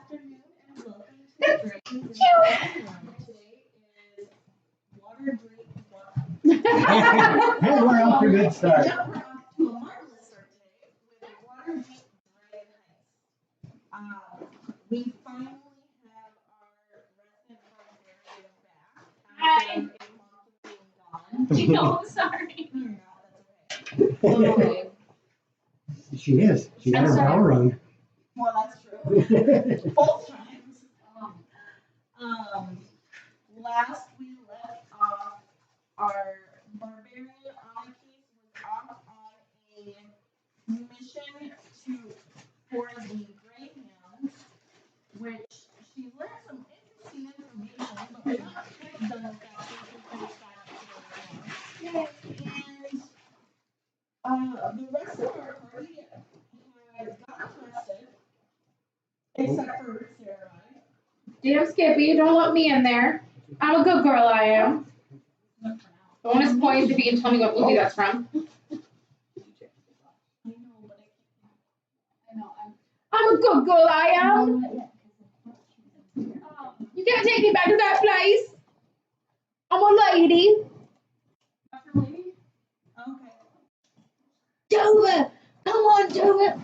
afternoon and welcome to Dragons in the Background. Today is Waterdeep. Hey, we're off to a good start. Yeah, we're off to a marvelous start today with Waterdeep Dragon Heist. We finally have our resident barbarian back after a month of being gone. No, I'm sorry. No, you're not. That's okay. She is. She got her bell rung. Well, that's true. Both times. Last we left off, our barbarian on a case was off on a mission for the Greyhounds, which she learned some interesting information, but we're not quite done with that since we finished that up and the rest of our party had gotten arrested, except for Sarah and I. Damn, Skippy, don't let me in there. I'm a good girl, I am. Bonus points if you can tell me what movie that's from. I know, but I know. I'm a good girl, I am. You can't take me back to that place. I'm a lady. After lady? Okay. Dover! Come on, Dover!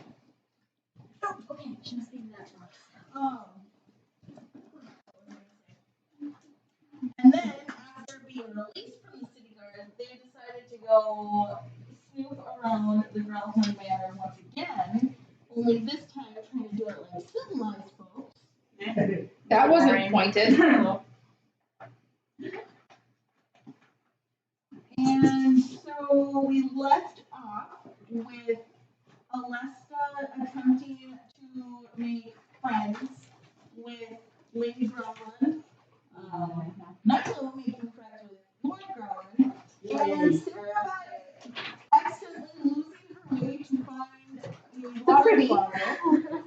Oh, okay, she must be in that one. And then, after being released from the city guard, they decided to go snoop around the Grelhorn Manor once again, only this time trying to do it like civilized folks. That wasn't pointed. And so we left off with Alesta attempting to make friends with Lady Grelhorn. Nigel making friends with Lord Grelhorn. And Sarah accidentally losing her way to find a water bottle.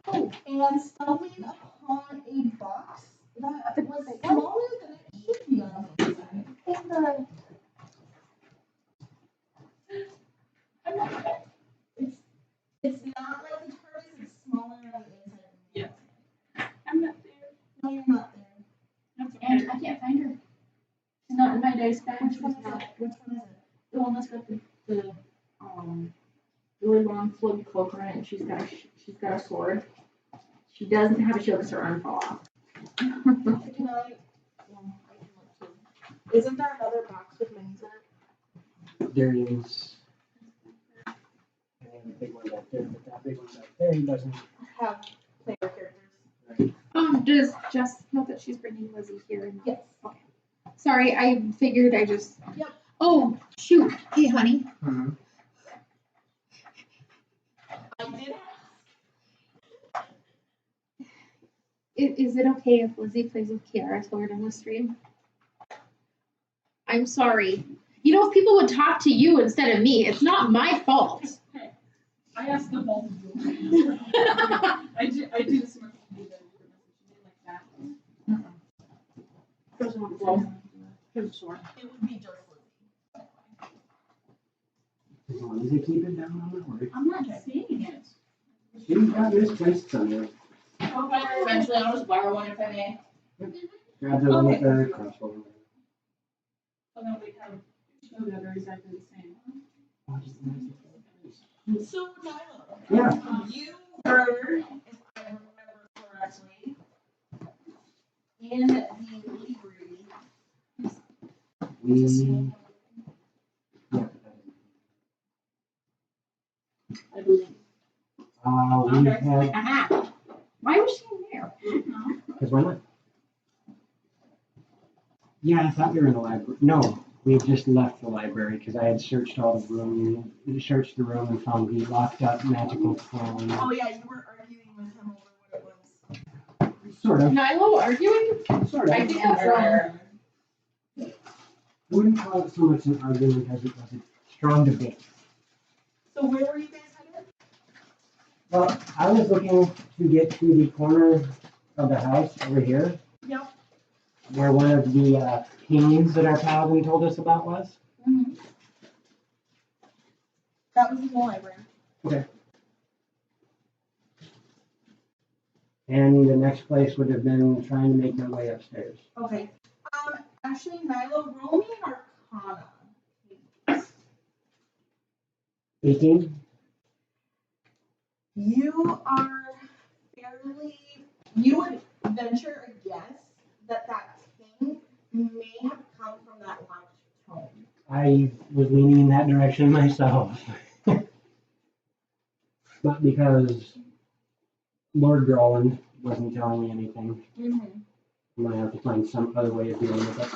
Oh, and stumbling upon a box that was smaller than it should be on the inside. It's not like the TARDIS, it's smaller on the inside. Yeah. I'm not there. No, you're not there. That's okay. And I can't find her. She's not in my dice bag. Which one is it? The one that's got the really long floaty cloak on it, and she's got a sword. She doesn't have a shield because her arm fell off. Can I? Yeah, I can look too. Isn't there another box with minis in it? There is. And then the big one back there, but that big one back there doesn't Have player characters. Does Jess know that she's bringing Lizzie here? Yes. Okay. Sorry, I figured I just. Yep. Oh, shoot. Hey, honey. Mm-hmm. I did ask. Is it okay if Lizzie plays with Kiara's sword on the stream? I'm sorry. You know, if people would talk to you instead of me, it's not my fault. Hey, I asked the both of you. I do this much to do that. Like that. Well, sure. It would be just Lizzie. As long as they keep it down, I'm not worried. I'm not seeing it. She's got misplaced somewhere. Eventually, I'll just borrow one if I may. Grab the one with the crossbow. So now we have two that are exactly the same. So, Nyla, Yeah. you were, if I remember correctly, in the library. Yeah. I believe. We had, Aha. Why was she in there? because why not? Yeah, I thought we were in the library. No, we had just left the library because I had searched all the room, searched the room and found the locked up magical phone. Oh, yeah, you were arguing with him over what it was. Sort of. Nilo arguing? Sort I of. think that's wrong. I wouldn't call it so much an argument as it was a strong debate. So, where were you guys headed? Well, I was looking to get to the corner of the house over here. Yep. Where one of the paintings that our paladin told us about was. Mm-hmm. That was in the library. Okay. And the next place would have been trying to make my way upstairs. Okay. Actually, Nyla, roll me an Arcana. 18? You are fairly. You would venture a guess that king may have come from that locked tome. I was leaning in that direction myself. But because Lord Groland wasn't telling me anything, Mm-hmm. I'm going to have to find some other way of dealing with it.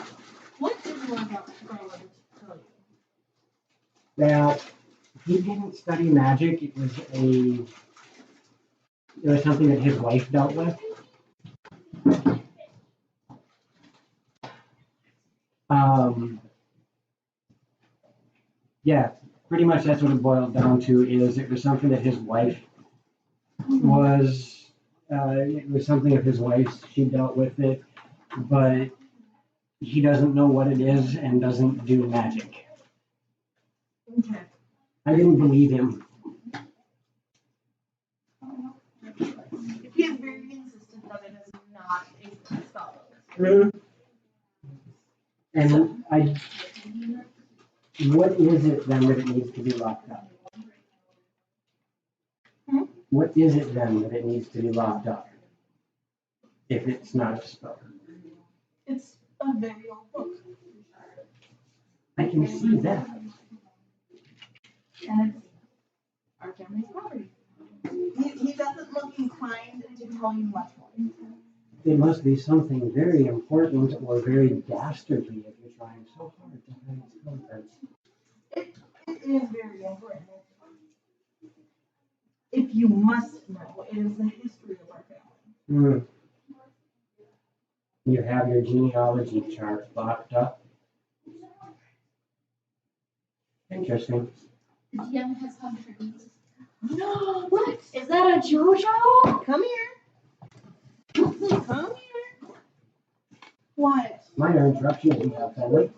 What did Lord Groland tell you? That he didn't study magic. It was something that his wife dealt with. Yeah, pretty much that's what it boiled down to. Is it was something that his wife was. It was something of his wife's. She dealt with it, but he doesn't know what it is and doesn't do magic. Okay. I didn't believe him. He is very insistent that it is not a spell book. Mm-hmm. And what is it then that it needs to be locked up? What is it then that it needs to be locked up? If it's not a spell. It's a very old book. I can see that. And it's our family's property. He doesn't look inclined to tell you much more. It must be something very important or very dastardly if you're trying so hard to hide its contents. It is very important. If you must know, it is the history of our family. You have your genealogy chart locked up. Interesting. The DM has huntress. No, what? Is that a JoJo? Come here. Come here. What? Minor interruption if you have family.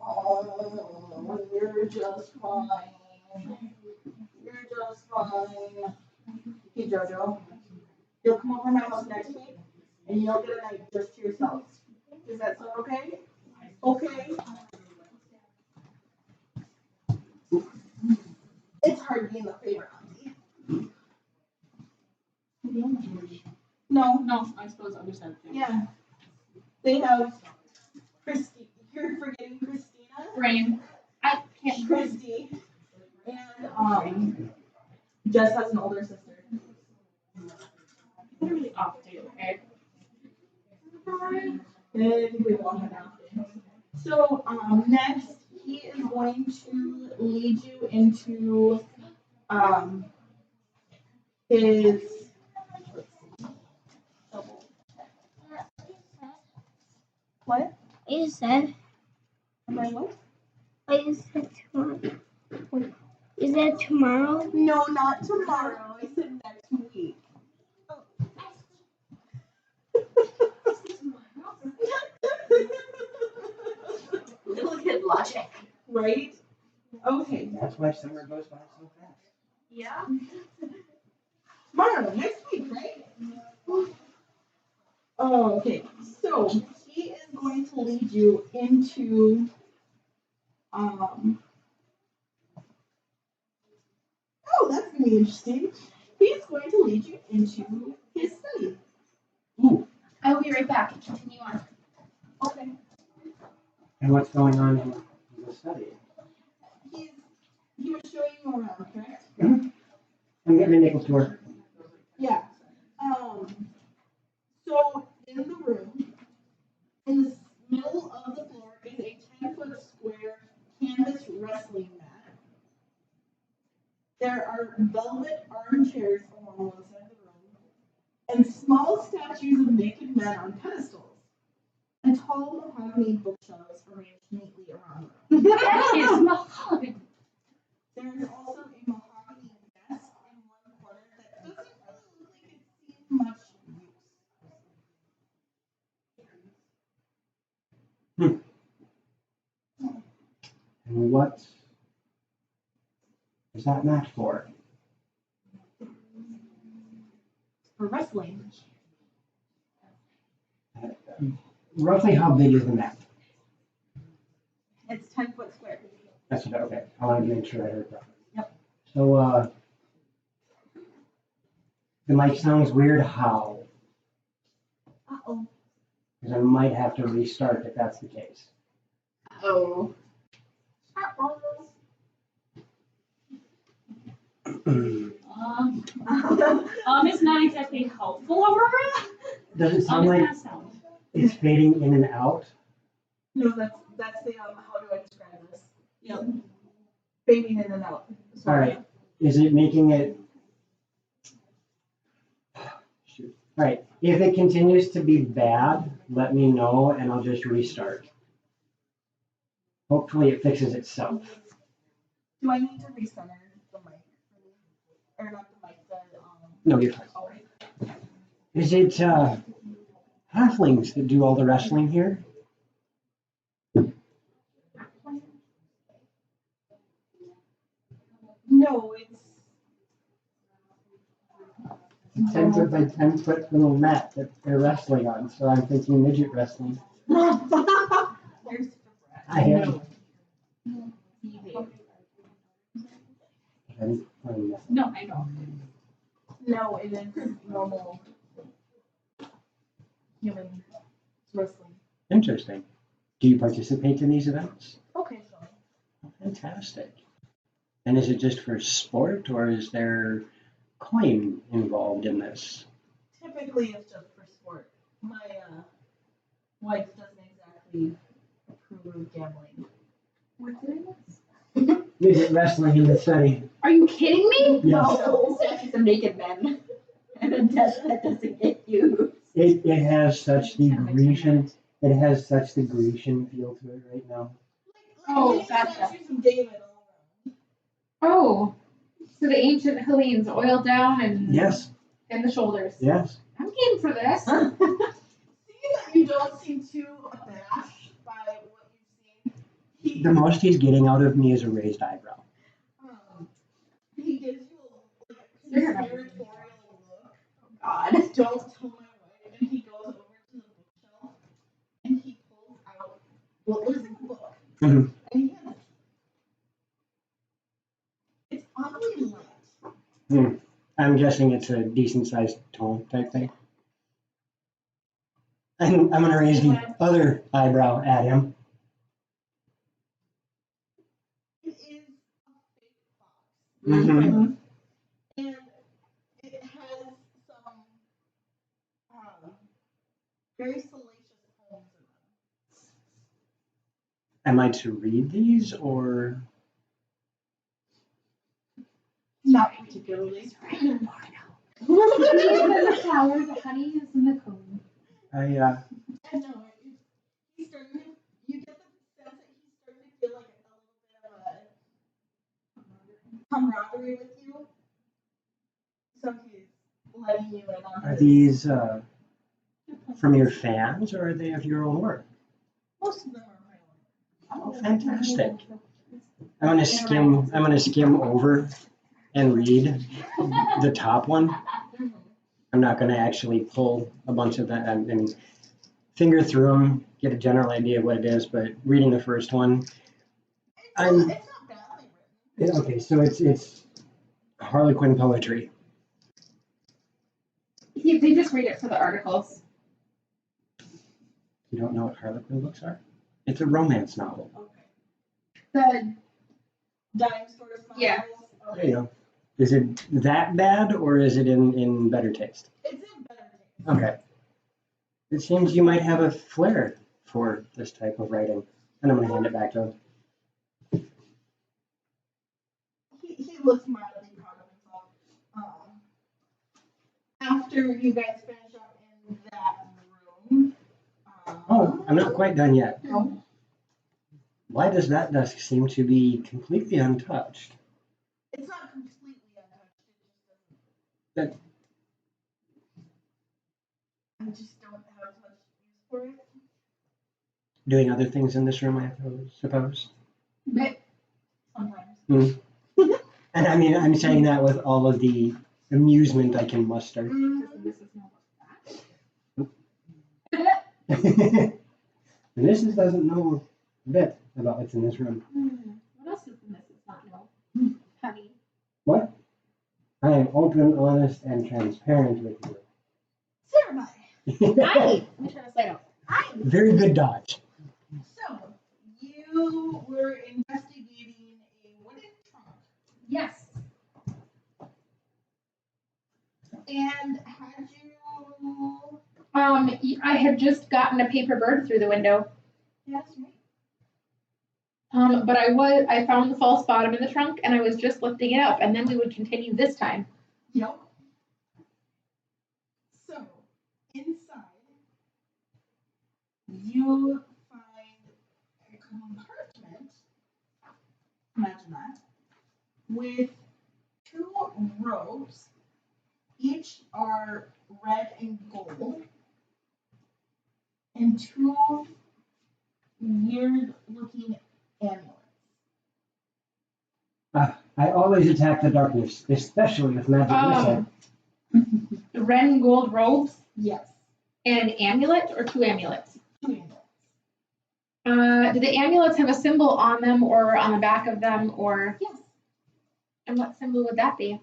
Oh, you're just fine. You're just fine. Hey, Jojo. You'll come over to my house next week, and you'll get a night just to yourself. Is that so okay? Okay. It's hard being the favorite, auntie. No. No, I suppose I understand. Yeah. They have Christy. You're forgetting Christina? Rain. I can't. Christy. And Jess has an older sister. Literally off day, okay? I think we all have an So next he is going to lead you into his what? You said, Am I what? you said tomorrow. Is that tomorrow? No, not tomorrow. I said next week. Little kid logic. Right? Okay. That's why summer goes by so fast. Yeah. Tomorrow, next week, right? Oh, okay. So he is going to lead you into oh, that's gonna be interesting. He's going to lead you into his study. Ooh. I will be right back. Continue on. Okay. And what's going on in the study? He was showing you around, correct? I'm getting a nickel tour. Yeah. So in the room, in the middle of the floor is a 10-foot square canvas wrestling mat. There are velvet armchairs along one side of the room, and small statues of naked men on pedestals, and tall mahogany bookshelves arranged neatly around the room. That is mahogany. There is also a mahogany desk in one corner that doesn't really look like it's seen much use. And what is that mat for? for wrestling. Roughly how big is the map? It's 10-foot square. That's what, okay. I wanted to make sure I heard that. Yep. So, the mic sounds weird. How? Uh-oh. Because I might have to restart if that's the case. Oh. It's not exactly helpful, Aurora. Does it It's sound like not sound. it's fading in and out? No, that's the how do I describe this? Yep. Fading in and out. All right. Is it making it? Shoot. All right. If it continues to be bad, let me know and I'll just restart. Hopefully it fixes itself. Do I need to recenter the mic? Or not the mic, No, you're fine. oh, right. Is it halflings that do all the wrestling here? No, it's 10-foot by 10-foot little mat that they're wrestling on. So I'm thinking midget wrestling. There's I am. No, I know. No, it is normal human wrestling. Interesting. Do you participate in these events? Occasionally. Fantastic. And is it just for sport or is there coin involved in this? Typically, it's just for sport. My wife doesn't exactly approve of gambling. What's it? Midget wrestling in the study. Are you kidding me? Yes. No, it's a naked men. And a death that doesn't get you. It has such the Grecian. It has such the Grecian feel to it right now. Oh, gotcha. From David Oh, so the ancient Hellenes oiled down and Yes. in the shoulders. Yes. I'm game for this. Seeing that you don't seem too abashed by what you've seen, The most he's getting out of me is a raised eyebrow. he gives you a You're not conspiratorial look. God. Don't tell my wife. And he goes over to the bookshelf and he pulls out what looks like a book. Mhm. And he has it's oddly light. I'm guessing it's a decent sized tome type thing. I'm going to raise the other eyebrow at him. It is a fake box. Mhm. And it has some very salacious poems in them. Am I to read these or? Not particularly. The bees in the flower, the honey is in the comb. And no, he's starting to, you get the sense that he's starting to feel like a little bit of a camaraderie with you. So he's letting you in on Are his. these from your fans or are they of your own work? Most of them are my own. Oh, fantastic. I'm going to skim over and read the top one. I'm not going to actually pull a bunch of that and finger through them, get a general idea of what it is, but reading the first one, It's not badly written. okay, so it's Harlequin poetry. They just read it for the articles. You don't know what Harlequin books are? It's a romance novel. Okay. The Dime stores novels. Yeah. There you go. Is it that bad or is it in better taste? It's in better taste. Okay. It seems you might have a flair for this type of writing. And I'm going to hand it back to him. He looks mildly proud of himself. After you guys finish up in that room. Oh, I'm not quite done yet. No. Why does that desk seem to be completely untouched? It's not completely untouched. It just doesn't. That I just don't have much use for it. doing other things in this room, I suppose. But sometimes. And I mean, I'm saying that with all of the amusement I can muster. This is not that. The missus doesn't know a bit about what's in this room. What else does the missus not know? Honey. What? I am open, honest, and transparent with Sarah, you. Hi. Let me turn this light off. hi. Very good dodge. So, you were investigating a wooden trunk, Yes. and had you? I had just gotten a paper bird through the window. Yes, right. But I found the false bottom in the trunk, and I was just lifting it up, and then we would continue this time. Yep. So, inside, you find a compartment, imagine that, with 2 robes, each are red and gold, and 2 weird-looking amulets. I always attack the darkness, especially with magic missile. The red and gold robes Yes, and an amulet, or 2 amulets. 2 amulets. Do the amulets have a symbol on them, or on the back of them, or? Yes. And what symbol would that be?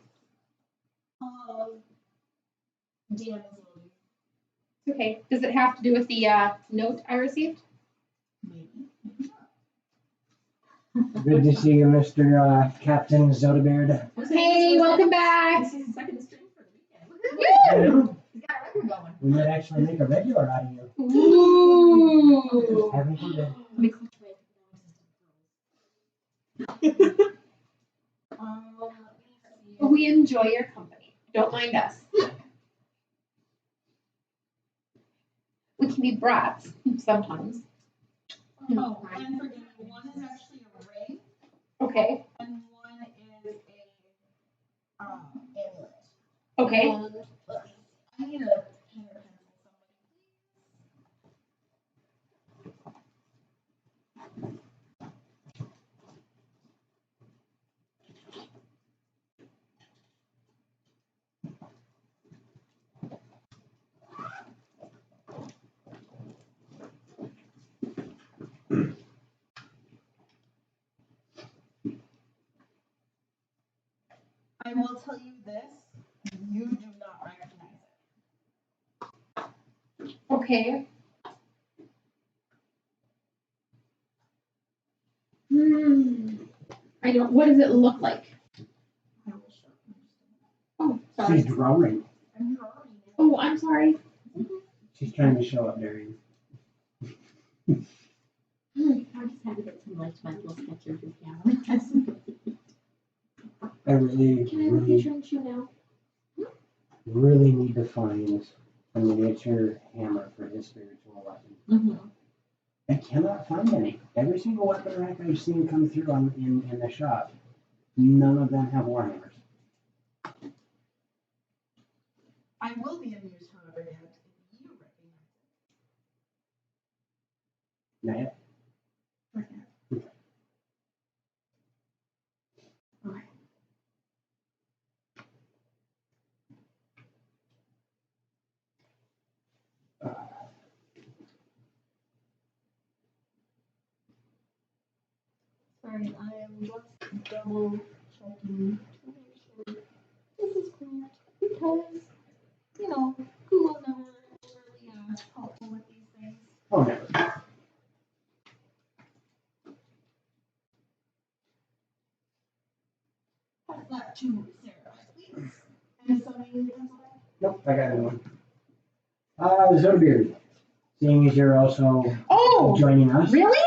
DMing. Okay. Does it have to do with the note I received? Maybe, maybe not. Good to see you, Mr. Captain Zodabeard. Hey, welcome back. This is the second stream for the weekend. Woo! He's got a record going. We might actually make a regular out of you. Ooh. Haven't you been? Let me see. We enjoy your company. Don't mind us. We can be brats sometimes. Oh, and forgive me, one is actually a ring, Okay. and one is a amulet. Okay. And let me see. I need a pen or pencil I will tell you this, you do not recognize it. Okay. I don't. What does it look like? I will show you. Oh, sorry. She's drawing. I'm drawing it. Oh, I'm sorry. She's trying to show up, Darian. I just had to get some like my little sketches of camera. I really, Can I look at your shoe now? really need to find a miniature hammer for his spiritual weapon. Mm-hmm. I cannot find any. Every single weapon rack I've seen come through in the shop, none of them have warhammers. I will be amused, however, Dad, if you recognize Not yet. it. Okay. Sorry, I am just double checking to make sure this is correct because, you know, Google never really helpful with these things. Oh, never. Pass that to Sarah, please. And somebody needs to pencil that. Nope, I got another one. Zodabeard, seeing as you're also Oh, joining us, really?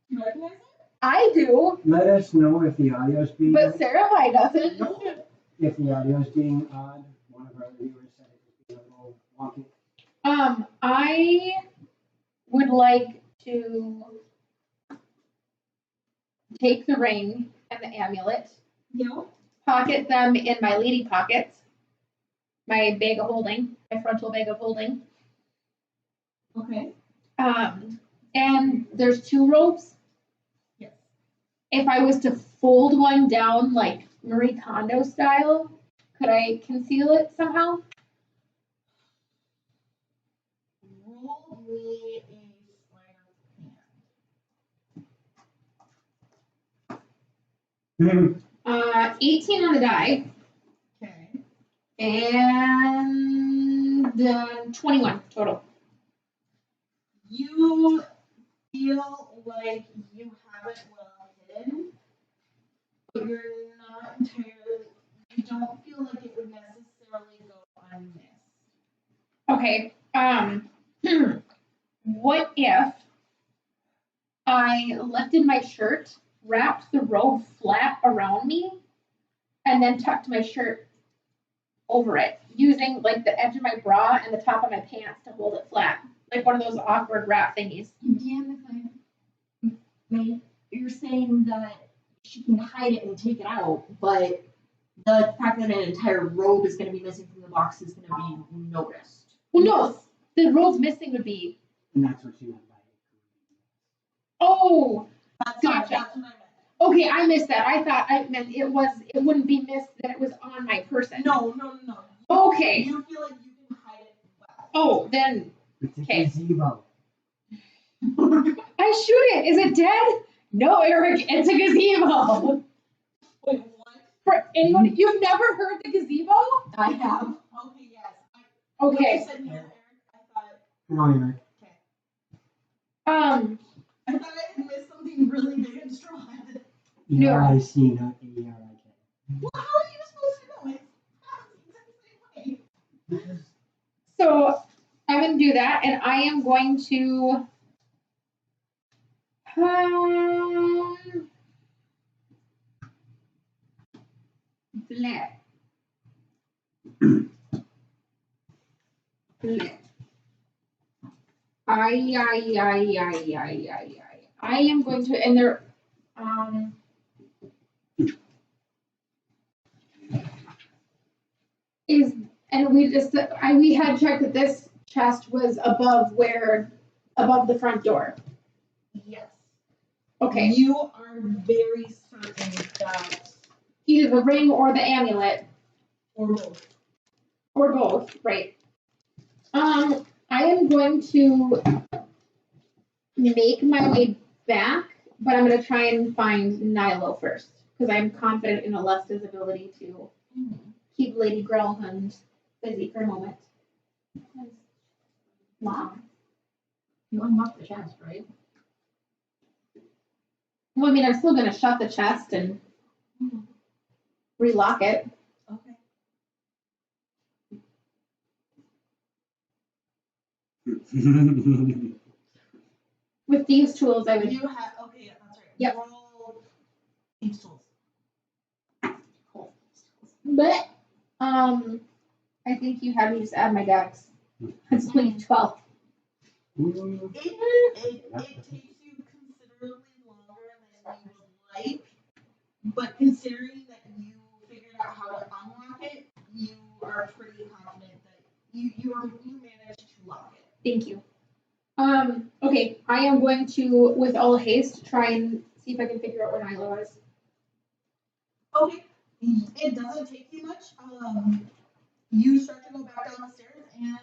You recognize it? I do, let us know if the audio's being but Sarah probably doesn't. if the audio's being odd. One of our viewers said it was being a little wonky. I would like to take the ring and the amulet, Yep. pocket them in my lady pockets, my bag of holding, my frontal bag of holding. Okay. And there's 2 ropes. Yes. If I was to fold one down like Marie Kondo style, Could I conceal it somehow? Roll me a sleight of hand. 18 on the die. Okay. And 21 total. You feel like you have it well hidden, but you're not entirely, you don't feel like it would necessarily go unmissed. Okay. What if I lifted my shirt, wrapped the robe flat around me, and then tucked my shirt over it, using like the edge of my bra and the top of my pants to hold it flat, like one of those awkward wrap thingies. DM, if I may, you're saying that she can hide it and take it out, but the fact that an entire robe is going to be missing from the box is going to be noticed. Well, no, the robe missing would be. And that's what she meant by it. Oh, That's Gotcha. what I meant. okay, I missed that. I thought I meant it wouldn't be missed that it was on my person. No. Okay. You feel like you can hide it well. Oh, then It's a Okay. gazebo. I shoot it. Is it dead? No, Eric, it's a gazebo. Wait, what? For anyone, you've never heard the gazebo? I have. Okay, yes. Okay. You said no, Eric. I thought, Come on, Eric. okay. Um, I thought I had missed something really big and strong. No. E-R-I-C, not E-R-I-K. Well, how are you supposed to know? It's the same way. so I'm gonna do that, and I am going to. Bleh. Bleh. I am going to, and there, is, and we had checked that this chest was above the front door. Yes. Okay, You are very certain that, either the ring or the amulet, or both. or both, right? I am going to make my way back, but I'm gonna try and find Nilo first, because I'm confident in Alesta's ability to keep Lady Grellhund busy for a moment. Wow. You unlocked the chest, right? Well, I mean, I'm still gonna shut the chest and relock it. Okay. With these tools, I would. You have, okay, yeah, that's right. Yep. Roll these tools. But, I think you had me just add my dex. It's only 12. It takes you considerably longer than you would like, but considering that you figured out how to unlock it, you are pretty confident that you managed to lock it. Thank you. Okay, I am going to, with all haste, try and see if I can figure out where Nilo is. Okay, it doesn't take you much. You start to go back down the stairs, and him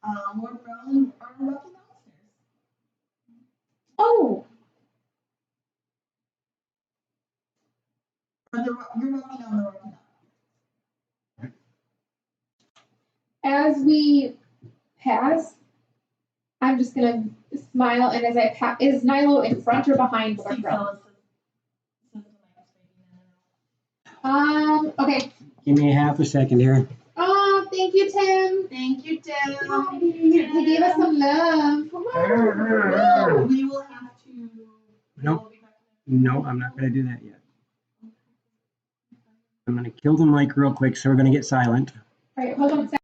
and Lord Brown are walking downstairs. Oh, Or you're walking down, they're walking down. as we pass, I'm just gonna smile, and as I pass, is Nilo in front or behind Lord Brown? Okay. Give me half a second here. Oh, thank you, Tim. Thank you, Tim. He gave us some love. We will have to. Nope. No, I'm not gonna do that yet. I'm gonna kill the mic real quick, so we're gonna get silent. All right, hold on a second.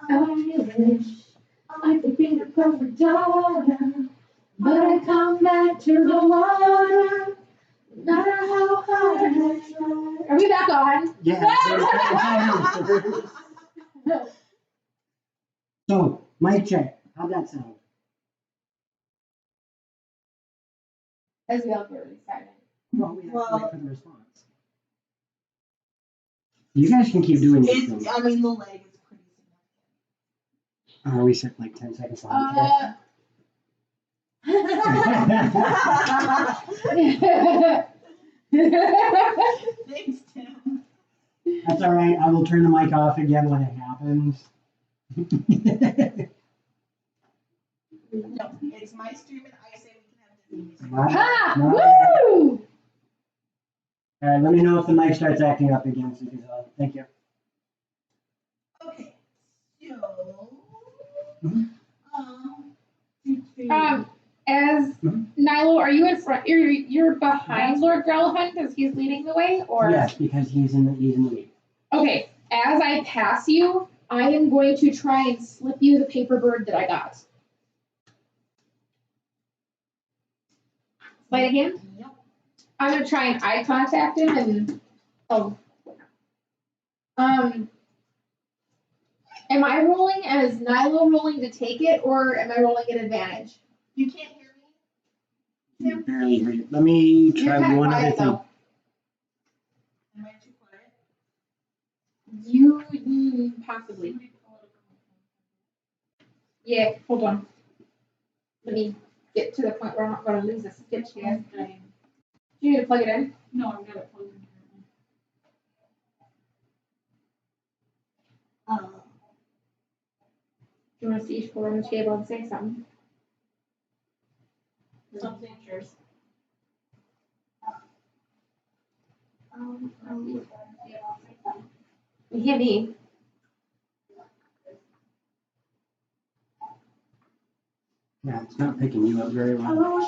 I wish I could be the perfect daughter, but I come back to the water. back on. Yeah. So, mic check. How'd that sound? As we all go really silent. Well, we have to wait for the response. You guys can keep doing this thing. I mean, the leg is pretty significant. We set like 10 seconds on. Thanks, Tim. That's all right. I will turn the mic off again when it happens. No, it's my stream and I say we can have Disney music. Ha! Not- Woo! All right, let me know if the mic starts acting up again. So you can tell. Thank you. Okay, so, Mhm. As Nilo, are you in front? You're behind Lord Growlhunt as he's leading the way, or Yes, because he's in the lead. okay? As I pass you, I am going to try and slip you the paper bird that I got. Sleight of hand. Yep. I'm gonna try and eye contact him and am I rolling as Nilo rolling to take it, or am I rolling at advantage? You can't hear me? You barely hear you. Let me You're try kinda one other quiet, thing. though. Am I too quiet? You possibly. Yeah, hold on. Let me get to the point where I'm not gonna lose this. Get to you. You need to plug it in. No, I've got it plugged in here. Do you want to see each on the table and say something? Something yours. You hear me? Yeah, it's not picking you up very well. All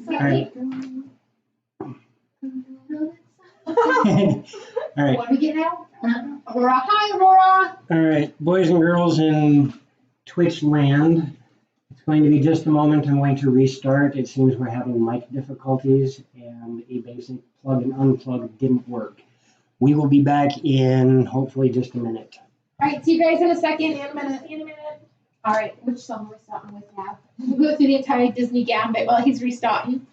right. All right. What do we get now? Aurora. Hi, Aurora. All right, boys and girls in Twitch land. It's going to be just a moment. I'm going to restart. It seems we're having mic difficulties and a basic plug and unplug didn't work. We will be back in hopefully just a minute. All right, see you guys in a second. See you in a minute. All right, which song are we starting with now? We'll go through the entire Disney gambit while he's restarting.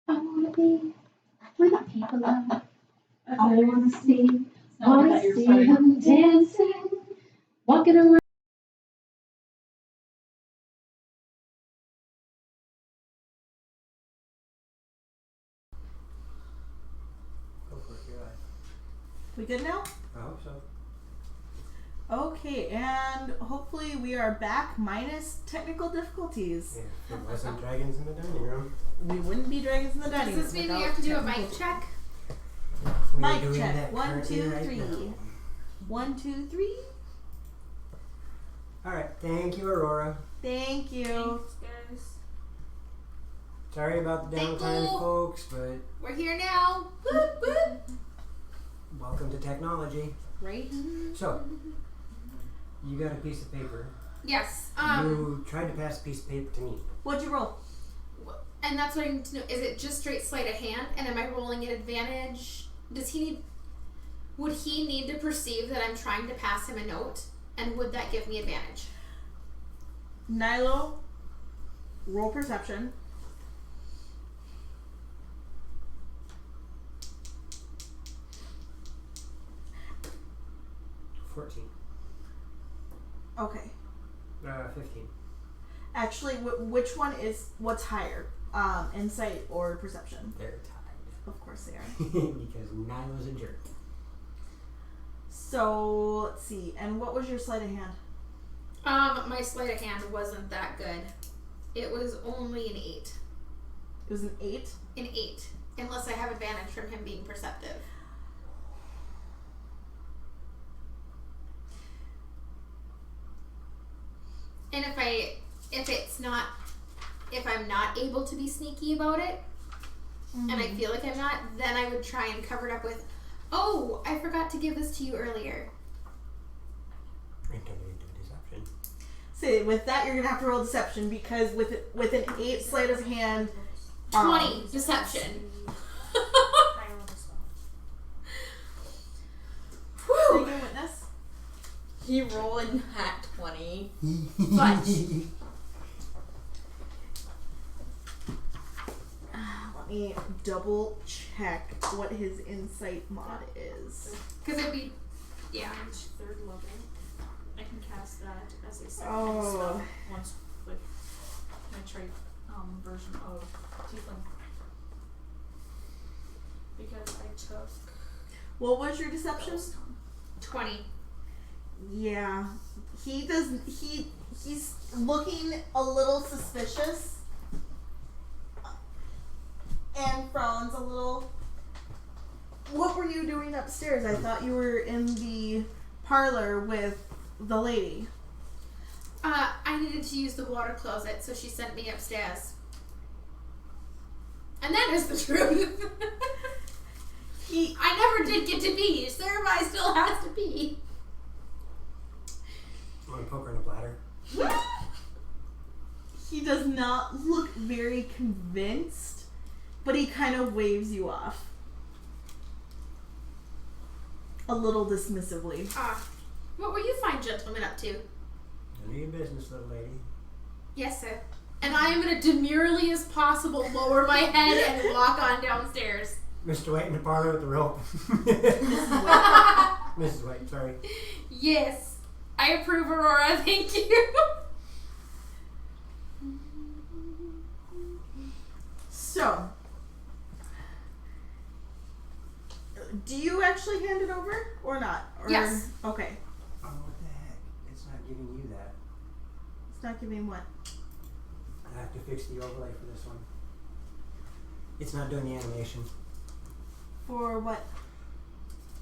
I wanna be where the people are. I wanna see them dancing, walking around. Go for it, go ahead. We good now? I hope so. Okay, and hopefully we are back minus technical difficulties. Yeah, if it wasn't dragons in the dining room. We wouldn't be dragons in the dining room. Does this mean we without have to do a technical- mic check? Mic check. 1, 2, 3. 1, 2, 3. All right, thank you, Aurora. Thank you. Thanks, guys. Sorry about the Thank downtime, you. folks, but We're here now. Boop, boop. welcome to technology. Right? So, you got a piece of paper. Yes. You tried to pass a piece of paper to me. What'd you roll? And that's what I need to know. Is it just straight sleight of hand? And am I rolling at advantage? Would he need to perceive that I'm trying to pass him a note? And would that give me advantage? Nilo, roll perception. Okay. 15. Actually, which one is what's higher? Insight or perception? They're tied. Of course they are. Because Nilo's a jerk. So let's see. And what was your sleight of hand? My sleight of hand wasn't that good. It was only an 8. It was an 8. An 8. Unless I have advantage from him being perceptive. And if I'm not able to be sneaky about it, and I feel like I'm not, then I would try and cover it up with, oh, I forgot to give this to you earlier. And turn it into a deception. say with that you're gonna have to roll deception because with an 8 sleight of hand. 20 deception. Whew. Witness. He rolled nat 20. Fudge. Let me double check what his insight mod is. Because it'd be, yeah. Third level. I can cast that as a second Oh. spell once with my trait version of Tiefling. Because I took What was your deception? 20. Yeah, he does. He's looking a little suspicious and frowns a little. What were you doing upstairs? I thought you were in the parlor with the lady. I needed to use the water closet, so she sent me upstairs. And that is the truth. I never did get to pee. Everybody still has to pee. You want to poke her in the bladder? He does not look very convinced, but he kind of waves you off. A little dismissively. What were you fine gentlemen up to? None of your business, little lady. Yes, sir. And I am going to demurely as possible lower my head and walk on downstairs. Mr. White in the parlor with the rope. Mrs. White, sorry. Yes. I approve, Aurora. Thank you. So, do you actually hand it over or not? Or, Yes. Okay. Oh, what the heck? It's not giving you that. It's not giving what? I have to fix the overlay for this one. It's not doing the animation. For what?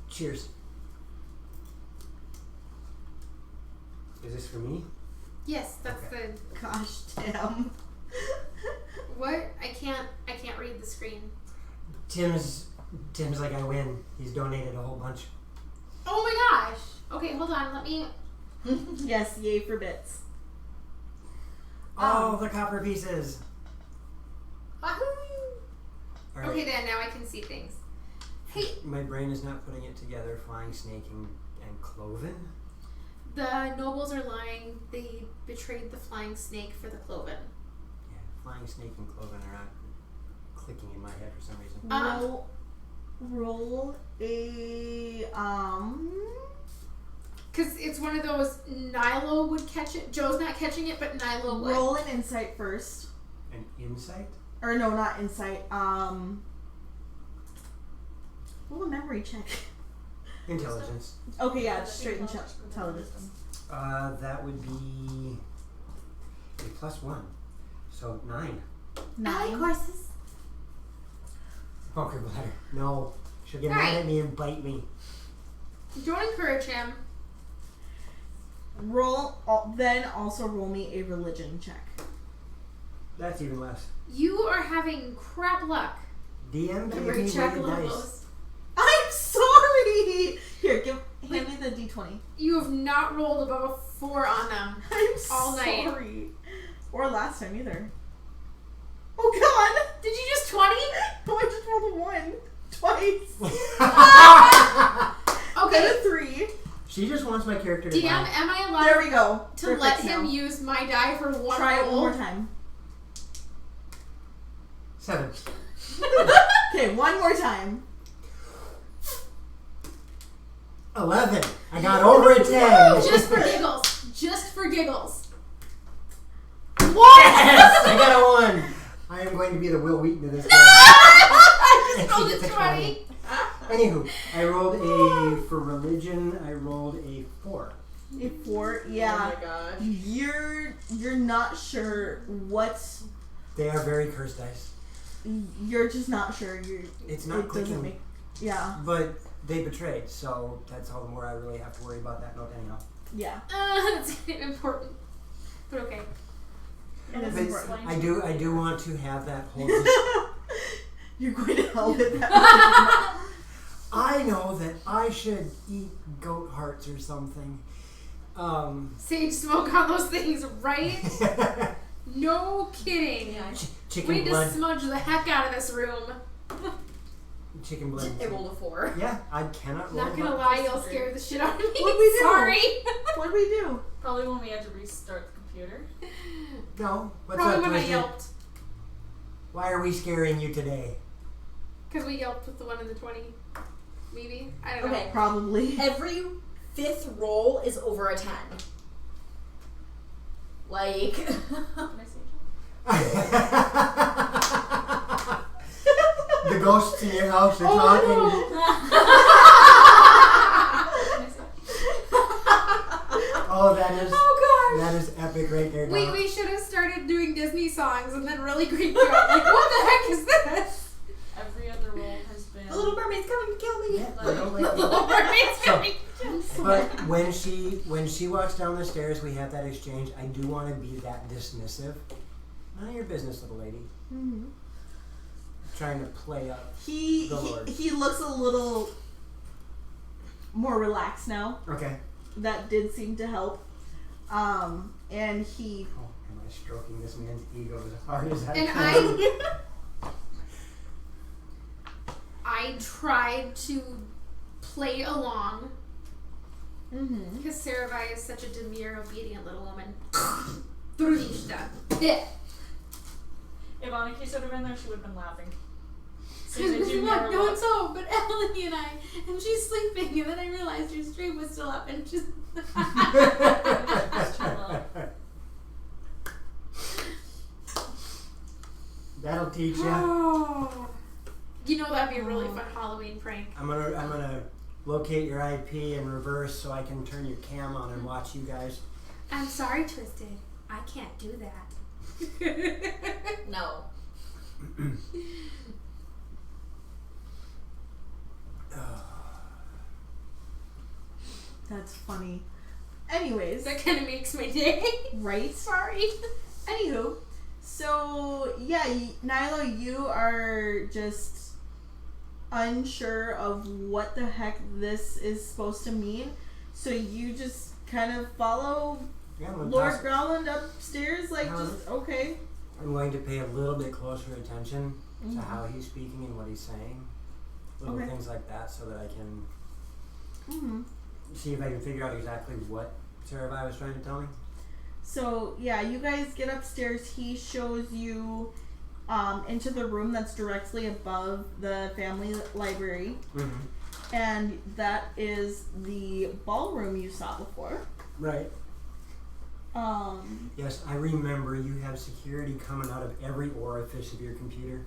Cheers. Is this for me? Yes, that's Okay. Gosh damn. what? I can't read the screen. Tim's like, I win. He's donated a whole bunch. Oh my gosh. Okay, hold on. Let me. Yes, yay for bits. Oh, the copper pieces. Wahoo! All right. Okay, then now I can see things. Hey, My brain is not putting it together. Flying snake and cloven. the nobles are lying. They betrayed the flying snake for the cloven. Yeah, flying snake and cloven are not clicking in my head for some reason. Roll a Because it's one of those, Nilo would catch it. Joe's not catching it, but Nilo would. roll an insight first. An insight? Or no, not insight. Roll a memory check. Intelligence. Okay, yeah, it's straight intelligence. That would be a +1. So 9. I like horses. Poker bladder. No. She'll get All mad right. at me and bite me. Don't encourage him. Then also roll me a religion check. That's even less. You are having crap luck. DM gave Memory me check weighted dice. levels. I'm sorry! Here, hand me the d20. You have not rolled above a 4 on them. I'm All night. sorry. Or last time either. Oh god! Did you just 20? Oh, I just rolled a 1. Twice. Okay. And a 3. She just wants my character to DM, die. am I There allowed we go. to Perfect let now. him use my die for one Try it one roll? more time. 7. Okay, one more time. 11. I got over a 10. Just for giggles. Just for giggles. Yes! I got a 1. I am going to be the Will Wheaton of this game. I And just she rolled a gets a 20. Anywho, I rolled for religion, I rolled a 4. A 4, yeah. Oh my gosh. You're not sure what. They are very cursed dice. You're just not sure. It's not It doesn't clicking. make. Yeah. But they betrayed, so that's all the more I really have to worry about that note anyhow. Yeah. That's important. But okay. It is But important. I do want to have that whole. You're going to hell with that. I know that I should eat goat hearts or something. Sage smoke on those things, right? No kidding. Chicken We need blood. to smudge the heck out of this room. Chicken blood. I rolled a 4. Yeah, I cannot roll. Not gonna lie, you'll scare the shit out of me. What'd we do? Sorry. What'd we do? Probably when we had to restart the computer. No. What's Probably up, when I Twisted? yelped. Why are we scaring you today? Because we yelped with the 1 in the 20. Maybe? I don't know. Okay. Probably. Every 5th roll is over a 10. Like, Can I say The ghosts in your house are talking. Oh, that is epic right there. Donna. We should have started doing Disney songs and then really creeped you out. Like, what the heck is this? every other roll has been. the little mermaid's coming to kill me. Yeah, Like- I don't like The that. Little Mermaid's So- coming. But when she walks down the stairs, we have that exchange. I do want to be that dismissive. None of your business, little lady. Mm-hmm. Trying to play up. He The Lord. he looks a little more relaxed now. Okay. That did seem to help. And he Oh, am I stroking this man's ego as hard as I And can? I tried to play along mm-hmm. because Saravai is such a demure, obedient little woman. Trista. Yeah. If Aniki should have been there, she would have been laughing. So She's they do like, mirror no, look. it's home, but Emily and I, and she's sleeping, and then I realized your stream was still up, and she's. That'll teach you. Oh. You know that'd be a really fun Halloween prank. I'm gonna locate your IP in reverse so I can turn your cam on and watch you guys. I'm sorry, Twisted. I can't do that. No. That's funny. Anyways, That kind of makes my day. right? Sorry. Anywho, so yeah, Nyla, you are just unsure of what the heck this is supposed to mean. So you just kind of follow Yeah, I'm gonna Lord toss- Growland upstairs, like just okay. I'm going to pay a little bit closer attention Mhm. to how he's speaking and what he's saying. Little Okay. things like that so that I can Mm-hmm. see if I can figure out exactly what Saravai was trying to tell me. So yeah, you guys get upstairs. He shows you into the room that's directly above the family library, Mm-hmm. and that is the ballroom you saw before. Right. Um, Yes, I remember you have security coming out of every orifice of your computer.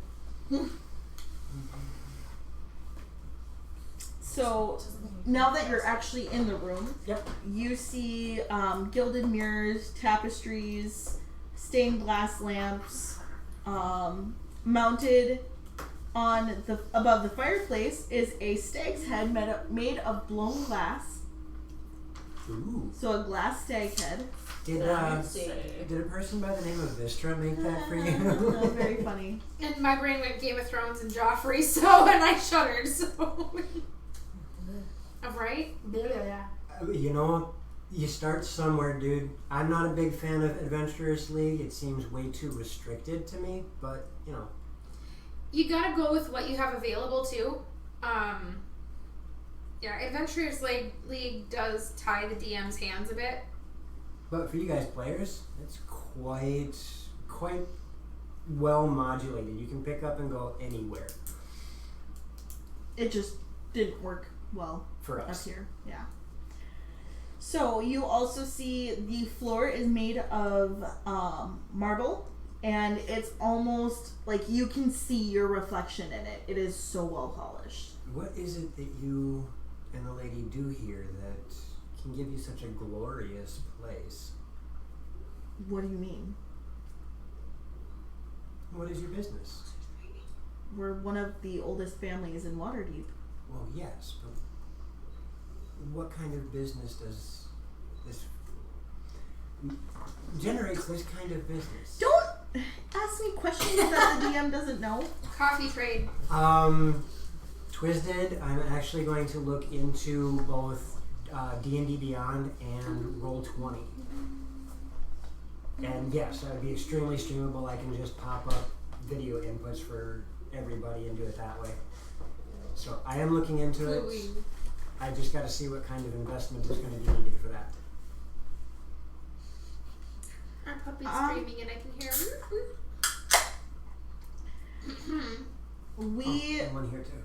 so now that you're actually in the room, Yep. you see gilded mirrors, tapestries, stained glass lamps, mounted on the above the fireplace is a stag's head made of blown glass. Ooh. So a glass stag head. Did a person by the name of Vistra make that for you? Very funny. And my brain went Game of Thrones and Joffrey, so, and I shuddered, so. Right? Yeah. You know, you start somewhere, dude. I'm not a big fan of Adventurers League. It seems way too restricted to me, but, you know. You gotta go with what you have available, too. Yeah, Adventurers League does tie the DM's hands a bit. But for you guys players, it's quite well modulated. You can pick up and go anywhere It just didn't work well for up us. here. Yeah. So you also see the floor is made of marble, and it's almost like you can see your reflection in it. It is so well polished. What is it that you and the lady do here that can give you such a glorious place? What do you mean? What is your business? We're one of the oldest families in Waterdeep. Well, yes, but what kind of business does this generates this kind of business? Don't ask me questions that the DM doesn't know. Coffee trade. Twisted, I'm actually going to look into both D&D Beyond and Roll20. And yes, that would be extremely streamable. I can just pop up video inputs for everybody and do it that way. So I am looking into it. I just got to see what kind of investment is going to be needed for that. Our puppy's screaming and I can hear him. And one here too.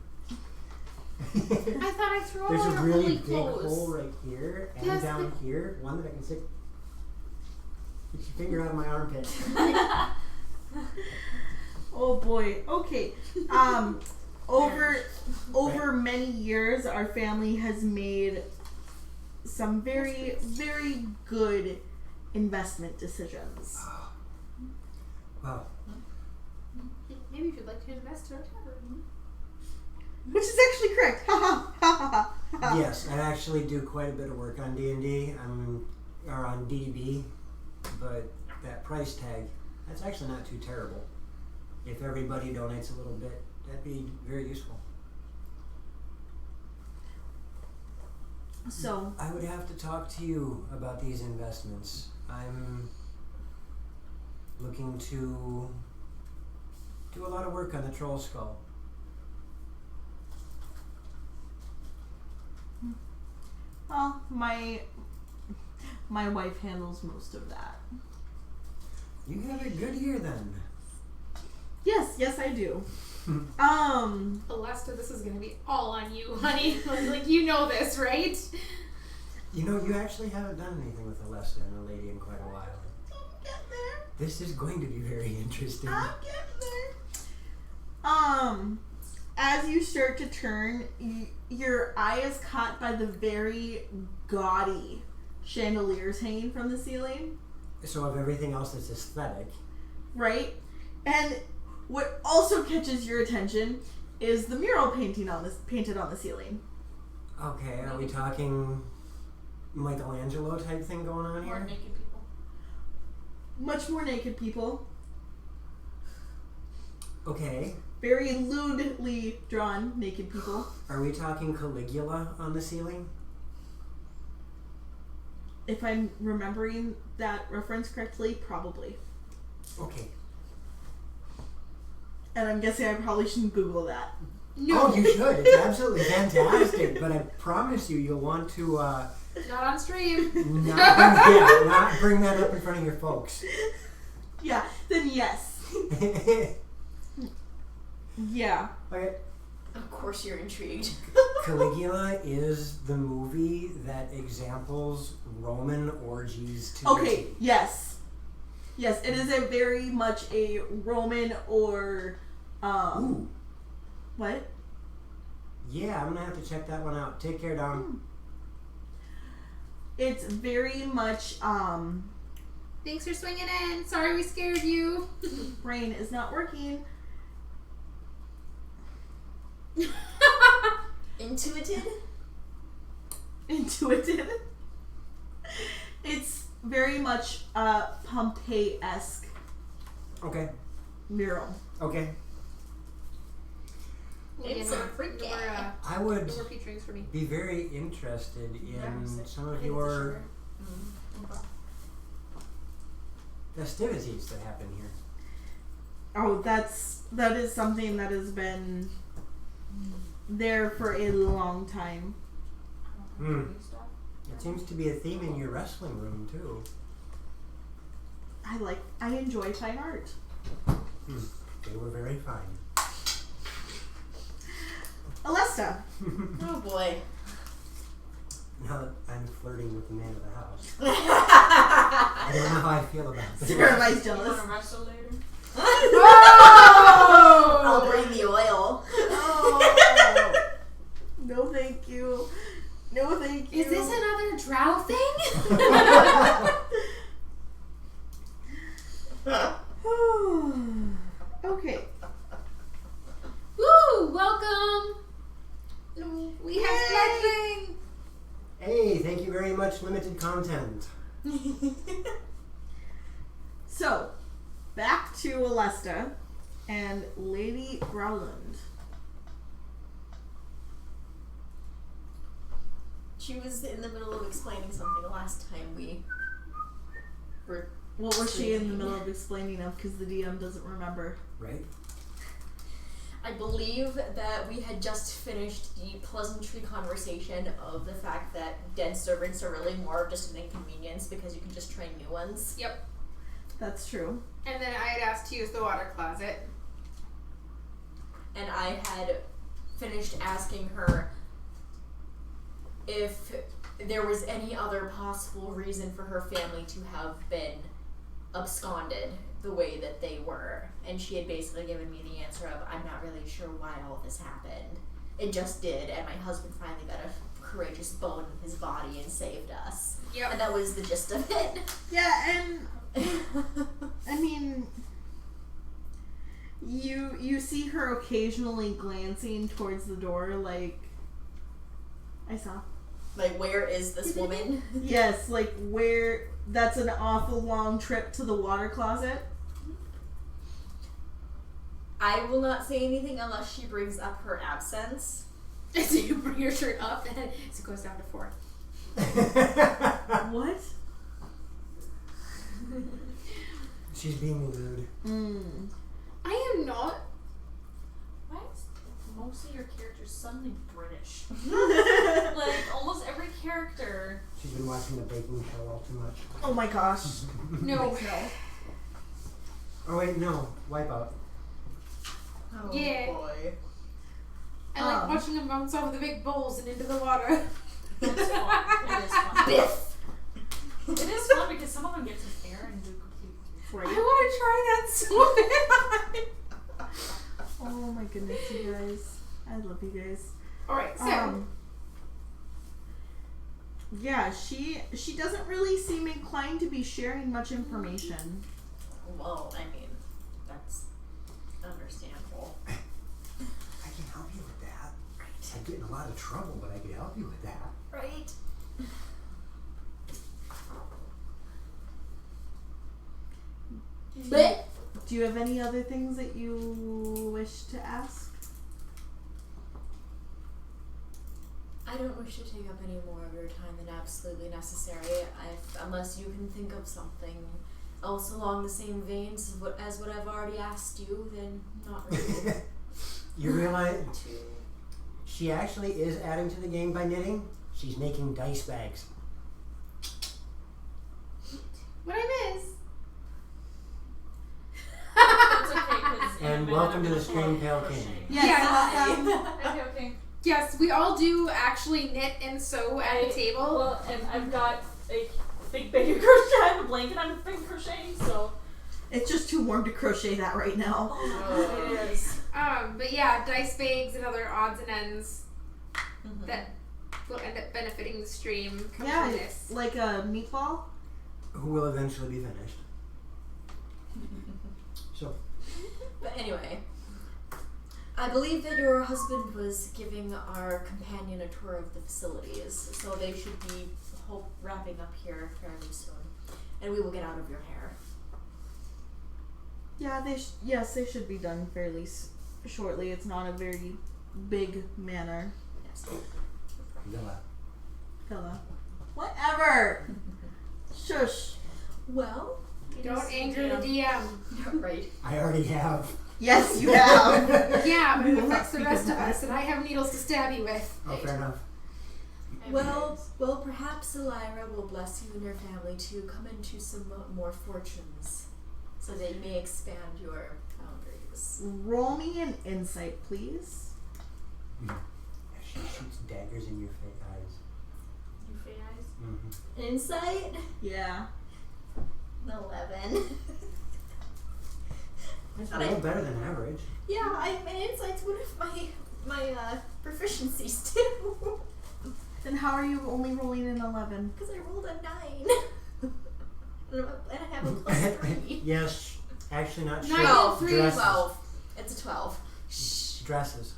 I thought I threw There's all a our really holy big clothes. hole right here and Yes, down here. One that I can stick. Get your finger out of my armpit. Oh boy. Okay. Over many years, our family has made some very, very good investment decisions. Wow. Maybe if you'd like to invest in our tavern. Which is actually correct. Ha ha ha ha. Yes, I actually do quite a bit of work on D&D. Or on DDB, but that price tag, that's actually not too terrible. If everybody donates a little bit, that'd be very useful. So I would have to talk to you about these investments. I'm looking to do a lot of work on the troll skull. well, my wife handles most of that. You have it good here then. Yes, I do. Alesta, this is gonna be all on you, honey. Like, you know this, right? You know, you actually haven't done anything with Alesta and a lady in quite a while. I'm getting there. This is going to be very interesting. I'm getting there. As you start to turn, your eye is caught by the very gaudy chandeliers hanging from the ceiling, So of everything else that's aesthetic, right? And what also catches your attention is the mural painted on the ceiling. okay, are we talking Michelangelo type thing going on More here? naked people. Much more naked people, Okay, very lewdly drawn naked people. are we talking Caligula on the ceiling? If I'm remembering that reference correctly, probably. Okay. And I'm guessing I probably shouldn't Google that. No, you should. It's absolutely fantastic. But I promise you'll want to Not on stream. not bring that up in front of your folks. Yeah, then yes. Yeah. Okay. Of course you're intrigued. Caligula is the movie that examples Roman orgies to Okay, yes. Yes, it is a very much a Roman or Ooh. what? Yeah, I'm gonna have to check that one out. Take care, Dom. It's very much Thanks for swinging in. Sorry we scared you. brain is not working. Intuited? Intuitive. It's very much Pompeii-esque Okay. mural. Okay. It's a freak out. I would No more peach rings for me. be very interested in some of I your think it's a sugar. festivities that happen here. Oh, that is something that has been there for a long time. Hmm. It seems to be a theme in your wrestling room too. I enjoy fine art. They were very fine. Alesta. Oh boy. Now that I'm flirting with the man of the house, I don't know how I feel about this. Everybody's You jealous. wanna wrestle later? Oh! I'll bring the oil. Oh. No, thank you. No, thank you. Is this another drow thing? Okay. Woo! Welcome! We have Yay! fledgling! Hey, thank you very much, limited content. So, back to Alesta and Lady Growland. She was in the middle of explaining something the last time we were. What was she in the middle of explaining of? Because the DM doesn't remember. Right? I believe that we had just finished the pleasantry conversation of the fact that dead servants are really more of just an inconvenience because you can just train new ones. Yep. That's true. And then I had asked to use the water closet. And I had finished asking her if there was any other possible reason for her family to have been absconded the way that they were. And she had basically given me the answer of, I'm not really sure why all this happened. It just did, and my husband finally got a courageous bone in his body and saved us. Yep. And that was the gist of it. Yeah, and I mean, you see her occasionally glancing towards the door, like, I saw. Like, where is this woman? Yes, like where. That's an awful long trip to the water closet. I will not say anything unless she brings up her absence. So you bring your shirt up and it goes down to 4. What? She's being lewd. I am not. Why is most of your characters suddenly British? Like, almost every character. She's been watching the baking show all too much. Oh my gosh. No. Oh wait, no. Wipeout. Oh Yeah. boy. I like watching them bounce off the big bowls and into the water. It's fun. It is fun. Biff! It is fun because some of them get to fair and do complete. I want to try that so bad. Oh my goodness, you guys. I love you guys. Alright, so. Yeah, she doesn't really seem inclined to be sharing much information. Well, I mean, that's understandable. I can help you with that. Right. I'd get in a lot of trouble, but I could help you with that. Right? But Do you have any other things that you wish to ask? I don't wish to take up any more of your time than absolutely necessary. Unless you can think of something else along the same veins as what I've already asked you, then not really. You realize she actually is adding to the game by knitting? She's making dice bags. What I miss? It's okay, because And welcome to the Stream Pale King. Okay. Yes, we all do actually knit and sew at the table. Well, and I've got a big bag of crochet. I have a blanket I'm been crocheting, so. It's just too warm to crochet that right now. Oh, it is. But yeah, dice bags and other odds and ends that will end up benefiting the stream come Yeah, from it's this. like a meatball. Who will eventually be finished. So, But anyway, I believe that your husband was giving our companion a tour of the facilities, so they should be wrapping up here fairly soon, and we will get out of your hair. Yeah, they should be done fairly shortly. It's not a very big manor. Yes. Fella. Whatever. Shush. Well, Don't anger the DM. right. I already have. Yes, you have. Yeah, but We it will not affects the speak rest of of that. us, and I have needles to stab you with. Oh, fair enough. Well, perhaps Elira will bless you and your family to come into some more fortunes, so that you may expand your boundaries. Roll me an insight, please. If she shoots daggers in your eyes. You fey eyes? Mm-hmm. Insight? Yeah. 11. That's a little better than average. Yeah, my insight's one of my proficiencies too. Then how are you only rolling an 11? Because I rolled a 9. And I have a plus 3. Yes, actually not 9 sure. and 3. Dresses. 12. It's a 12. Shh. Dresses.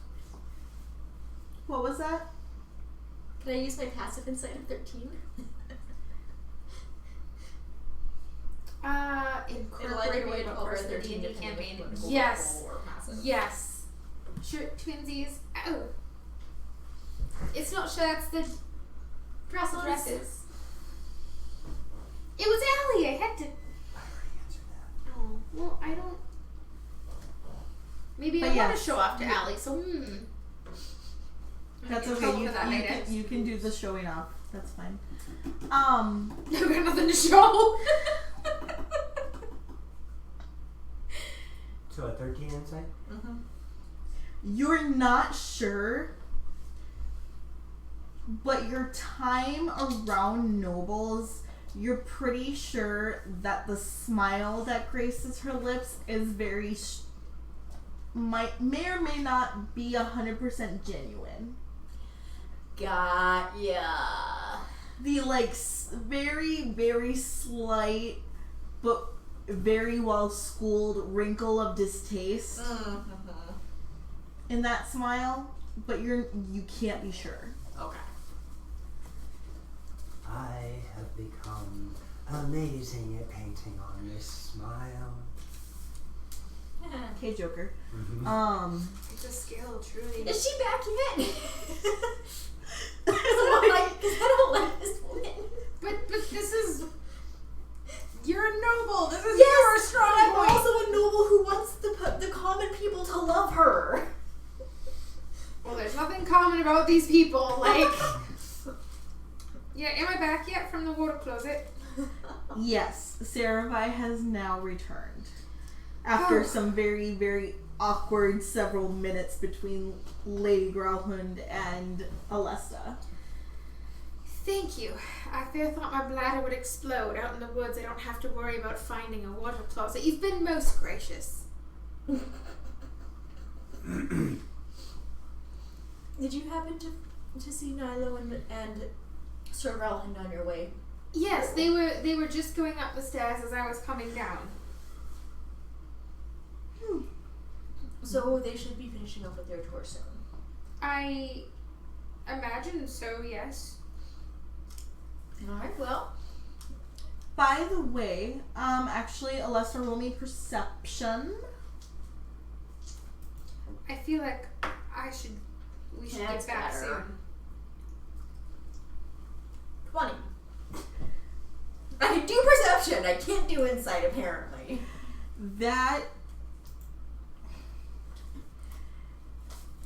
What was that? Can I use my passive insight of 13? Incorporate be away a but 12 or a first the 13 D&D depending campaign. on what Yes. roll or passive. Yes. Sure, twinsies. Oh. It's not sure, it's the Dresses. It was Allie. I had to. I already answered that. Oh, well, I don't. Maybe But I want yes. to show off to Allie. So That's Get in okay. trouble You, for that you, later. can, you can do the showing off. That's fine. I've got nothing to show. So a 13 insight? You're not sure, but your time around nobles, you're pretty sure that the smile that graces her lips is very may or may not be 100% genuine. Got ya. The very, very slight but very well schooled wrinkle of distaste in that smile, but you can't be sure. Okay. I have become amazing at painting on this smile. Okay, Joker. It's a skill, truly. Is she back yet? Because I don't like this woman. But this is. You're a noble. This is Yes, your strong I'm point. also a noble who wants the common people to love her. Well, there's nothing common about these people. Like. Yeah, am I back yet from the water closet? Yes, Saravai has now returned. After some very, very awkward several minutes between Lady Growlhund and Alesta. Thank you. I fear thought my bladder would explode. Out in the woods, I don't have to worry about finding a water closet. You've been most gracious. Did you happen to see Nilo and Sir Relhand on your way? Yes, they were just going up the stairs as I was coming down. So they should be finishing up with their tour soon. I imagine so, yes. Alright, well. By the way, actually, Alesta, roll me perception. I feel like we should That's get back better. soon. 20. I can do perception. I can't do insight, apparently. That,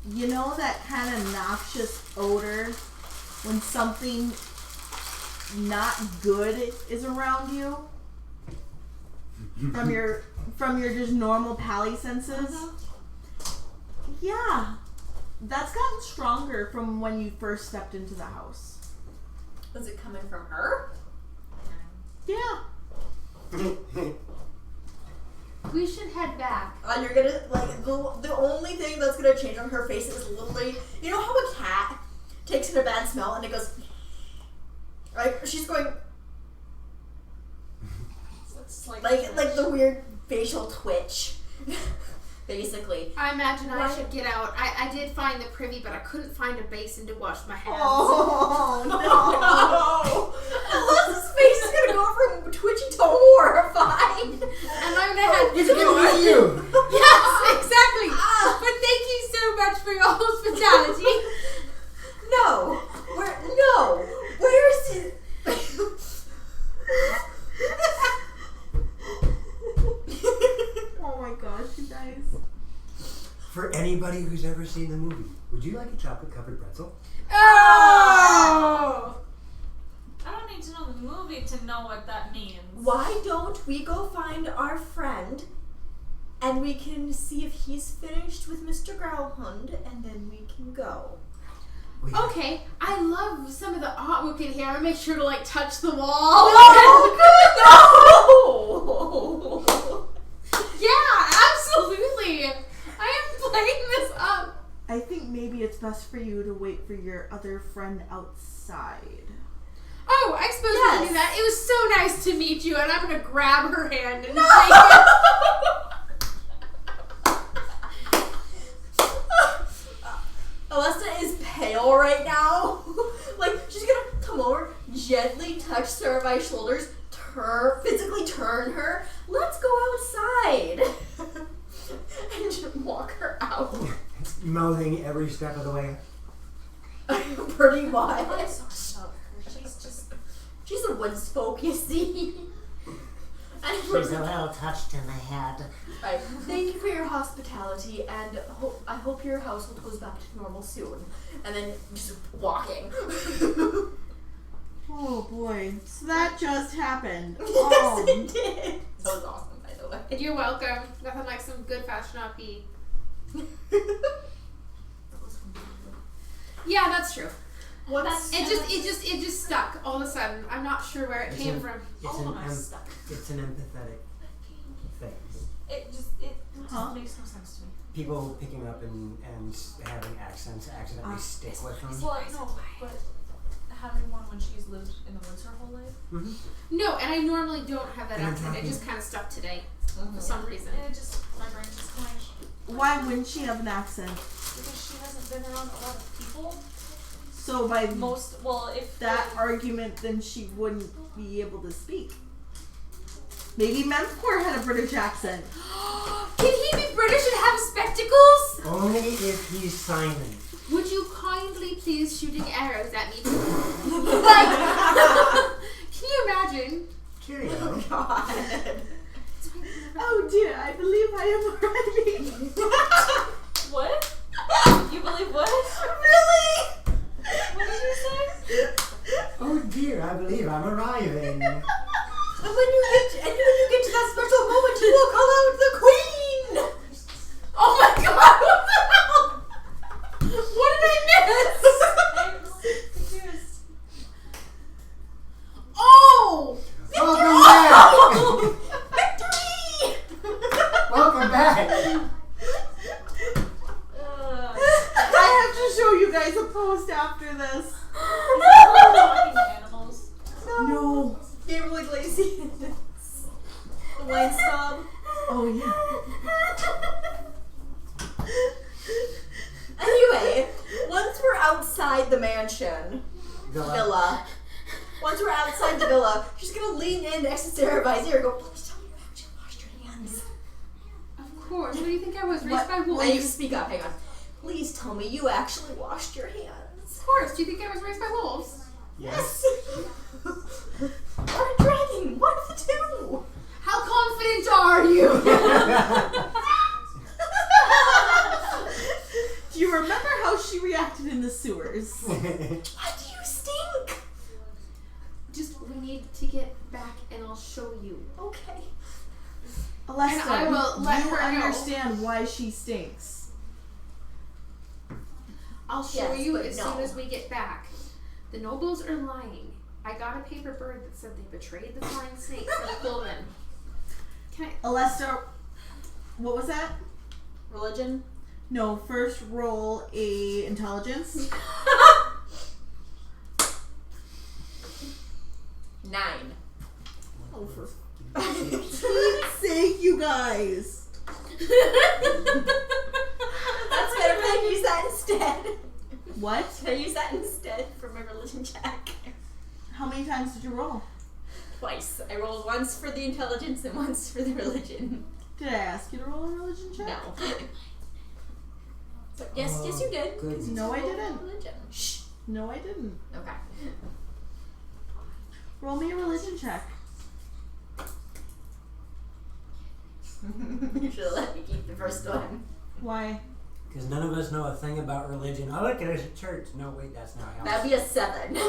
you know, that kind of noxious odor when something not good is around you from your just normal pally senses. Yeah, that's gotten stronger from when you first stepped into the house. Was it coming from her? Yeah. We should head back. You're gonna, like, the only thing that's gonna change on her face is literally, you know how a cat takes in a bad smell and it goes, right? She's going, It's like the weird facial twitch, basically. I imagine I Right. should get out. I did find the privy, but I couldn't find a basin to wash my hands. Oh No! Alyssa's face is gonna go from twitchy to horrified. And I'm gonna have It's gonna be you! Yes, exactly. But thank you so much for your hospitality. No! Where is it? Oh my gosh, you guys. For anybody who's ever seen the movie, would you like a chocolate covered pretzel? Oh! I don't need to know the movie to know what that means. Why don't we go find our friend and we can see if he's finished with Mr. Growlhund and then we can go. Okay, I love some of the artwork in here. I'm gonna make sure to like touch the wall. No! Yeah, absolutely. I am playing this up. I think maybe it's best for you to wait for your other friend outside. Oh, I suppose we can Yes. do that. It was so nice to meet you, and I'm gonna grab her hand and take it. Alesta is pale right now. Like, she's gonna come over, gently touch Saravai's shoulders, physically turn her. Let's go outside. And just walk her out. Mouthing every step of the way. Pretty wild. I'm sorry about her. She one spoke, you see. She's a little touched in the head. Right. Thank you for your hospitality, and I hope your household goes back to normal soon. And then just walking. Oh boy, so that just happened. Yes, it did. That was awesome, by the way. You're welcome. Nothing like some good fashion RP. Yeah, that's true. It just stuck all of a sudden. I'm not sure where it came from. It's an empathetic thing. It just makes no sense to me. People picking up and having accents accidentally stick with them. Well, no, but having one when she's lived in the woods her whole life. Mm-hmm. No, and I normally don't have that And I'm accent. It talking- just kind of stuck today for some reason. And it just, my brain just going, Why wouldn't she have an accent? because she hasn't been around a lot of people. So by If that argument, then she wouldn't be able to speak. Maybe Memphor had a British accent. Can he be British and have spectacles? Only if he's Simon. Would you kindly please shooting arrows at me? Can you imagine? Cheerio. God. Oh dear, I believe I am arriving. What? You believe what? Really? What did you say? Oh dear, I believe I'm arriving. And when you get to that special moment, you will call out the queen. Oh my god! What the hell? What did I miss? I'm confused. Oh! Welcome back! Victory! Welcome back! I have to show you guys a post after this. Talking animals. No. They were like lazy. The wine snob. Oh yeah. Anyway, once we're outside the mansion, villa. Once we're outside the villa, she's gonna lean in next to Sarah by ear and go, please tell me you actually washed your hands. Of course. What do you think I was? Raised What? by And you wolves? speak up, hang on. Please tell me you actually washed your hands. Of course. Do you think I was raised by wolves? Yes. Or a dragon, one of the two. How confident are you? Do you remember how she reacted in the sewers? Why do you stink? Just, we need to get back and I'll show you. Okay. Alessa, And I will let you her know. understand why she stinks. I'll show Yes, you but as no. soon as we get back. The nobles are lying. I got a paper bird that said they betrayed the flying snake for the Cloven. Can I? Alessa, what was that? Religion? No, first roll a intelligence. 9. Oh, for Pete's sake, you guys. That's better. Can I use that instead? What? Can I use that instead for my religion check? How many times did you roll? Twice. I rolled once for the intelligence and once for the religion. Did I ask you to roll a religion check? No. So, yes, you did. Goodness. No, I didn't. Religion. Shh. No, I didn't. Okay. Roll me a religion check. You should have let me keep the first one. Why? Because none of us know a thing about religion. Oh, look, there's a church. No, wait, that's not how. That'd be a 7. Can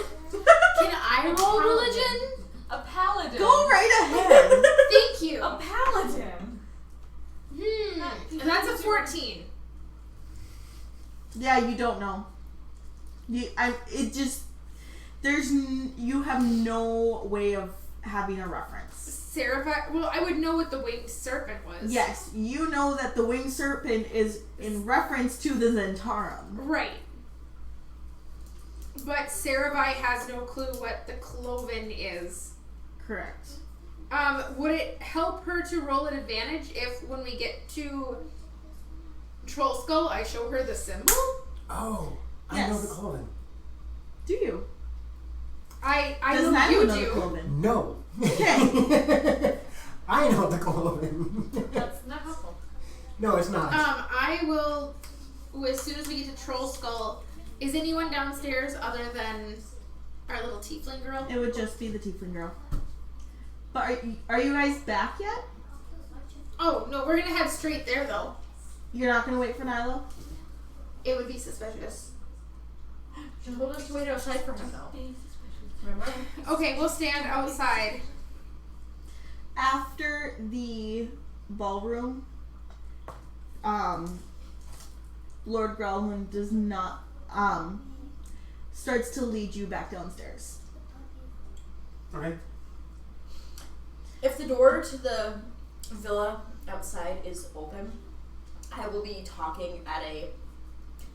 I roll religion? A paladin. Go right ahead. Thank you. A paladin. And that's a 14. Yeah, you don't know. You have no way of having a reference. Seraphite. Well, I would know what the winged serpent was. Yes, you know that the winged serpent is in reference to the Zentarum. Right. But Seraphite has no clue what the Cloven is. Correct. Would it help her to roll an advantage if when we get to Troll Skull, I show her the symbol? Oh, I know Yes. the cloven. Do you? I Does know Nyla you know the do. Cloven? No. Okay. I know the cloven. That's not helpful. No, it's not. I will, as soon as we get to Troll Skull, is anyone downstairs other than Our little tiefling girl. It would just be the tiefling girl. But are you guys back yet? Oh no, we're gonna head straight there though. You're not gonna wait for Nilo? It would be suspicious. She told us to wait outside for him though. Remember? Okay, we'll stand outside. After the ballroom, Lord Growlhund does not starts to lead you back downstairs. Okay. If the door to the villa outside is open, I will be talking at a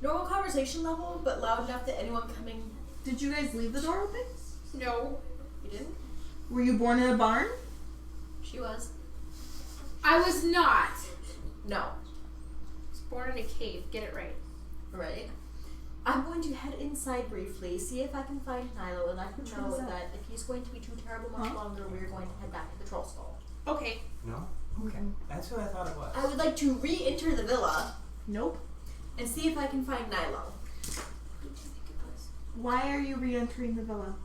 normal conversation level, but loud enough that anyone coming... Did you guys leave the door open? No. You didn't? Were you born in a barn? She was. I was not. No. I was born in a cave. Get it right. Right. I'm going to head inside briefly, see if I can find Nilo, and let him know that if he's going to be too terrible much longer, we're going to head back to the troll skull. Okay. No? Okay. That's who I thought it was. I would like to re-enter the villa Nope. and see if I can find Nilo. Why are you re-entering the villa?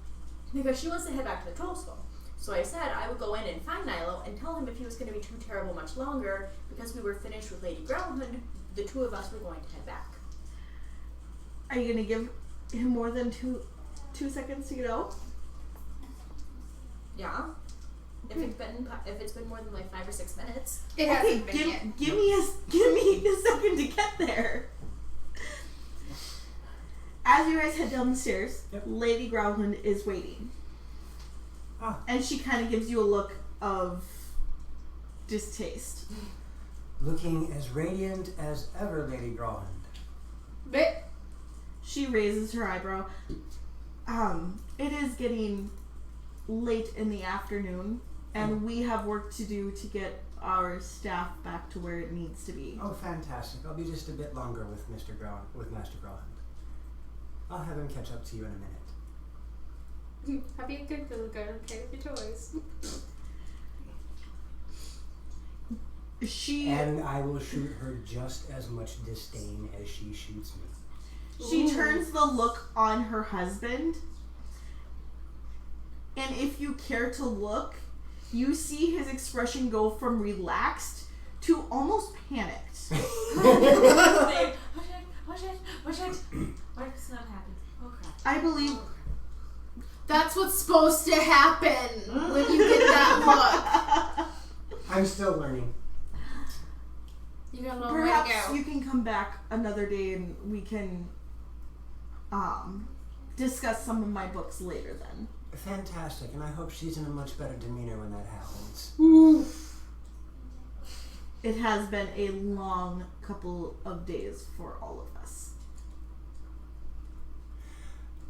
Because she wants to head back to the troll skull. So I said I would go in and find Nilo and tell him if he was going to be too terrible much longer, because we were finished with Lady Growlhund, the two of us were going to head back. Are you gonna give him more than two seconds to get out? Yeah. If it's been more than like 5 or 6 minutes. It Okay, hasn't been yet. give me a second to get there. As you guys head down the stairs, Yep. Lady Growlhund is waiting. Ah. And she kind of gives you a look of distaste. Looking as radiant as ever, Lady Growlhund. But She raises her eyebrow. It is getting late in the afternoon, and we have work to do to get our staff back to where it needs to be. Oh, fantastic. I'll be just a bit longer with Master Growlhund. I'll have him catch up to you in a minute. I'll be a good little girl and play with your toys. And I will shoot her just as much disdain as she shoots me. She turns the look on her husband, and if you care to look, you see his expression go from relaxed to almost panicked. What's not happening? Oh crap. I believe. That's what's supposed to happen when you get that look. I'm still learning. You got a long way to Perhaps go. you can come back another day and we can discuss some of my books later then. Fantastic, and I hope she's in a much better demeanor when that happens. It has been a long couple of days for all of us.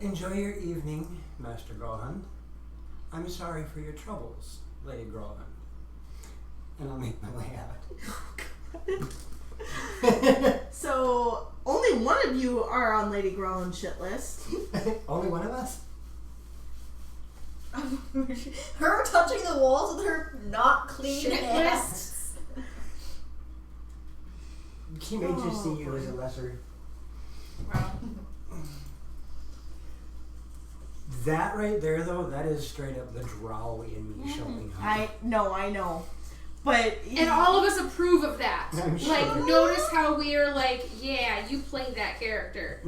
Enjoy your evening, Master Growlhund. I'm sorry for your troubles, Lady Growlhund. And I'll make my way out. So, only one of you are on Lady Growlhand's shit list. Only one of us? Her touching the walls with her not clean Shit hands. She may just see you as a lesser. Wow. That right there, though, that is straight up the drow in me showing up. I know. But And all of us approve of that. I'm sure. Like, notice how we are like, yeah, you play that character.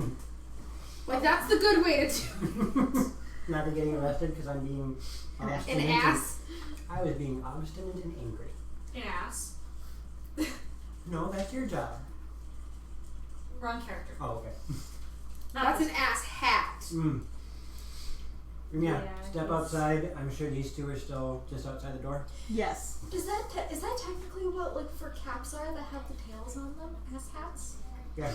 Like, that's the good way to do Not getting arrested because I'm being obstinate. an ass. I was being obstinate and angry. An ass. No, that's your job. Wrong character. Oh, okay. That's an ass hat. Yeah, Yeah, step he's- outside. I'm sure these two are still just outside the door. yes. Is that technically what like for caps are that have the tails on them as hats? Yeah.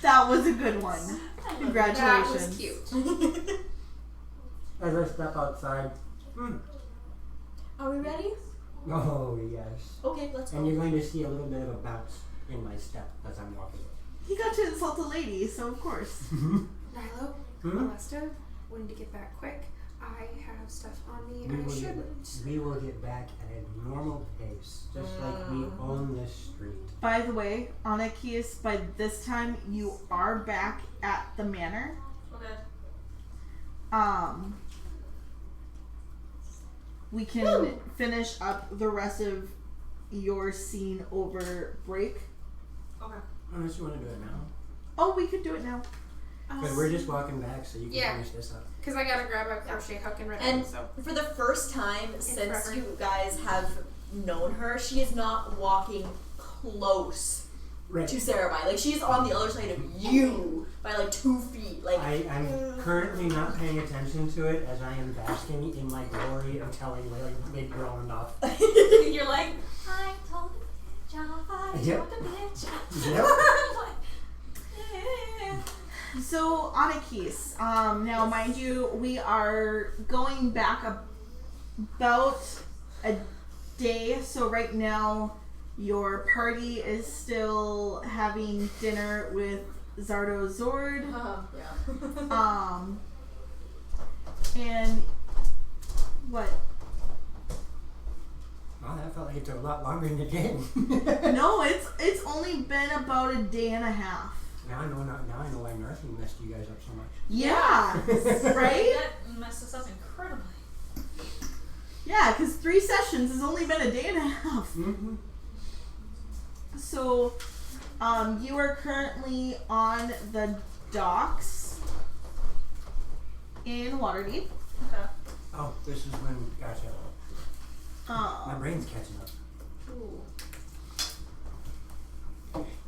That was a good one. That Congratulations. was cute. As I step outside. Are we ready? Oh, yes. Okay, let's And go. you're going to see a little bit of a bounce in my step as I'm walking. He got to insult a lady, so of course. Nilo, Hmm? Alesta, we need to get back quick. I have stuff on me and I shouldn't. We will get back at a normal pace, just like we own this street. By the way, Anakias, by this time you are back at the manor. Okay. we can finish up the rest of your scene over break. Okay. Unless you want to do it now. Oh, we could do it now. Because we're just walking back, so you can finish this up. Because I gotta grab a crochet hook and ribbon. And So for the first time since forever. you guys have known her, she is not walking close Right. to Sarahby. Like, she's on the other side of you by like 2 feet. Like, I'm currently not paying attention to it as I am basking in my glory of telling like big girl enough. You're like, I told the bitch off, I Yep. told the bitch off. Yep. So, Anakis, now mind you, we are going back about a day. So right now, your party is still having dinner with Zardo Zord. yeah. And what? Wow, that felt like it took a lot longer than it did. No, it's only been about a day and a half. Now I know why Northing messed you guys up so much. Yeah, right? That messed us up incredibly. Yeah, because 3 sessions has only been a day and a half. Mm-hmm. So, you are currently on the docks in Waterdeep. Okay. Oh, this is when. Gotcha. My brain's catching up. Ooh.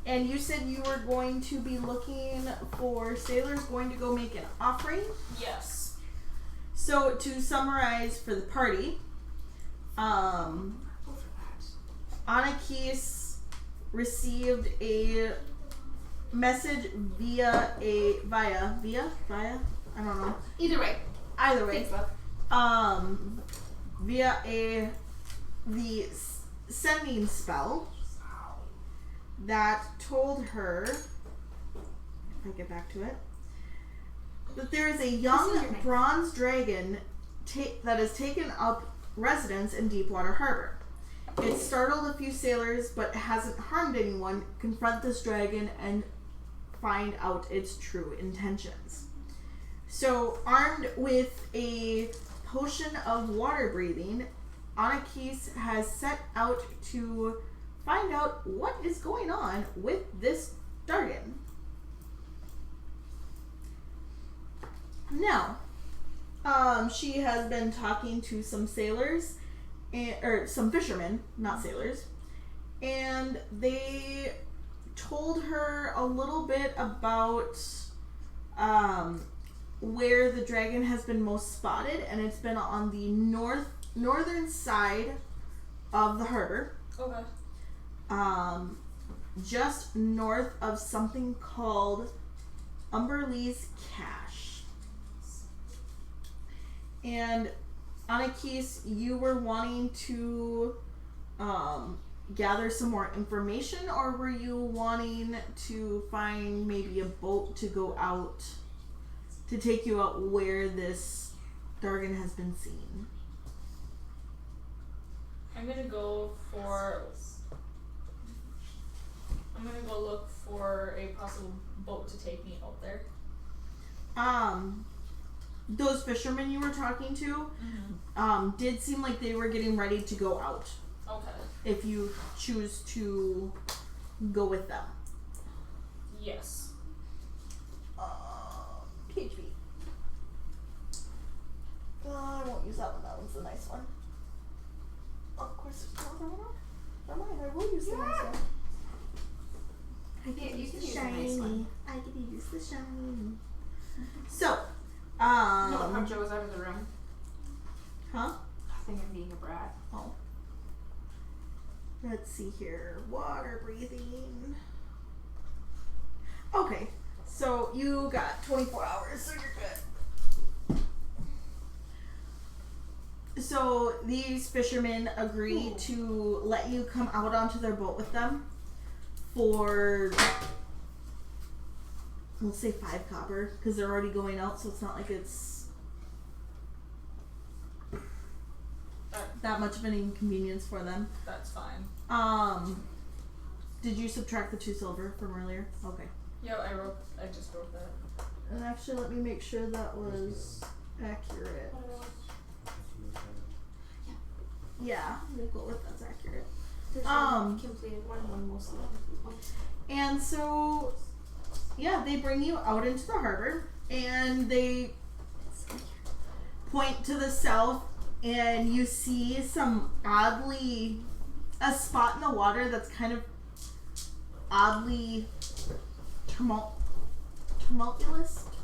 And you said you were going to be looking for sailors going to go make an offering. Yes. So, to summarize for the party, Anakis received a message via I don't know. either way. Either way. Thanks, love. Via the sending spell that told her, if I get back to it, that there is a young bronze dragon that has taken up residence in Deepwater Harbor. It startled a few sailors, but hasn't harmed anyone. Confront this dragon and find out its true intentions. So, armed with a potion of water breathing, Anakis has set out to find out what is going on with this dragon. Now, she has been talking to some sailors, or some fishermen, not sailors, and they told her a little bit about where the dragon has been most spotted, and it's been on the northern side of the harbor. Okay. Just north of something called Umberlee's Cache. And Anakis, you were wanting to gather some more information, or were you wanting to find maybe a boat to go out to take you out where this dragon has been seen? I'm gonna go look for a possible boat to take me out there. Those fishermen you were talking to, did seem like they were getting ready to go out. Okay. If you choose to go with them. Yes. PHP. I won't use that one. That one's the nice one. Of course, there's another one. Never mind, I will use the nice one. I Yeah, can you use can the use the shiny. nice one. I can use the shiny. So, No, Hunter was out of the room. huh? I think I'm being a brat. Oh. Let's see here. Water breathing. Okay, so you got 24 hours, so you're good. So these fishermen agree to let you come out onto their boat with them for, we'll say 5 copper, because they're already going out, so it's not like it's that much of an inconvenience for them. That's fine. Did you subtract the 2 silver from earlier? Okay. Yeah, I just wrote that. And actually, let me make sure that was accurate. Yeah, we'll go with that's accurate. There's one completed one mostly. And so, yeah, they bring you out into the harbor, and they point to the south, and you see a spot in the water that's kind of oddly tumultuous.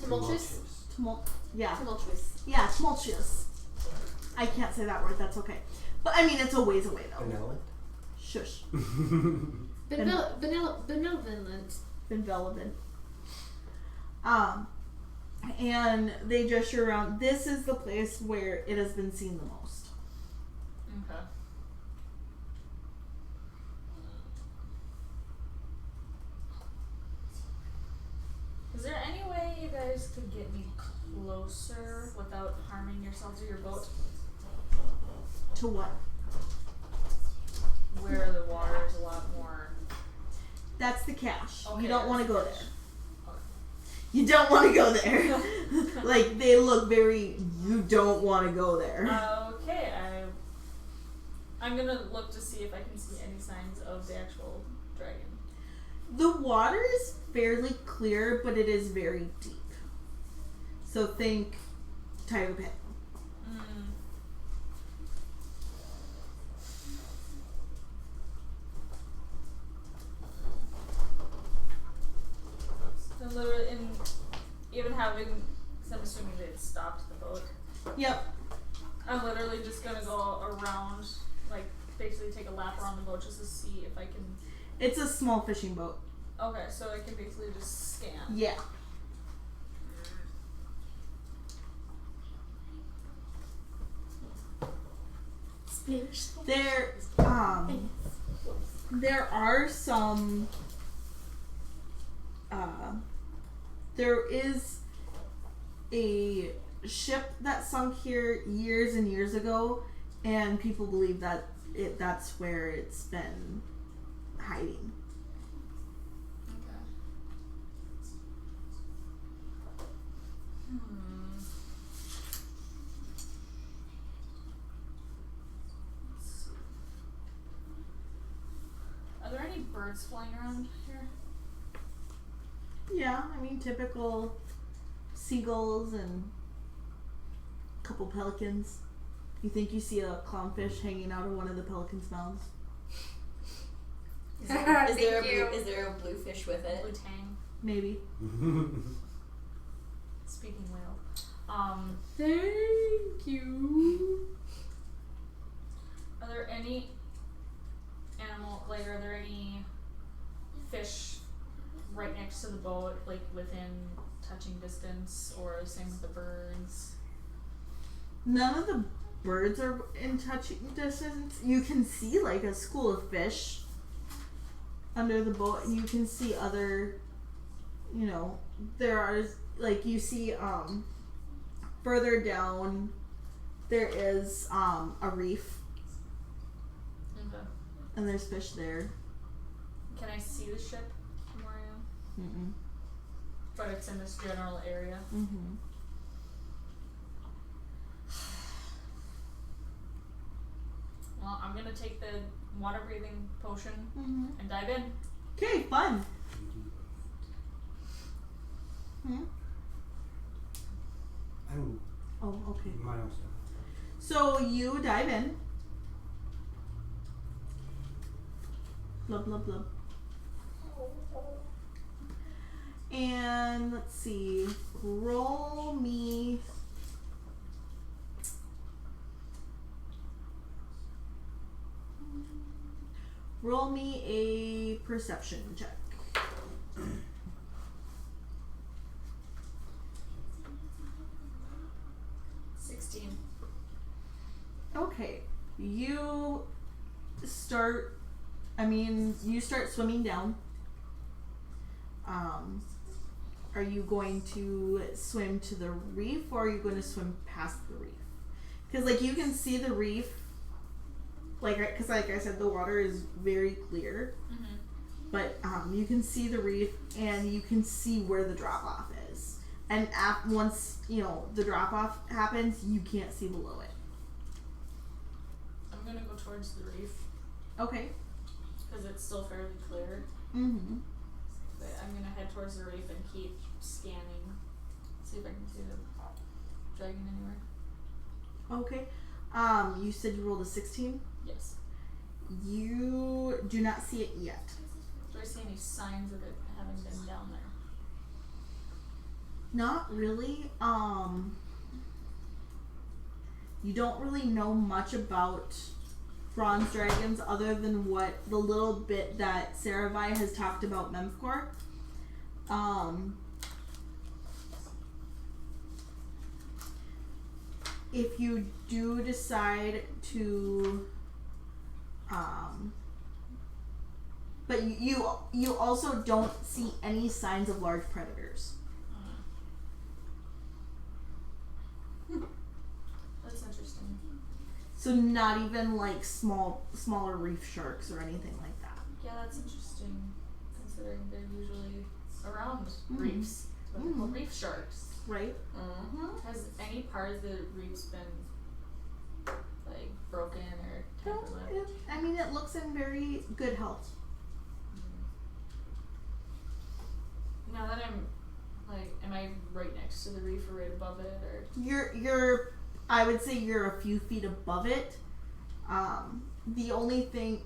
Tumultuous. Tumultuous. I can't say that word. That's okay. But I mean, it's a ways away though. Benevolent? Shush. Benevolent. And they gesture around. This is the place where it has been seen the most. Okay. Is there any way you guys could get me closer without harming yourselves or your boat? To what? Where the water is a lot more. That's the cache. Okay, You don't want to go that's there. the cache. You don't want to go there. Like, they look very, you don't want to go there. Okay, I'm gonna look to see if I can see any signs of the actual dragon. The water is fairly clear, but it is very deep. So think Tiger Pit. So literally, in even having, because I'm assuming they'd stopped the boat. Yep. I'm literally just gonna go around, like basically take a lap around the boat just to see if I can. It's a small fishing boat. Okay, so I can basically just scan. Yeah. There are some there is a ship that sunk here years and years ago, and people believe that that's where it's been hiding. Okay. Let's see. Are there any birds flying around here? Yeah, I mean typical seagulls and a couple pelicans. You think you see a clownfish hanging out of one of the pelicans' mouths? Is there a bluefish with it? Blue tang. Maybe. Speaking whale. Thank you. Are there any are there any fish right next to the boat, like within touching distance, or same with the birds? None of the birds are in touching distance. You can see like a school of fish under the boat, and you can see other, there are, like, you see further down there is a reef, Okay. and there's fish there. Can I see the ship from where I am? Mm-mm. But it's in this general area. Mm-hmm. Well, I'm gonna take the water breathing potion Mm-hmm. and dive in. Okay, fun. Oh, okay. So you dive in. Blub, blub, blub. And let's see. Roll me. Roll me a perception check. Okay, you start swimming down. Are you going to swim to the reef, or are you going to swim past the reef? Because, like, you can see the reef, because like I said, the water is very clear. Mm-hmm. But you can see the reef, and you can see where the drop-off is. and once the drop off happens, you can't see below it. I'm gonna go towards the reef Okay. because it's still fairly clear. Mm-hmm. But I'm gonna head towards the reef and keep scanning, see if I can see the dragon anywhere. Okay. You said you rolled a 16. Yes. You do not see it yet. Do I see any signs of it having been down there? Not really. You don't really know much about bronze dragons other than what the little bit that Saravai has talked about Memphcore. If you do decide to but you also don't see any signs of large predators. That's interesting. So not even like smaller reef sharks or anything like that. Yeah, that's interesting, considering they're usually around reefs. What they call reef sharks. Right? Has any part of the reefs been like broken or tampered with? I mean, it looks in very good health. Now that I'm like, am I right next to the reef or right above it, or? You're I would say you're a few feet above it. The only thing,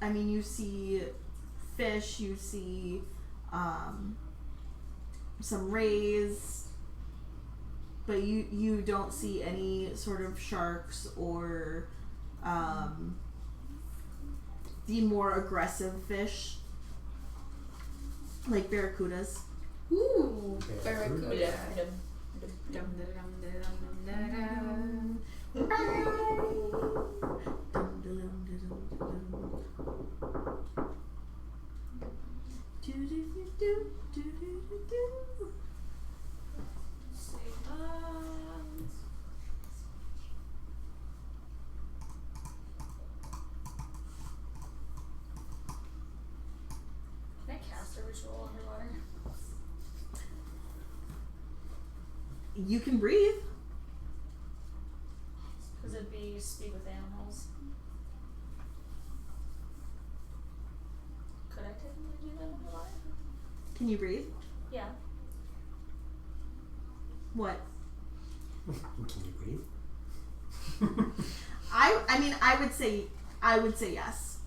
I mean, you see fish, you see some rays, but you don't see any sort of sharks or the more aggressive fish like barracudas. Ooh, Barracuda. barracuda. Can I cast a ritual underwater? You can breathe. Because it'd be speak with animals. Could I technically do that underwater? Can you breathe? Yeah. What? Can you breathe? I mean, I would say yes.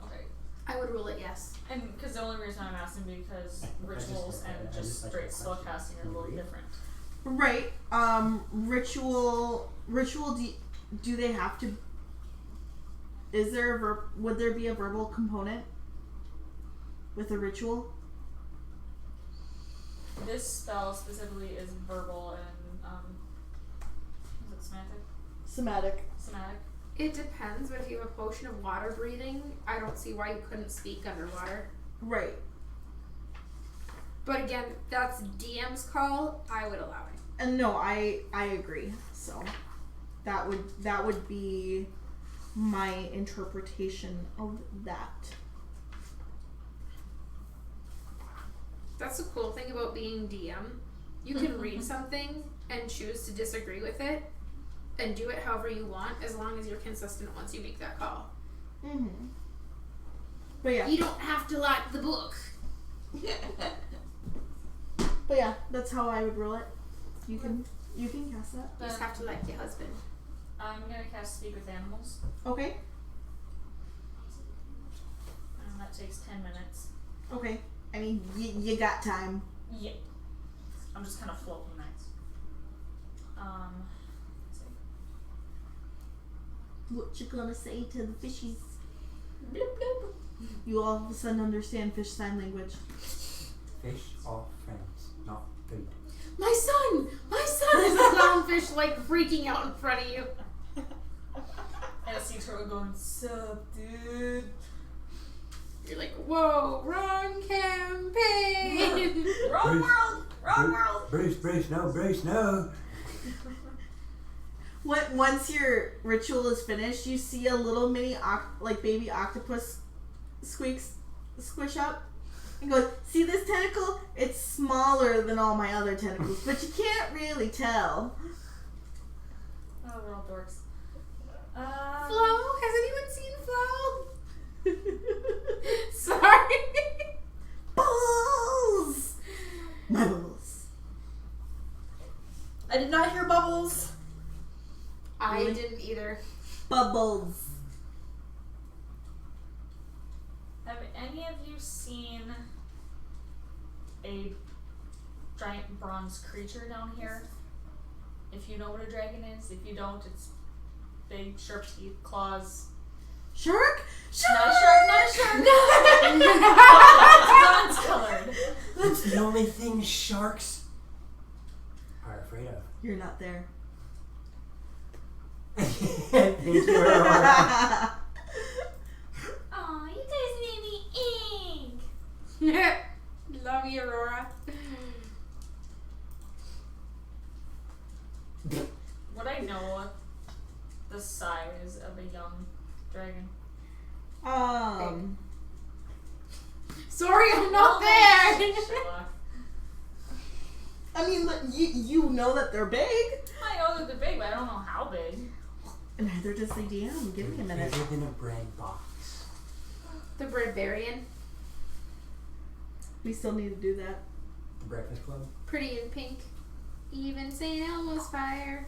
Okay. I would rule it yes. And because the only reason I'm asking because rituals and I just just like straight that spell question. casting are a Can you little read? different. Right. Ritual. Do they have to? Is there would there be a verbal component with a ritual? This spell specifically is verbal and is it Somatic. somatic? It depends, but if you have a potion of water breathing, I don't see why you couldn't speak underwater. Right. But again, that's DM's call. I would allow it. And no, I agree. So that would be my interpretation of that. That's the cool thing about being DM. You can read something and choose to disagree with it and do it however you want as long as you're consistent once you make that call. Mm-hmm. But yeah. You don't have to like the book. But yeah, that's how I would roll it. You can cast that. You just have to like your husband. I'm gonna cast speak with animals, Okay. and that takes 10 minutes. Okay. I mean, you got time. Yeah. I'm just kind of floating nice. Let's see. What you gonna say to the fishies? Bloop, bloop. You all of a sudden understand fish sign language. Fish are friends, not food. My son is a clownfish like freaking out in front of you. And I see Turtle going, sup, dude? You're like, whoa, wrong campaign. Wrong world! Wrong world! Bruce, no. Once your ritual is finished, you see a little mini baby octopus squish up, and goes, see this tentacle? It's smaller than all my other tentacles, but you can't really tell. Oh, we're all dorks. Flo? Has anyone seen Flo? Sorry. Bubbles! My bubbles. I did not hear bubbles. I Really? didn't either. Bubbles. Have any of you seen a giant bronze creature down here? If you know what a dragon is, if you don't, it's big, sharp teeth, claws. Shark? Not a shark, not a shark. It's bronze colored. That's the only thing sharks are afraid of. You're not there. Thank you, Aurora. Aw, you guys made me ink. Love you, Aurora. Would I know the size of a young dragon? Sorry, I'm not there. Sherlock. I mean, you know that they're big. I know that they're big, but I don't know how big. And neither does the DM. Give me a minute. Bigger than a bread box. The Barbarian. We still need to do that. The Breakfast Club. Pretty in pink. Even St. Elmo's fire.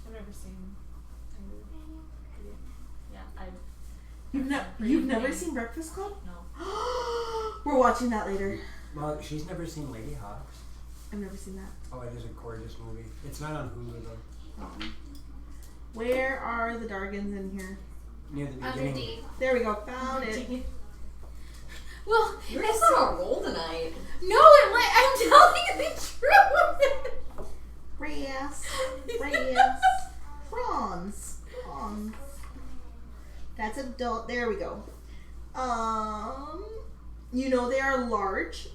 I've never seen. Yeah, You've never seen Breakfast Club? No. We're watching that later. Well, she's never seen Lady Hawks. I've never seen that. Oh, it is a gorgeous movie. It's not on Hulu though. Where are the Dargans in here? Near the Under beginning. D. There we go. Found it. Well, You're it's just on a roll tonight. no, I'm telling you the truth. Brass. Prawns. That's adult. There we go. You know they are large.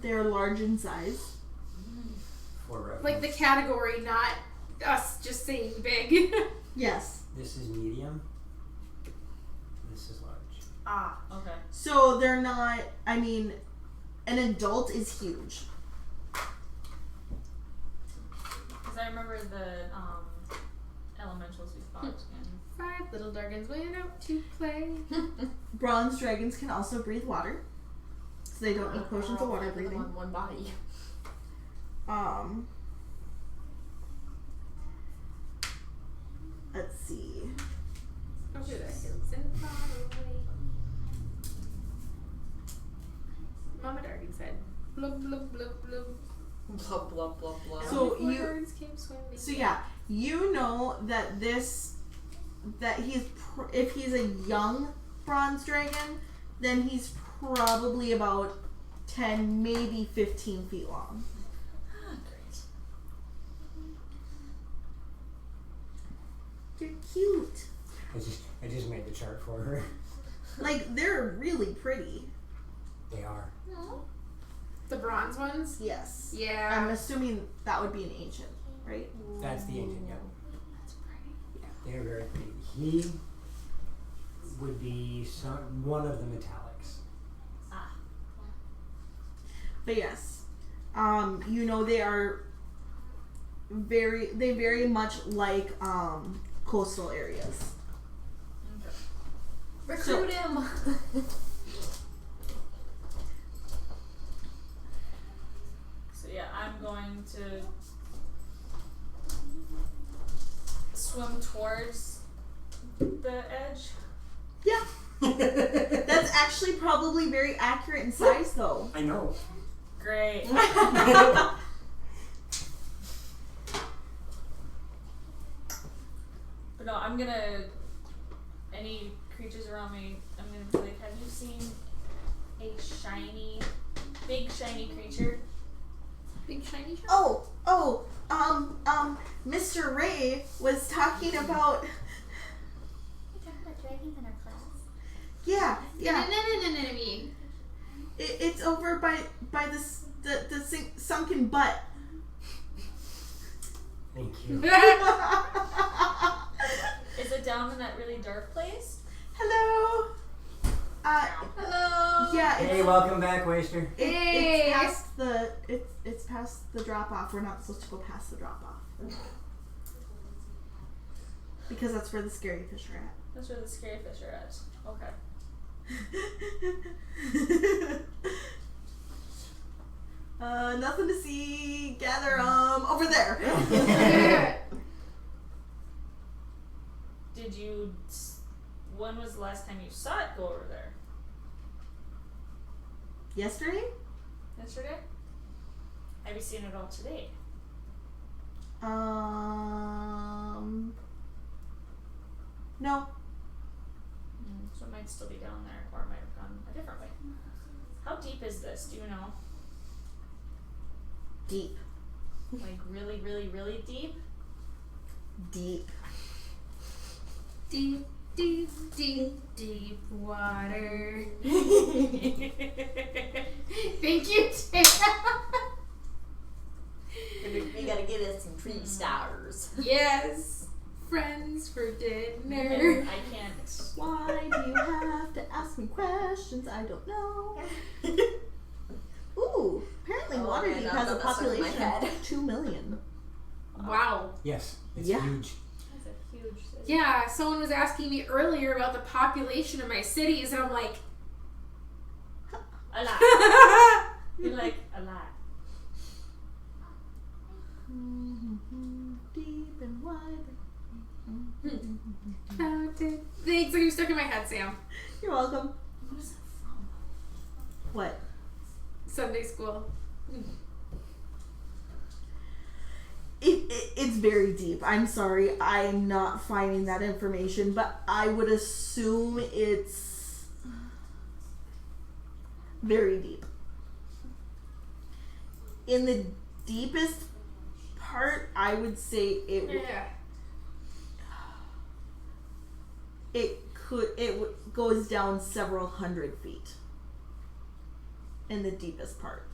They're large in size. For reference. Like the category, not us just saying big. Yes. This is medium. This is large. Ah, okay. So they're not. I mean, an adult is huge. Because I remember the elementals we fought in. 5 little Dargans went out to play. Bronze dragons can also breathe water, so they don't need potions of water breathing. On one body. Let's see. Over the hills and far away. Mama Dargan said, blub blub blub blub. Blah blah blah blah. So Before you- birds came swimming. So yeah, you know that if he's a young bronze dragon, then he's probably about 10, maybe 15 feet long. Great. They're cute. I just made the chart for her. Like, they're really pretty. They are. The bronze ones? Yes. Yeah. I'm assuming that would be an ancient, right? That's the ancient, yeah. They are very pretty. He would be one of the metallics. But yes, you know they are very much like coastal areas. Recruit him. So yeah, I'm going to swim towards the edge. Yeah, that's actually probably very accurate in size, though. I know. Great. But no, I'm gonna. Any creatures around me, I'm gonna be like, have you seen a big shiny creature? Big shiny shark? Mr. Ray was talking about. We talked about dragons in our class. Yeah. Enemy. It's over by the sunken butt. Thank you. Is it down in that really dark place? Hello. Hello. Yeah. Hey, welcome back, Waster. Hey. It's past the drop off. We're not supposed to go past the drop off. Because that's where the scary fish are at. That's where the scary fish are at. Okay. Nothing to see. Gather over there. Did you? When was the last time you saw it go over there? Yesterday? Yesterday? Have you seen it all today? No. So it might still be down there, or it might have gone a different way. How deep is this? Do you know? Deep. Like really, really, really deep? Deep. Deep, deep, deep, deep water. Thank you, Tara. We gotta get us some tree stars. Yes. Friends for dinner. I can't. Why do you have to ask me questions I don't know? Ooh, apparently Oh, Waterdeep man, has a I've got that stuck in my population head. of 2 million. Wow. Yes, it's Yeah. huge. That's a huge city. Yeah, someone was asking me earlier about the population of my cities, and I'm like, A lot. You're like, a lot. Deep and wide. thanks, you're stuck in my head, Sam. You're welcome. What is that from? What? Sunday school. It's very deep. I'm sorry. I'm not finding that information, but I would assume it's very deep. In the deepest part, I would say Yeah. it goes down several hundred feet. In the deepest part.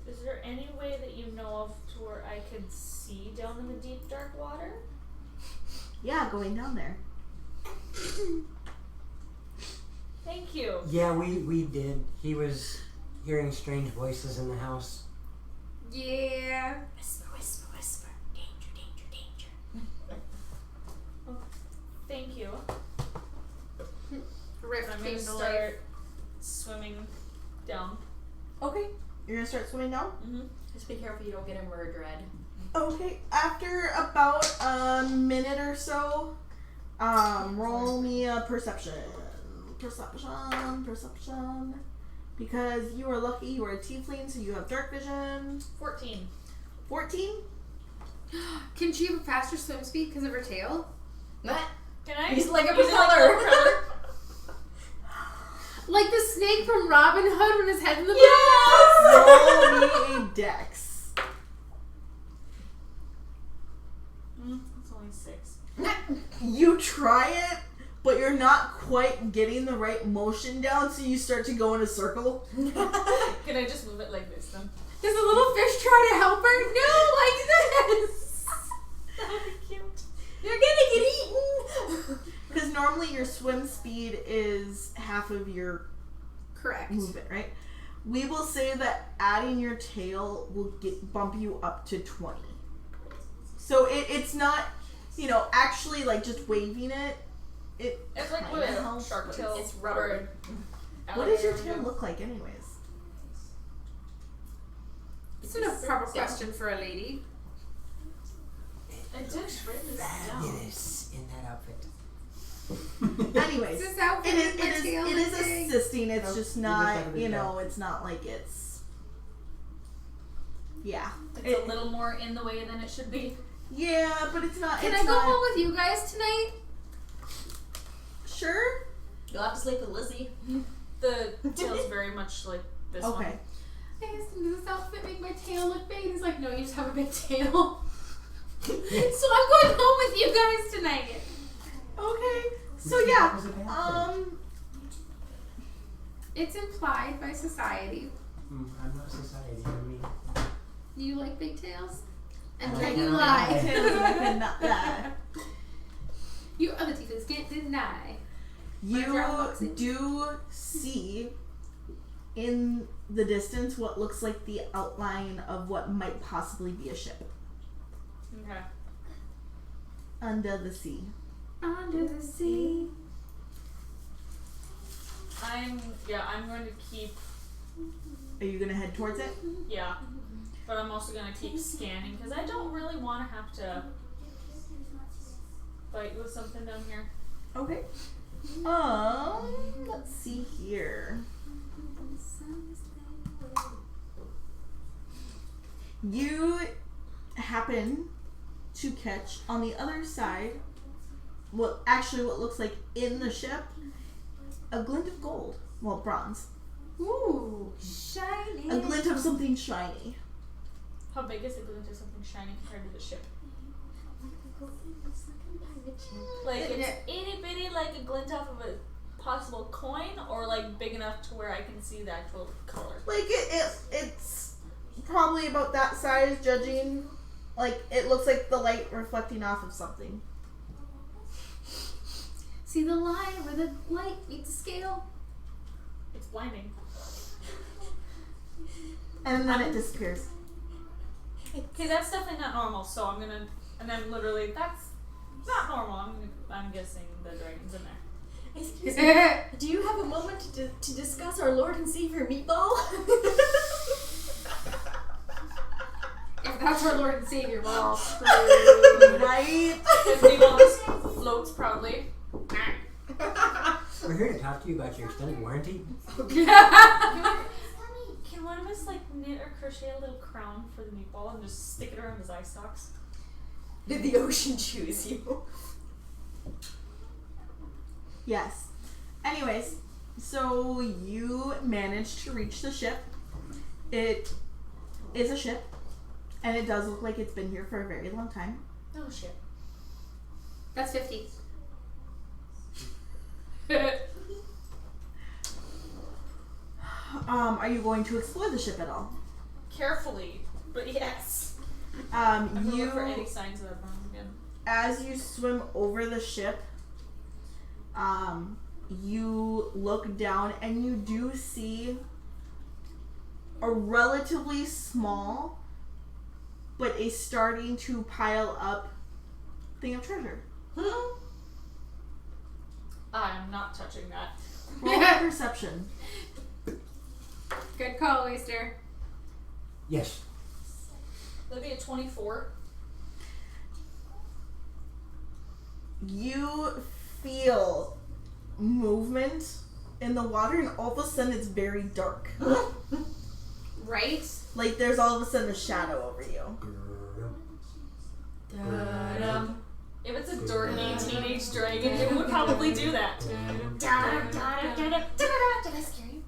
Is there any way that you know of to where I could see down in the deep dark water? Yeah, going down there. Thank you. Yeah, we did. He was hearing strange voices in the house. Yeah. Whisper, whisper, whisper. Danger, danger, danger. Thank you. Rift I'm came gonna to life. start swimming down. Okay. You're gonna start swimming now? Mm-hmm. Just be careful you don't get a murdered. Okay. After about a minute or so, roll me a perception. Perception. Because you are lucky, you are a tiefling, so you have dark vision. 14. 14? Can she have a faster swim speed because of her tail? Can I? He's like a He's propeller. Like the snake from Robin Hood when his head's in the Roll me a dex. It's only 6. You try it, but you're not quite getting the right motion down, so you start to go in a circle. Can I just move it like this then? Does the little fish try to help her? No, like this. That would be cute. You're gonna get eaten. Because normally your swim speed is half of your Correct. movement, right? We will say that adding your tail will bump you up to 20. So it's not, actually like just waving it. It's like kinda what a helps, shark but tail. It's rubber. What does your tail look like anyways? It's a proper question for a lady. I did write this down. Fabulous in that outfit. Anyways, Is this outfit it with my is tail it is thing? assisting. It's No, just you not, just have a big tail. it's not like it's. Yeah. It's a little more in the way than it should be. Yeah, but it's not. Can it's I go not, home with you guys tonight? Sure. You'll have to sleep with Lizzie. The tail's very much like this one. Okay. I asked him, does this outfit make my tail look big? He's like, no, you just have a big tail. So I'm going home with you guys tonight. Okay. So yeah. It's implied by society. I'm not society. I mean, You like big tails? And I then you cannot lie. Tiffany, not that. You other teachers can't deny. You do see in the distance what looks like the outline of what might possibly be a ship Okay. under the sea. Under the sea. I'm going to keep, Are you gonna head towards it? yeah. But I'm also going to keep scanning because I don't really want to have to fight with something down here. Okay. Let's see here. You happen to catch on the other side what looks like in the ship a glint of gold. Well, bronze. Ooh, shiny. A glint of something shiny. How big is a glint of something shiny compared to the ship? Like it's itty bitty, like a glint off of a possible coin, or like big enough to where I can see the actual color. Like it's probably about that size, judging. Like it looks like the light reflecting off of something. See the line where the light meets the scale? It's blinding. And then it disappears. Okay, that's definitely not normal. So I'm gonna, and then literally that's not normal. I'm guessing the dragon's in there. Excuse me. Do you have a moment to discuss our Lord and Savior Meatball? If that's our Lord and Savior, well, Right? And Meatball just floats proudly. We're here to talk to you about your extended warranty. Can one of us like knit or crochet a little crown for the meatball and just stick it around his eye stalks? Did the ocean choose you? Yes. Anyways, so you managed to reach the ship. It is a ship, and it does look like it's been here for a very long time. Oh shit. that's 50. Are you going to explore the ship at all? Carefully, but yes. I'm gonna You look for any signs of that bomb again. as you swim over the ship, you look down and you do see a relatively small, but a starting to pile up thing of treasure. I am not touching that. Roll a perception. Good call, Oyster. Yes. That'd be a 24. You feel movement in the water, and all of a sudden it's very dark. Right? Like there's all of a sudden a shadow over you. If it's a dorky teenage dragon, it would probably do that. Did I scare you?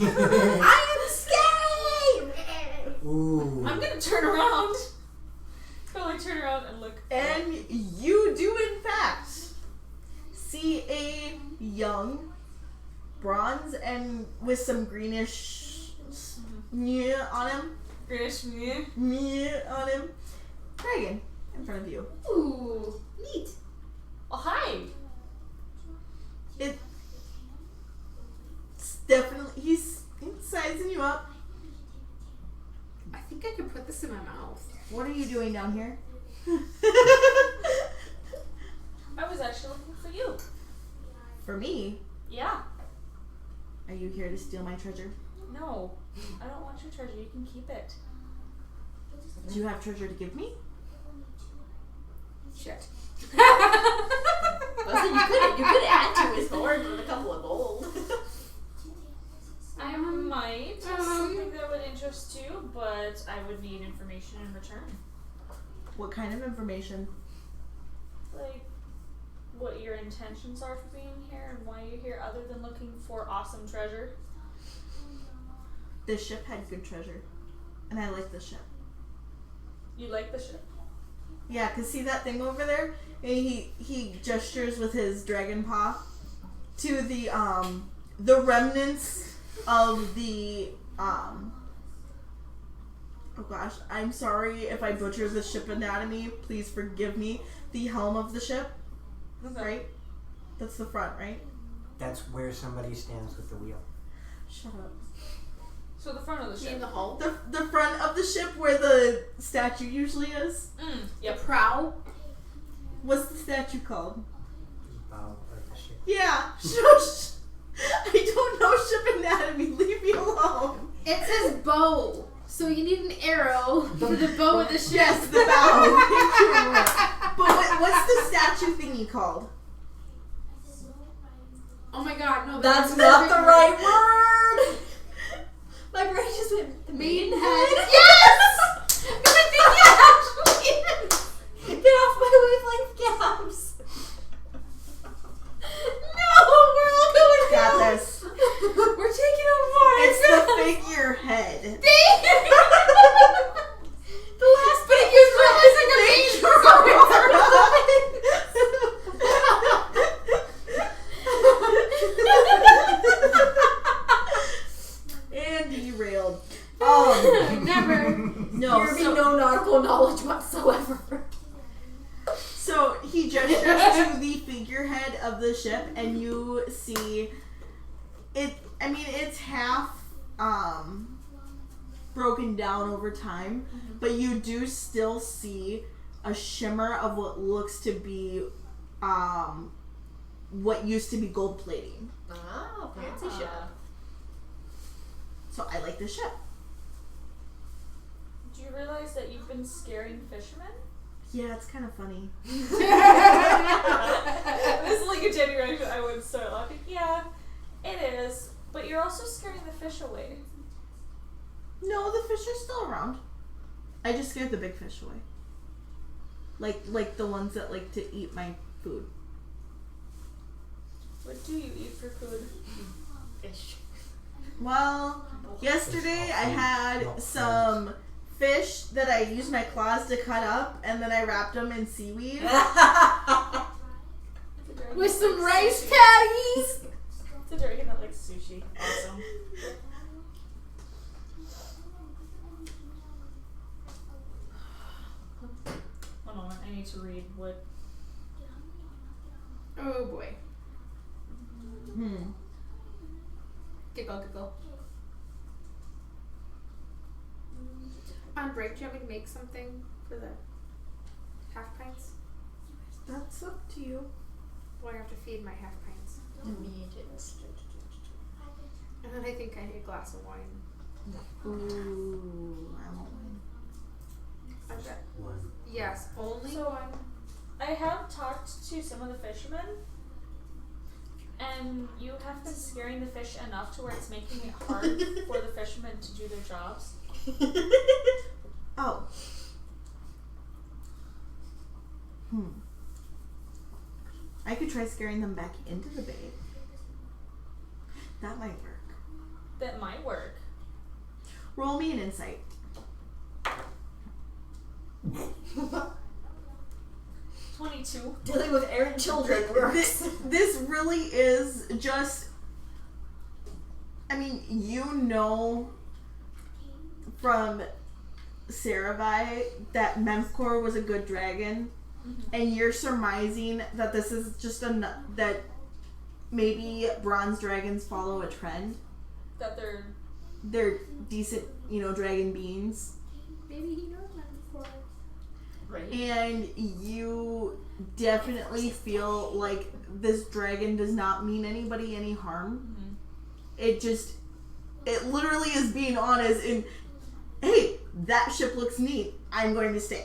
I am scared! Ooh. I'm gonna turn around. Totally turn around and look. And you do in fact see a young, bronze and with some greenish on him. Greenish me. On him. Dragon in front of you. Ooh, neat. Oh hi. It's definitely, he's sizing you up. I think I could put this in my mouth. What are you doing down here? I was actually looking for you. For me? Yeah. Are you here to steal my treasure? No. I don't want your treasure. You can keep it. Do you have treasure to give me? Shit. Listen, you could add to his hoard with a couple of gold. I might have something that would interest you, but I would need information in return. What kind of information? Like, what your intentions are for being here and why you're here other than looking for awesome treasure. This ship had good treasure. And I like the ship. You like the ship? Yeah, cause see that thing over there? And he gestures with his dragon paw to the remnants of the Oh gosh, I'm sorry if I butcher the ship anatomy. Please forgive me. The helm of the ship, right? That's the front, right? That's where somebody stands with the wheel. Shut up. So the front of the You mean ship. the hull? The front of the ship where the statue usually is. The prow? What's the statue called? The bow of the ship. Yeah, shush. I don't know ship anatomy. Leave me alone. It says bow. So you need an arrow for the bow of the ship. Yes, the bow. Thank you. But what's the statue thingy called? Oh my god, no. That's not the right word. My brain just went the Maidenhead. Yes! I think it actually is. Get off my wavelength gaps. No, we're all going Got down. this. We're taking on more. It's the figurehead. The last bit you realize like a main And derailed. Never. No, There be no nautical knowledge whatsoever. So he gestures to the figurehead of the ship, and you see it. I mean, it's half broken down over time, but you do still see a shimmer of what looks to be what used to be gold plating. Oh, fancy ship. So I like the ship. Do you realize that you've been scaring fishermen? Yeah, it's kind of funny. This is like a genuine reaction. I would start laughing. Yeah, it is. But you're also scaring the fish away. No, the fish are still around. I just scared the big fish away. Like the ones that like to eat my food. What do you eat for food? Fish. Well, yesterday I had some fish that I used my claws to cut up, and then I wrapped them in seaweed. With some rice patties. It's a dragon that likes sushi. Awesome. One moment, I need to read what. Oh boy. Hmm. Giggle, giggle. On break, do you want me to make something for the half pints? That's up to you. Well, I have to feed my half pints. Immediate. And then I think I need a glass of wine. Ooh, I want one. I've got, One. yes, only So, one. I have talked to some of the fishermen, and you have been scaring the fish enough to where it's making it hard for the fishermen to do their jobs. Oh. I could try scaring them back into the bay. That might work. That might work. Roll me an insight. 22. Dealing with errant children works. This really is just. I mean, you know from Saravi that Memkor was a good dragon, and you're surmising that this is just that maybe bronze dragons follow a trend. That They're decent, dragon beings. Maybe he knows that before. Right. And you definitely feel like this dragon does not mean anybody any harm. It literally is being honest and, hey, that ship looks neat. I'm going to stay.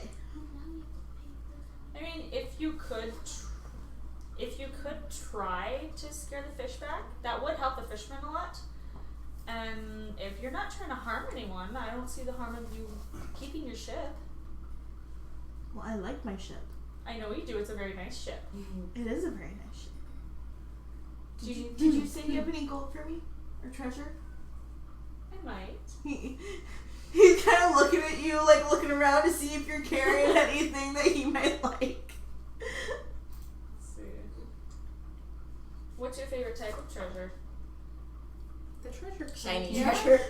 I mean, if you could try to scare the fish back, that would help the fishermen a lot. And if you're not trying to harm anyone, I don't see the harm of you keeping your ship. Well, I like my ship. I know you do. It's a very nice ship. It is a very nice ship. Did Did you say you have any gold for me? Or treasure? I might. He's kind of looking at you, like looking around to see if you're carrying anything that he might like. Let's see. What's your favorite type of treasure? The treasure. Shiny Yeah. treasure.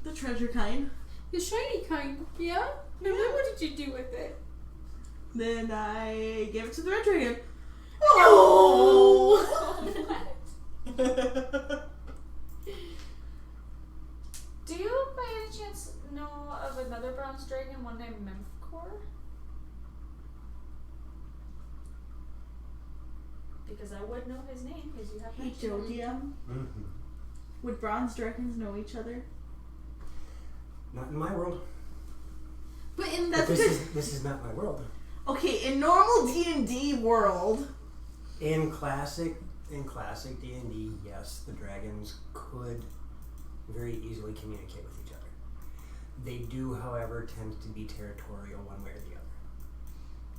The treasure kind. The shiny kind, yeah? And then what did you do with it? Then I gave it to the red dragon. Do you by any chance know of another bronze dragon, one named Memphcore? Because I would know his name, because you have Hey, mentioned Joe him. DM. Mm-hmm. Would bronze dragons know each other? Not in my world. But in But the this is not my world. Okay, in normal D&D world, In classic D&D, yes, the dragons could very easily communicate with each other. They do, however, tend to be territorial one way or the other.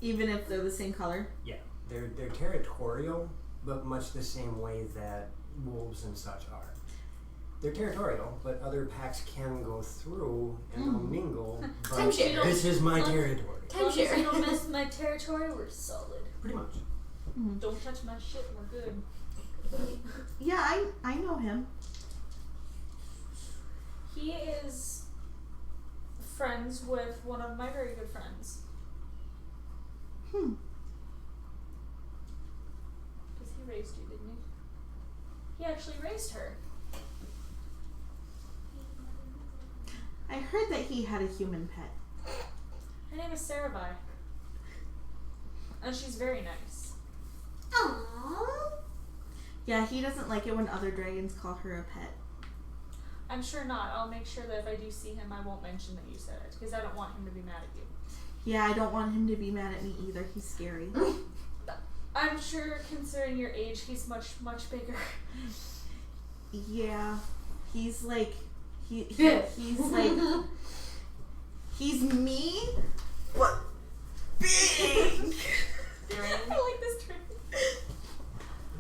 even if they're the same color. Yeah, they're territorial, but much the same way that wolves and such are. They're territorial, but other packs can go through and they'll mingle. But Timeshare. this is my territory. As long as you don't mess with my territory, we're solid. Pretty much. Don't touch my shit, we're good. Yeah, I know him. He is friends with one of my very good friends. Hmm. Because he raised you, didn't he? He actually raised her. I heard that he had a human pet. Her name is Sarahbai. And she's very nice. Aww. Yeah, he doesn't like it when other dragons call her a pet. I'm sure not. I'll make sure that if I do see him, I won't mention that you said it. Because I don't want him to be mad at you. Yeah, I don't want him to be mad at me either. He's scary. I'm sure, considering your age, he's much, much bigger. Yeah, he's like, he's like, he's me, but big. I like this drink.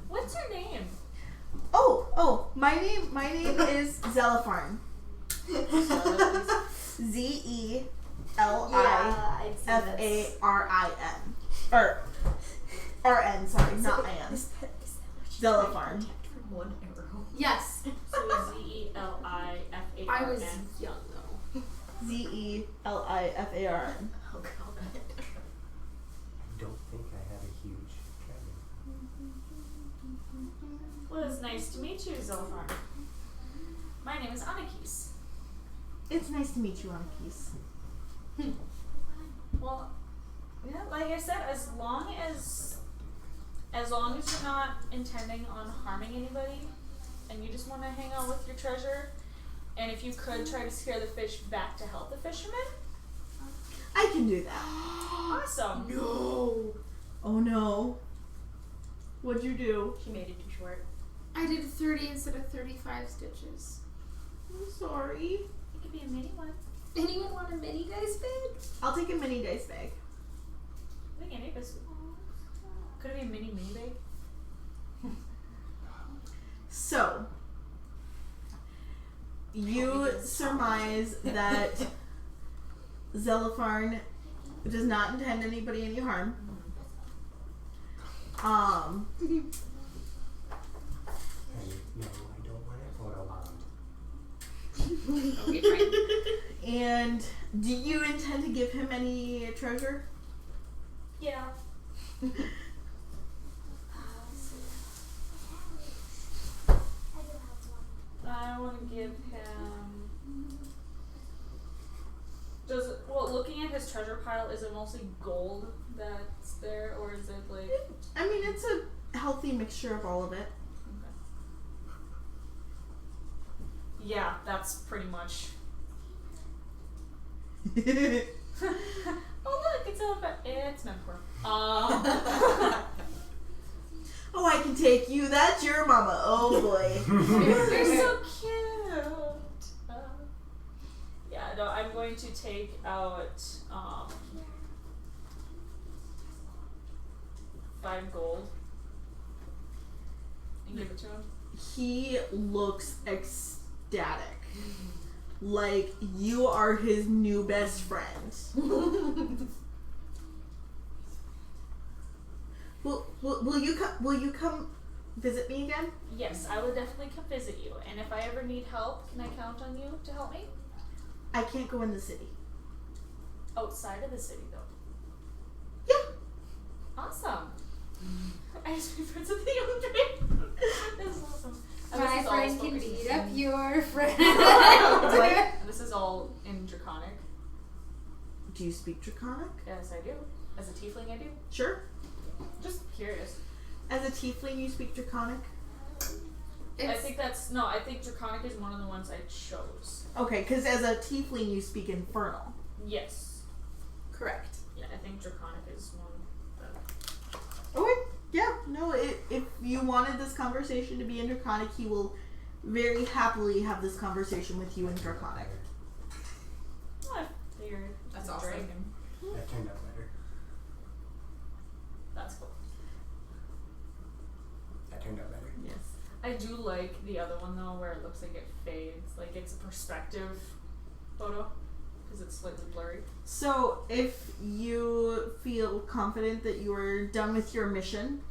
What's your name? My name is Zelifarn. Zelifarn. Or RN, sorry, not IN. Zelifarn. From one arrow. Yes. So Zelifarn. I was young though. Zelifarn. Oh god. I don't think I have a huge dragon. Well, it's nice to meet you, Zelifarn. My name is Anakis. It's nice to meet you, Anakis. Well, yeah, like I said, as long as you're not intending on harming anybody, and you just want to hang out with your treasure, and if you could try to scare the fish back to help the fishermen, I can do that. awesome. No. Oh no. What'd you do? She made it too short. I did 30 instead of 35 stitches. I'm sorry. It could be a mini one. Anyone want a mini dice bag? I'll take a mini dice bag. I think any of us. Could it be a mini bag? So, you surmise that Zelifarn does not intend anybody any harm. No, I don't want a photo bombed. Okay, fine. And do you intend to give him any treasure? Yeah. I want to give him. Looking at his treasure pile, is it mostly gold that's there, or is it like? I mean, it's a healthy mixture of all of it. Yeah, that's pretty much. Oh look, it's Memphcore. Oh, I can take you. That's your mama. Oh boy. You're so cute. Yeah, no, I'm going to take out 5 gold and give it to him. He looks ecstatic. Like you are his new best friend. Will you come visit me again? Yes, I will definitely come visit you. And if I ever need help, can I count on you to help me? I can't go in the city. Outside of the city, though. Yeah. Awesome. I just referred to the young This is awesome. And My this is all friend can spoken beat in- up your friend. And this is all in Draconic. Do you speak Draconic? Yes, I do. As a tiefling, I do. Sure. Just curious. As a tiefling, you speak Draconic? I think Draconic is one of the ones I chose. Okay, because as a tiefling, you speak Infernal. Yes. Correct. Yeah, I think Draconic is one that. Okay. Yeah. No. If you wanted this conversation to be in Draconic, he will very happily have this conversation with you in Draconic. Oh, I figured. That's a awesome. dragon. That turned out better. That's cool. That turned out better. Yes. I do like the other one though, where it looks like it fades, like it's a perspective photo, because it's slightly blurry. So, if you feel confident that you are done with your mission,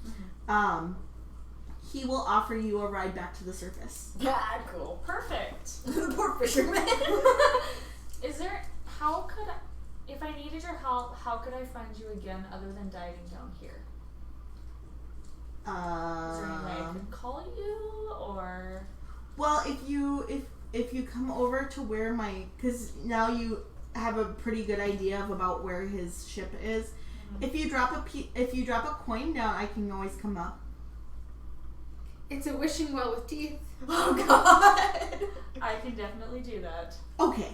he will offer you a ride back to the surface. Ah, cool. Perfect. The poor fisherman. Is there? How could I? If I needed your help, how could I find you again other than diving down here? Is there any way I could call you, or? Well, if you come over to where because now you have a pretty good idea of about where his ship is. Mm-hmm. If you drop a coin down, I can always come up. It's a wishing well with teeth. Oh God. I can definitely do that. Okay.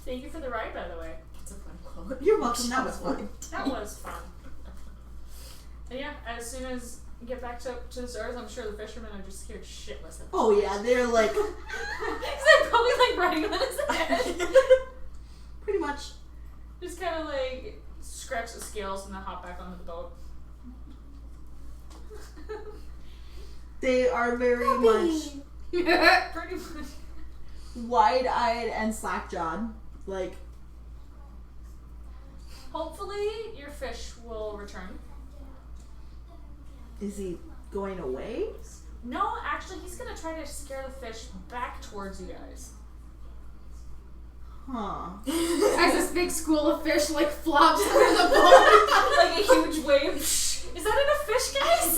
Thank you for the ride, by the way. It's a fun quote. You're welcome. That was fun. That was fun. And yeah, as soon as you get back to the stars, I'm sure the fishermen are just scared shitless. Oh yeah, they're like They're probably like riding on his head. pretty much. Just kind of like scratch the scales and then hop back onto the boat. They are very much Pretty much. wide-eyed and slack-jawed. Like, Hopefully, your fish will return. is he going away? No, actually, he's gonna try to scare the fish back towards you guys. Huh. As this big school of fish like flops over the boat. Like a huge wave. Is that in a fish, guys?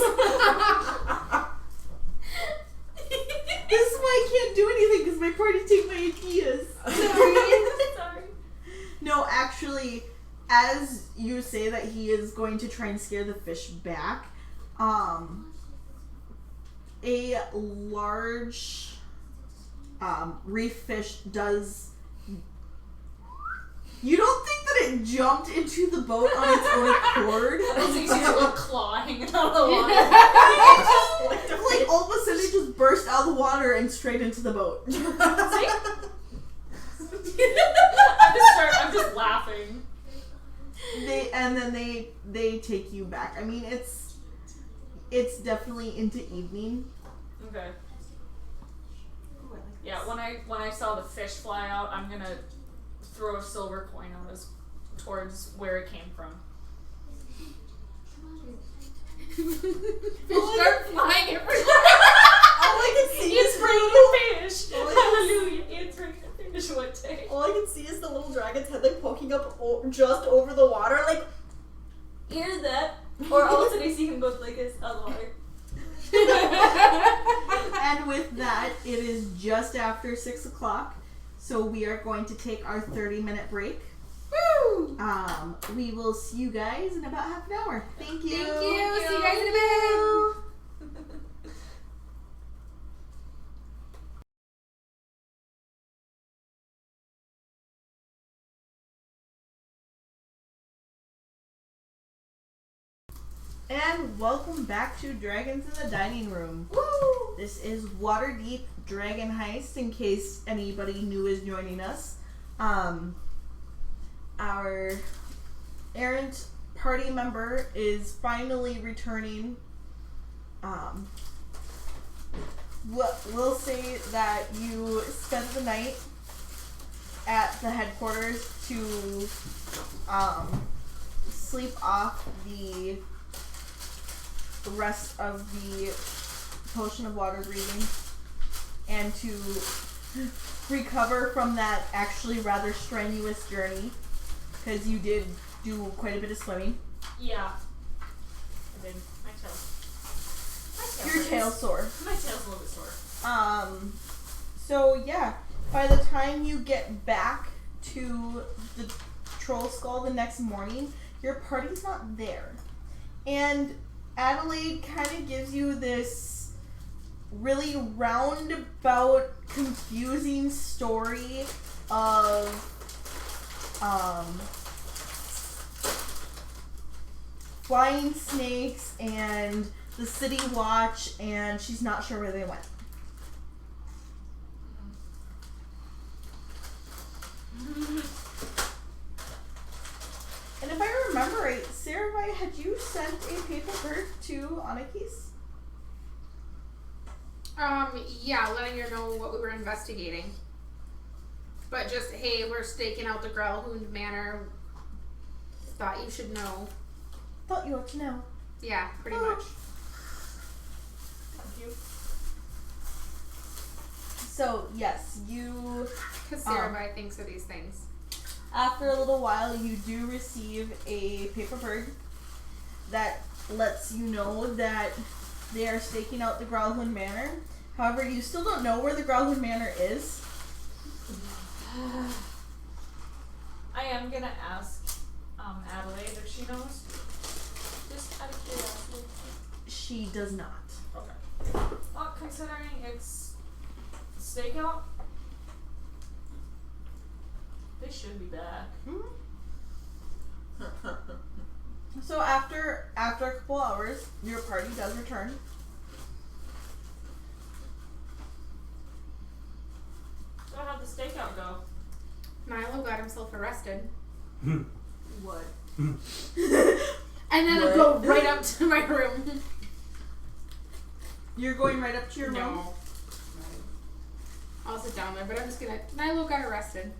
This is why I can't do anything because my party take my ideas. Sorry. No, actually, as you say that he is going to try and scare the fish back, a large reef fish does. You don't think that it jumped into the boat on its own accord? As you see a little claw hanging out of the water. Like all of a sudden it just burst out of the water and straight into the boat. See? I'm just laughing. They take you back. I mean, it's definitely into evening. Okay. Yeah, when I saw the fish fly out, I'm gonna throw a silver coin out towards where it came from. Fish start flying everywhere. All I can see It's is raining fish. Hallelujah! It's raining fish one day. all I can see is the little dragon's head like poking up just over the water, like. Hear that? Or all of a sudden I see him go like this out of the water. And with that, it is just after 6 o'clock, so we are going to take our 30-minute break. Woo! We will see you guys in about half an hour. Thank you. Thank you. See you guys in a bit. And welcome back to Dragons in the Dining Room. Woo! This is Waterdeep Dragon Heist, in case anybody new is joining us. Our errant party member is finally returning. We'll say that you spent the night at the headquarters to sleep off the rest of the potion of water breathing and to recover from that actually rather strenuous journey, because you did do quite a bit of swimming. Yeah. I did. My tail. Your tail's sore. My tail's a little bit sore. So yeah, by the time you get back to the Troll Skull the next morning, your party's not there. And Adelaide kind of gives you this really roundabout, confusing story of flying snakes and the city watch, and she's not sure where they went. And if I remember right, Saravai, had you sent a paper bird to Anakis? Yeah, letting her know what we were investigating. But just, hey, we're staking out the Growlhound Manor. Thought you should know. Thought you ought to know. Yeah, pretty much. Thank you. So, yes, you... Because Saravai thinks of these things. After a little while, you do receive a paper bird that lets you know that they are staking out the Growlhound Manor. However, you still don't know where the Growlhound Manor is. I am gonna ask Adelaide if she knows. Just out of curiosity. She does not. Okay. Well, considering it's stakeout, they should be back. So after a couple hours, your party does return. So how'd the stakeout go? Milo got himself arrested. What? And then I go right up to my room. You're going right up to your room? No. I'll sit down there, but I'm just gonna... Milo got arrested.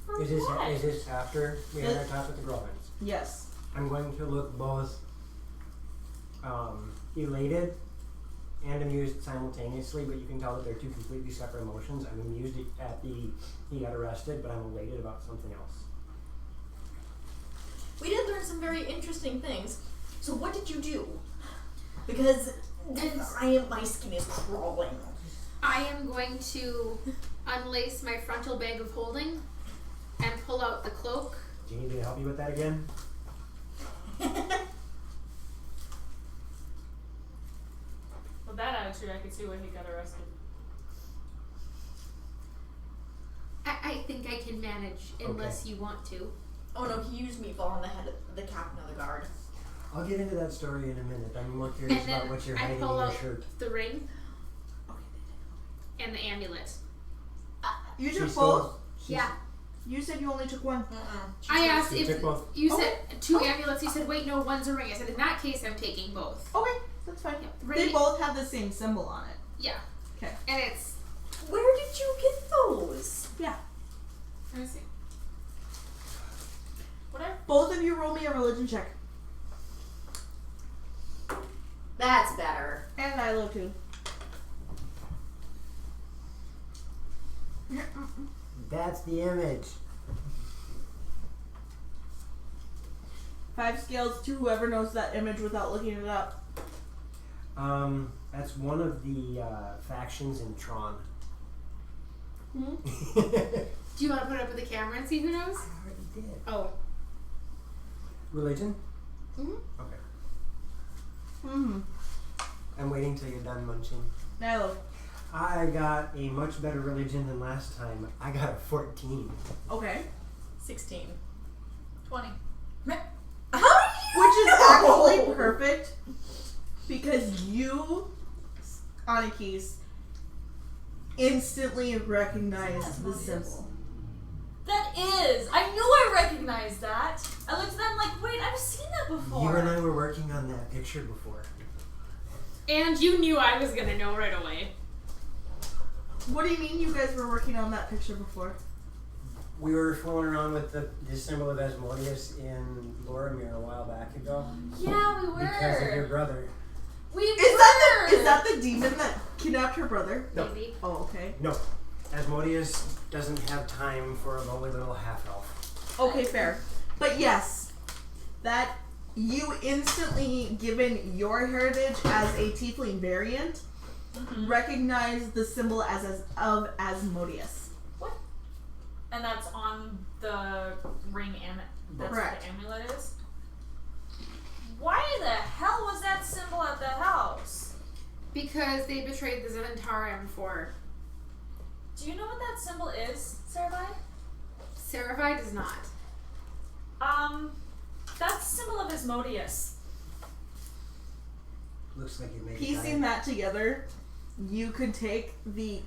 For Is what? this after we had our talk with the Growlhounds? Yes. I'm going to look both elated and amused simultaneously, but you can tell that they're two completely separate emotions. I'm amused at he got arrested, but I'm elated about something else. We did learn some very interesting things. So what did you do? Because my skin is crawling. I am going to unlace my frontal bag of holding and pull out the cloak. Do you need me to help you with that again? With that attitude, I could see why he got arrested. I think I can manage, unless you want to. Oh no, he used meatball on the head of the captain of the guard. I'll get into that story in a minute. I'm more curious And about then what you're I hiding in pull your out shirt. the ring and the amulet. You took She's both? Yeah. You said you only took one. I asked You if took both. you said two amulets. You said, wait, no, one's a ring. I said, in that case, I'm taking both. Okay, that's fine. Yeah, They ring, both have the same symbol on it. yeah. Okay. And it's Where did you get those? Yeah. Let me see. Whatever. Both of you roll me a religion check. That's better. And Nilo too. That's the image. 5 scales to whoever knows that image without looking it up. That's one of the factions in Tron. Do you want to put it up with the camera and see who knows? I already did. Oh. Religion? Mhm. Okay. Mm-hmm. I'm waiting till you're done munching. Nilo. I got a much better religion than last time. I got a 14. Okay. 16. 20. How do you Which is know? actually perfect because you, Anakis, instantly recognized the symbol. That is! I knew I recognized that! I looked at them like, wait, I've seen that before! You and I were working on that picture before. And you knew I was gonna know right away. What do you mean you guys were working on that picture before? We were fooling around with the symbol of Asmodeus in Lorimir a while back ago. Yeah, we were! Because of your brother. We Is that the demon that kidnapped her brother? No. Maybe. Oh, okay. No. Asmodeus doesn't have time for a lowly little half-elf. Okay, fair. But yes, that you instantly, given your heritage as a tiefling variant, recognize the symbol of Asmodeus. What? And that's on the ring that's Correct. what the amulet is? Why the hell was that symbol at the house? Because they betrayed the Zentarum before. Do you know what that symbol is, Sarah? Seraphai does not. That's the symbol of Asmodeus. Looks like you made Piecing that together, you could take the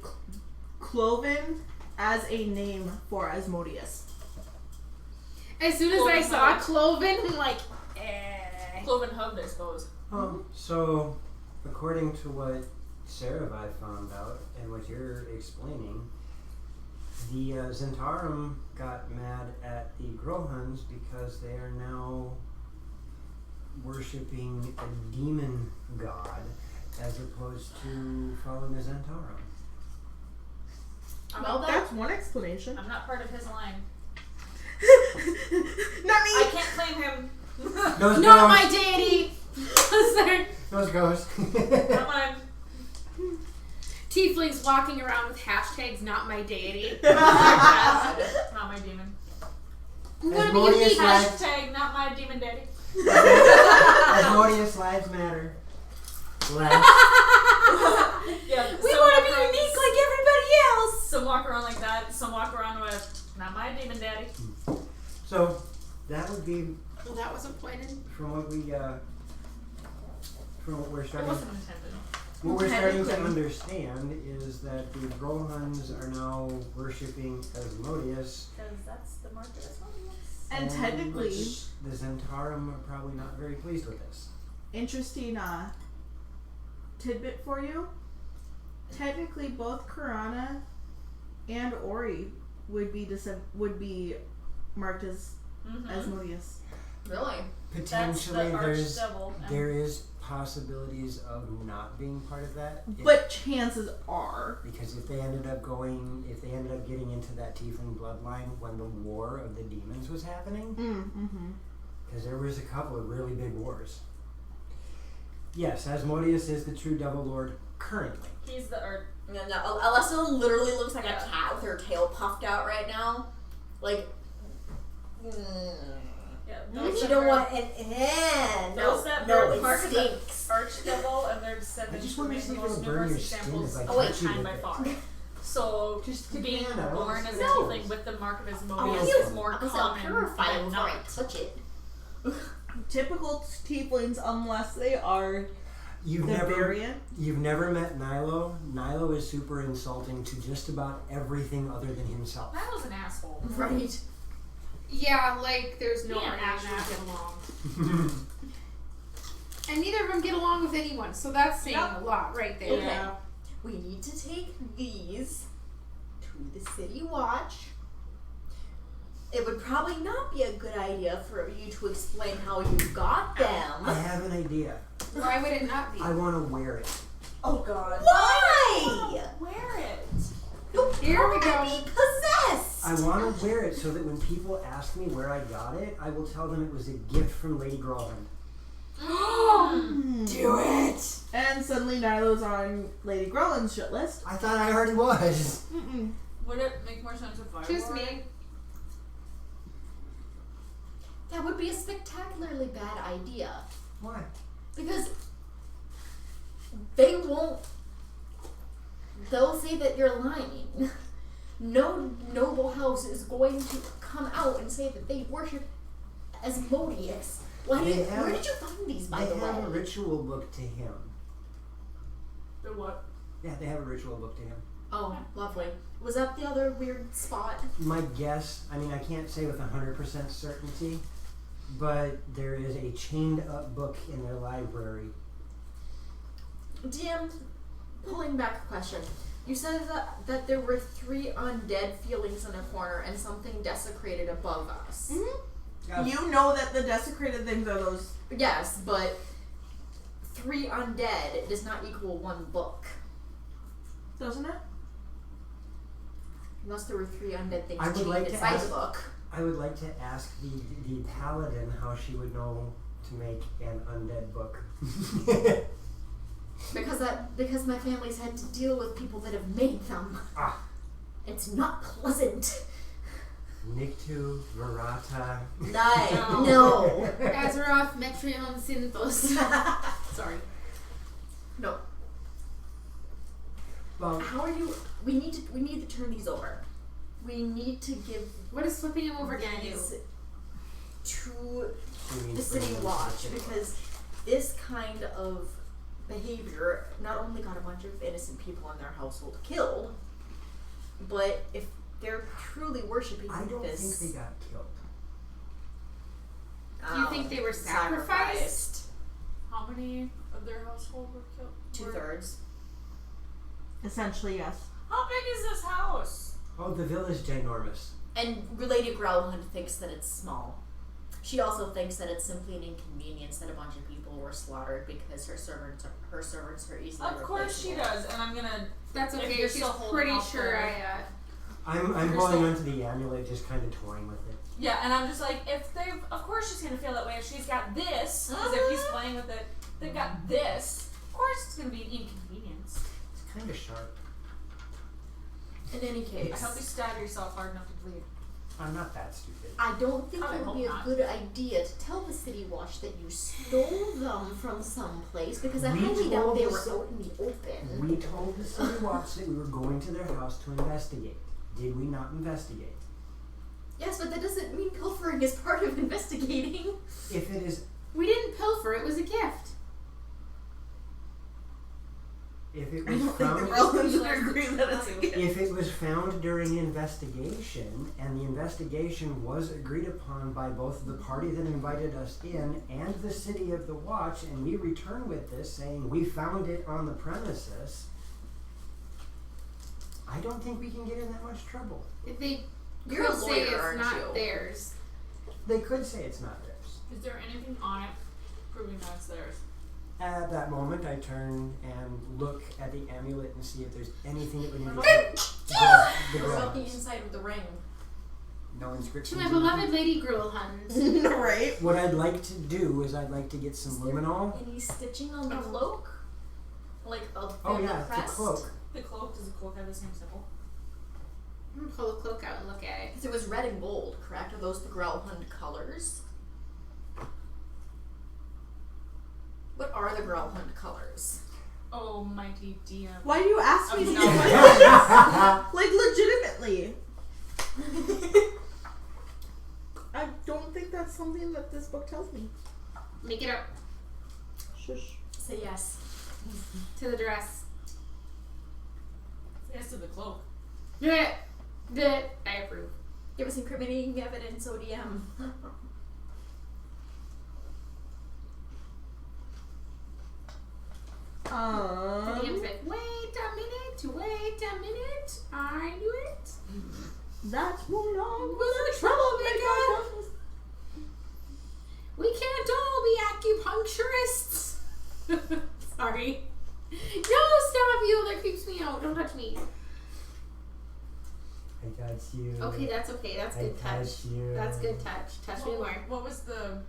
Cloven as a name for Asmodeus. As soon as I saw Cloven, I'm like, Cloven hubbed, I suppose. So, according to what Saravi found out and what you're explaining, the Zentarum got mad at the Grohans because they are now worshipping a demon god as opposed to following the Zentarum. Well, that's one explanation. I'm not part of his line. Not me! I can't claim him. not my deity! Those ghosts. Not mine. Tieflings walking around with hashtags not my deity. Not my demon. Asmodeus lives, Hashtag not my demon daddy. Asmodeus lives matter. Lives. Yeah, We want to be unique like everybody else! Some walk around like that, some walk around with not my demon daddy. So, that would be Well, that wasn't pointed. from what we from what we're It starting wasn't intended. what we're starting to understand is that the Grohans are now worshipping Asmodeus, Because that's the mark of Asmodeus. And technically, which the Zentarum are probably not very pleased with this. interesting tidbit for you. Technically, both Karana and Ori would be marked as Asmodeus. Really? Potentially, That's the archdevil. there is possibilities of not being part of that. But chances are. Because if they ended up getting into that tiefling bloodline when the War of the Demons was happening, because there was a couple of really big wars. Yes, Asmodeus is the true Devil Lord currently. He's the No, Alessa literally looks like a cat with her tail puffed out right now. Like, those you that don't are- want Those that no, are it part of the stinks. archdevil and their I descendants just want to remain see the if most it'll burn your numerous skin examples if I of touch you mankind by with far. it. So, Just stick being your hand out. born as a No. tiefling with the mark of Oh, Asmodeus you is more I'll common purify it than before I not. touch it. Typical tieflings, unless they are You've the never variant. met Nilo. Nilo is super insulting to just about everything other than himself. That was an asshole. Right. Yeah, like there's no We can't arguing actually that. get along. And neither of them get along with anyone, so that's saying a lot right there. Okay. We need to take these to the City Watch. It would probably not be a good idea for you to explain how you got I them. have an idea. Why would it not be? I want to wear it. Oh God! Why? Wear it. You'll Here we probably go. be possessed. I want to wear it so that when people ask me where I got it, I will tell them it was a gift from Lady Grolland. Do it. And suddenly Nilo's on Lady Groland's shit list. I thought I already was. Would it make more sense if I Just wore me. it? That would be a spectacularly bad idea. Why? Because they won't. They'll say that you're lying. No noble house is going to come out and say that they worship Asmodeus. Where did you find these, by the They have a way? ritual book to him. The what? Yeah, they have a ritual book to him. Oh, lovely. Was that the other weird spot? My guess, I mean, I can't say with 100% certainty, but there is a chained up book in their library. DM, pulling back a question. You said that there were 3 undead feelings in a corner and something desecrated above us. Yeah. You know that the desecrated things are those. Yes, but 3 undead does not equal 1 book. Doesn't it? Unless there were 3 undead things I would chained like to inside ask- the book. I would like to ask the paladin how she would know to make an undead book. Because my family's had to deal with people that have made them. Ah. It's not pleasant. Nictu, Verata. No. Azeroth, Metrion, Synthos. Sorry. No. Well, How are you? We need to turn these over. We need to give What does flipping him over gonna do? these to you mean the bring city them to the watch city because this kind of behavior not only got a bunch of innocent people in their household killed, but if they're truly worshiping I don't this, think they got killed. Do you think they were sacrificed? How many of their household were killed? 2/3. Essentially, yes. How big is this house? Oh, the village ginormous. And Lady Growlhund thinks that it's small. She also thinks that it's simply an inconvenience that a bunch of people were slaughtered because her servants are easily Of course she replaceable. does, and I'm gonna. That's If okay. you're She's still holding pretty out sure for- I'm You're holding still- onto the amulet, just kind of toying with it. Yeah, and I'm just like, if they, of course she's gonna feel that way if she's got this, because if he's playing with it, they've got this. Of course it's gonna be an inconvenience. It's kind of sharp. In any I case, hope you stab yourself hard enough to bleed. I'm not that stupid. I don't think I it would hope be a not. good idea to tell the City Watch that you stole them from someplace because I We highly doubt told they the were ci- out in the open. We told the city watch that we were going to their house to investigate. Did we not investigate? Yes, but that doesn't mean pilfering is part of investigating. If it is, We didn't pilfer. It was a gift. if it I was don't think the found, Rollins would agree that it's a gift. if it was found during investigation, and the investigation was agreed upon by both the party that invited us in and the city of the watch, and we return with this saying we found it on the premises, I don't think we can get in that much trouble. If they You're could a say lawyer, it's aren't not you? theirs. They could say it's not theirs. Is there anything on it proving that it's theirs? At that moment, I turn and look at the amulet and see if there's anything that would indicate the What about the Growlhuns. inside of the ring? No To inscription. my beloved Lady Grillhunt. Right? What I'd like to do is I'd like to get some luminol. Any stitching on the cloak? Like a Oh the yeah, it's a crest? cloak. The cloak, does the cloak have the same symbol? I'm gonna pull the cloak out and look at it. Because it was red and gold, correct? Are those the Growlhund colors? What are the Growlhund colors? Oh, mighty DM. Why do you ask me I'm these not- questions? Like, legitimately. I don't think that's something that this book tells me. Make it up Shush. Say yes. to the dress. Yes to the cloak. I approve. Give us incriminating evidence, ODM. The DM's like, wait a minute, I knew it. That's no longer Was a troublemaker. We can't all be acupuncturists. Sorry. No, stop you. That creeps me out. Don't touch me. I got you. Okay, that's okay. That's good touch. you. That's good touch. Touch me more. What was the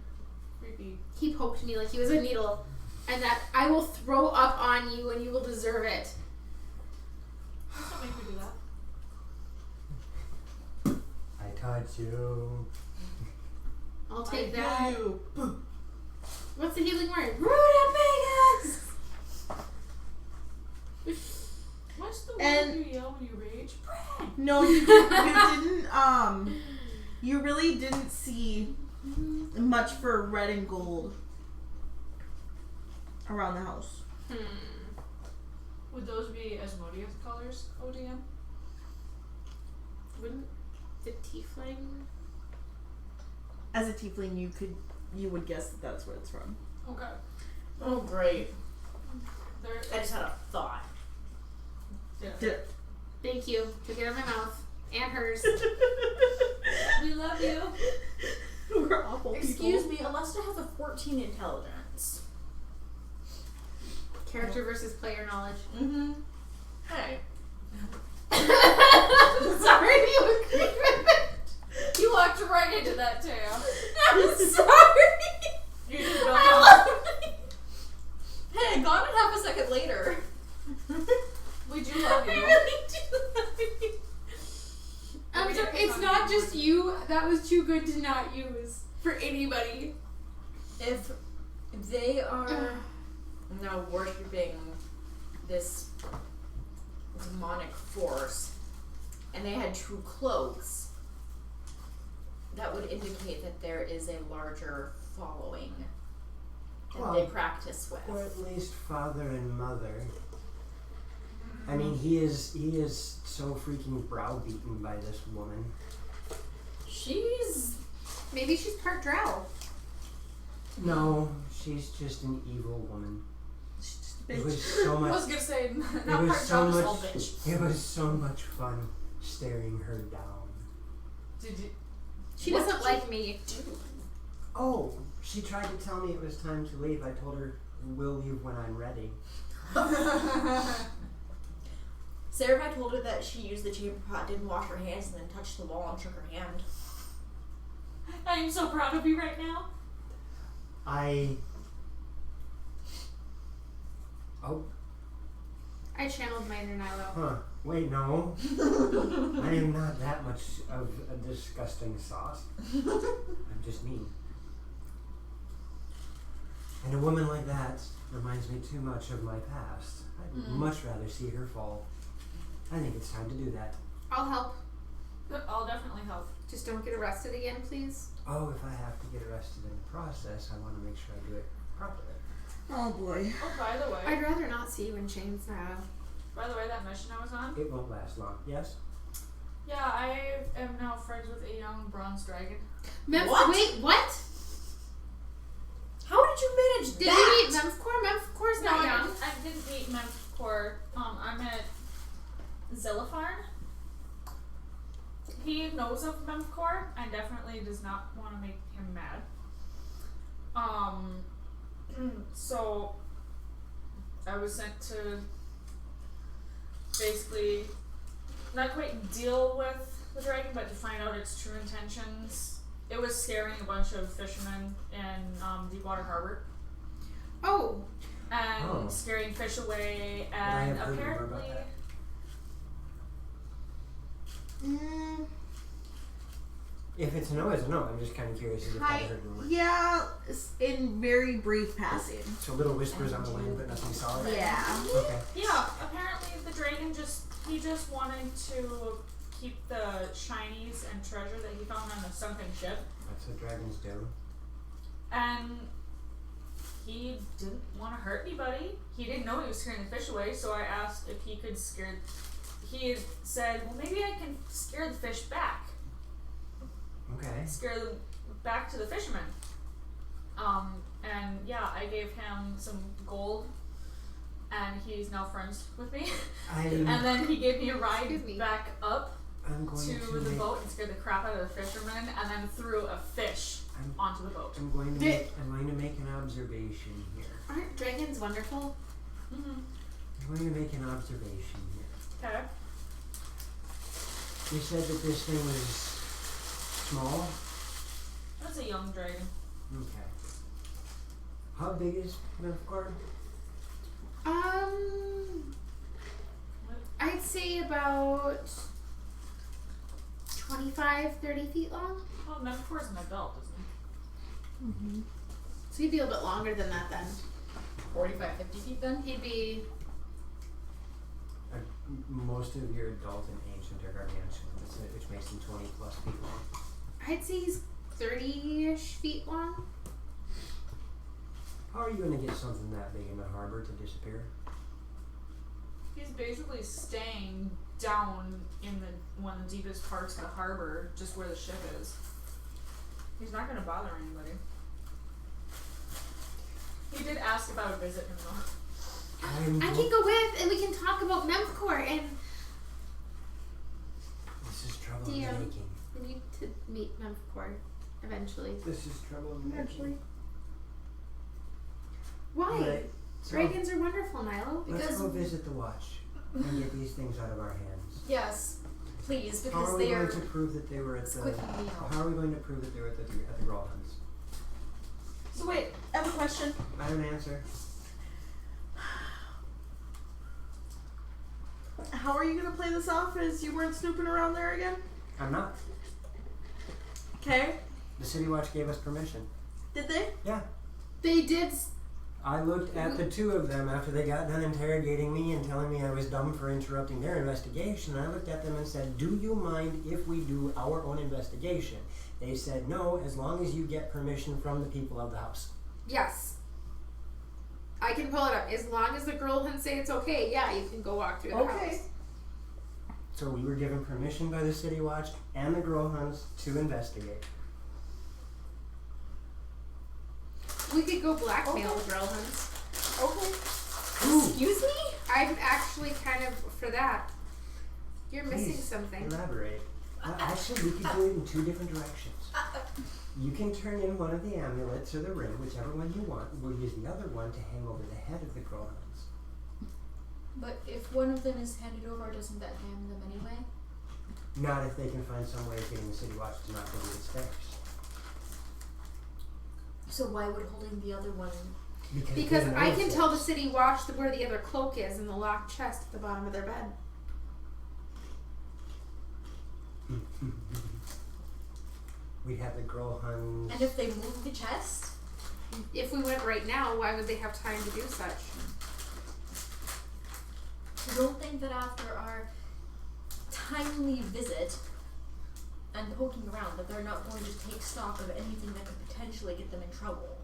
creepy? He poked me like he was a needle. And that I will throw up on you and you will deserve it. Don't make me do that. I touch you. I'll take I that. do. What's the healing word? Rutabagas! What's the And- word you yell when you rage? No, you didn't, you really didn't see much for red and gold around the house. Would those be Asmodeus colors, ODM? Wouldn't the tiefling? As a tiefling, you would guess that that's where it's from. Okay. Oh, great. There. I just had a thought. Yeah. Thank you. Took it out of my mouth. And hers. We love you. We're awful Excuse me, Alesta has a 14 intelligence. Character versus player knowledge. Mm-hmm. Hey. Sorry. you agree with it. You walked right into that too. I'm sorry. You just don't I know. love Hey, gone in half a second later. We do love I you. really do love you. I'm We sorry, didn't it's find not you. just you. That was too good to not use for anybody. If they are now worshipping this demonic force and they had true cloaks, that would indicate that there is a larger following that they practice with. Or at least father and mother. I mean, he is so freaking browbeaten by this woman. Maybe she's part drow. No, she's just an evil woman. She's just a It bitch. was so I much. was gonna say, It not was part so job, just much. all bitch. It was so much fun staring her down. Did you? She What doesn't did you like me. Oh, she tried to tell me it was time to leave. I told her we'll leave when I'm ready. Sarah told her that she used the chamber pot, didn't wash her hands, and then touched the wall and shook her hand. I am so proud of you right now. Oh, I channeled my inner Nilo. huh. Wait, no. I am not that much of a disgusting sauce. I'm just mean. And a woman like that reminds me too much of my past. I'd much rather see her fall. I think it's time to do that. I'll help. I'll definitely help. Just don't get arrested again, please. Oh, if I have to get arrested in the process, I want to make sure I do it properly. Oh boy. Oh, by the way, I'd rather not see you in chains now. that mission I was on. It won't last long. Yes? Yeah, I am now friends with a young bronze dragon. What? Wait, what? How did you manage Did that? you meet Memphcore? Memphcore's No, not I young. didn't meet Memphcore. I met Zillifarn. He knows of Memphcore and definitely does not want to make him mad. So I was sent to basically not quite deal with the dragon, but to find out its true intentions. It was scaring a bunch of fishermen in Deepwater Harbor. Oh, And Oh. scaring fish away, I and have heard more about apparently, that. If it's a no, it's a no. I'm just kind of curious as if I heard rumor. Yeah, in very brief passing. So little whispers on the wind, but nothing solid. Yeah. Okay. yeah, apparently the dragon he just wanted to keep the shinies and treasure that he found on the sunken ship, That's what dragons do. and he didn't want to hurt anybody. He didn't know he was scaring the fish away, so I asked if he could scare. He had said, "Well, maybe I can scare the fish back." Okay. Scare them back to the fishermen. And yeah, I gave him some gold, and he's now friends with me. And then he gave me a ride Excuse me. back up I'm going to to the make, boat and scared the crap out of the fishermen, and then threw a fish I'm- onto the boat. I'm going to make an observation here. aren't dragons wonderful? Mm-hmm. I'm going to make an observation here. Okay. You said that this thing was small? That's a young dragon. Okay. How big is Memphcore? I'd say about 25, 30 feet long. Well, Memphcore's an adult, isn't he? So he'd be a little bit longer than that then. 45, 50 feet then? He'd be, Most of your adult and ancient are gargantuan, which makes them 20 plus feet long. I'd say he's 30-ish feet long. How are you going to get something that big in the harbor to disappear? He's basically staying down in one of the deepest parts of the harbor, just where the ship is. He's not going to bother anybody. He did ask if I would visit him though. I can go with, and we can talk about Memphcore, and This is trouble in the DM. making. we need to meet Memphcore eventually. This is trouble in the making. Why? Alright, so Dragons are wonderful, Nilo. let's Because go visit the watch and get these things out of our hands. Yes. please, How are because we they going are to prove that they were at the? squiffing me out. How are we going to prove that they were at the Growl Hunts? So wait, I have a question. I don't answer. How are you gonna play this off as you weren't snooping around there again? I'm not. Okay. The City Watch gave us permission. Did they? Yeah. They did. I looked at the two of them after they got done interrogating me and telling me I was dumb for interrupting their investigation. I looked at them and said, do you mind if we do our own investigation? They said, no, as long as you get permission from the people of the house. Yes. I can pull it up. As long as the girl can say it's okay, yeah, you can go walk through the house. So we were given permission by the City Watch and the Growl Hunts to investigate. We could go blackmail the girl hunts. Okay. Ooh, Excuse me? I'm actually kind of for that. You're missing please something. elaborate. Actually, we could do it in two different directions. You can turn in one of the amulets or the ring, whichever one you want. We'll use the other one to hang over the head of the Growl Hunts. But if one of them is handed over, doesn't that damn them anyway? Not if they can find some way of getting the City Watch to not go to its stairs. So why would holding the other one? Because they I know can it's tell the theirs. City Watch where the other cloak is in the locked chest at the bottom of their bed. We'd have the Growl Hunts. And if they move the chest? If we went right now, why would they have time to do such? I don't think that after our timely visit and poking around that they're not going to take stock of anything that could potentially get them in trouble.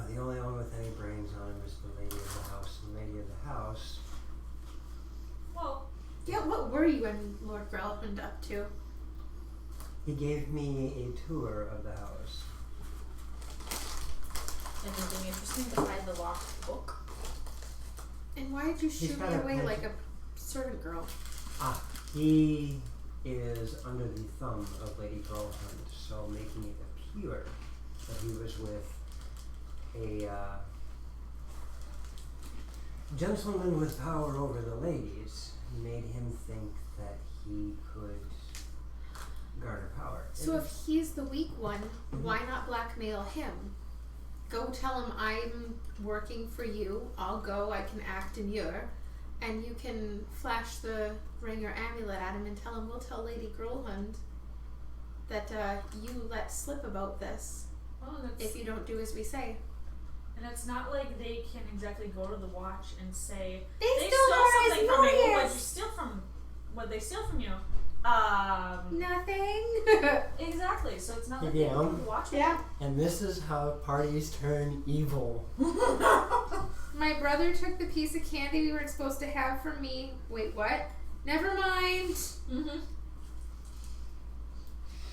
The only one with any brains on him is the Lady of the House. And the Lady of the House. Well, Yeah, what were you and Lord Grelhund up to? He gave me a tour of the house. anything interesting beside the locked book? And why did you shoot me got a away penchant. like a servant girl? He is under the thumb of Lady Grelhund, so making it appear that he was with a gentleman with power over the ladies made him think that he could garner power. So if he's the weak one, why not blackmail him? Go tell him I'm working for you. I'll go. I can act in your, and you can flash the ring or amulet at him and tell him we'll tell Lady Grelhund that you let slip about this Well, if you don't do as we say. And it's not like they can exactly go to the watch and say They they stole stole our something from me. lawyers. What'd you steal from? What'd they steal from you? Nothing. Exactly. So it's not like Yeah. they go to the watch. Yeah. And this is how parties turn evil. My brother took the piece of candy we weren't supposed to have from me. Wait, what? Never mind. Mm-hmm.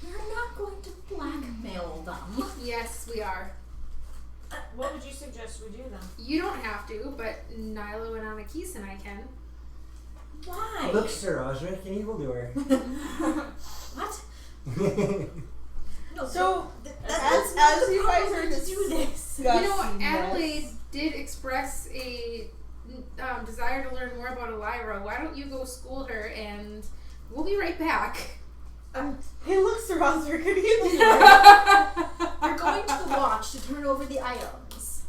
You're not going to blackmail them. Yes, we are. What would you suggest we do then? You don't have to, but Nilo and Anakis and I can. Why? Look, Sir Osric, an evildoer. What? No. So, that's as you guys are to do this. You know, discussing Adelaide this, did express a desire to learn more about Elira. Why don't you go school her and we'll be right back. hey, look, Sir Osric, an evil You're going to the watch to turn over the items.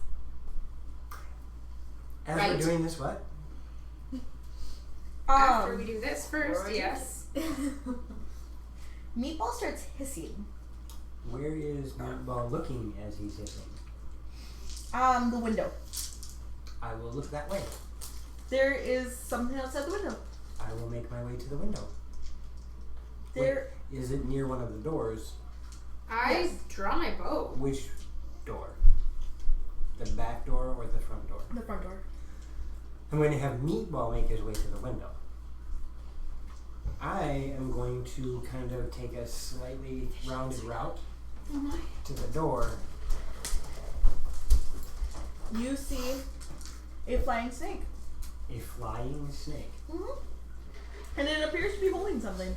As Right. we're doing this, what? After we do this first, Alright. yes. Meatball starts hissing. Where is Meatball looking as he's hissing? The window. I will look that way. There is something outside the window. I will make my way to the window. There. Is it near one of the doors? I Yes. draw my bow. Which door? The back door or the front door? The front door. I'm going to have Meatball make his way to the window. I am going to kind of take a slightly rounded route to the door. You see a flying snake. A flying snake. And it appears to be holding something.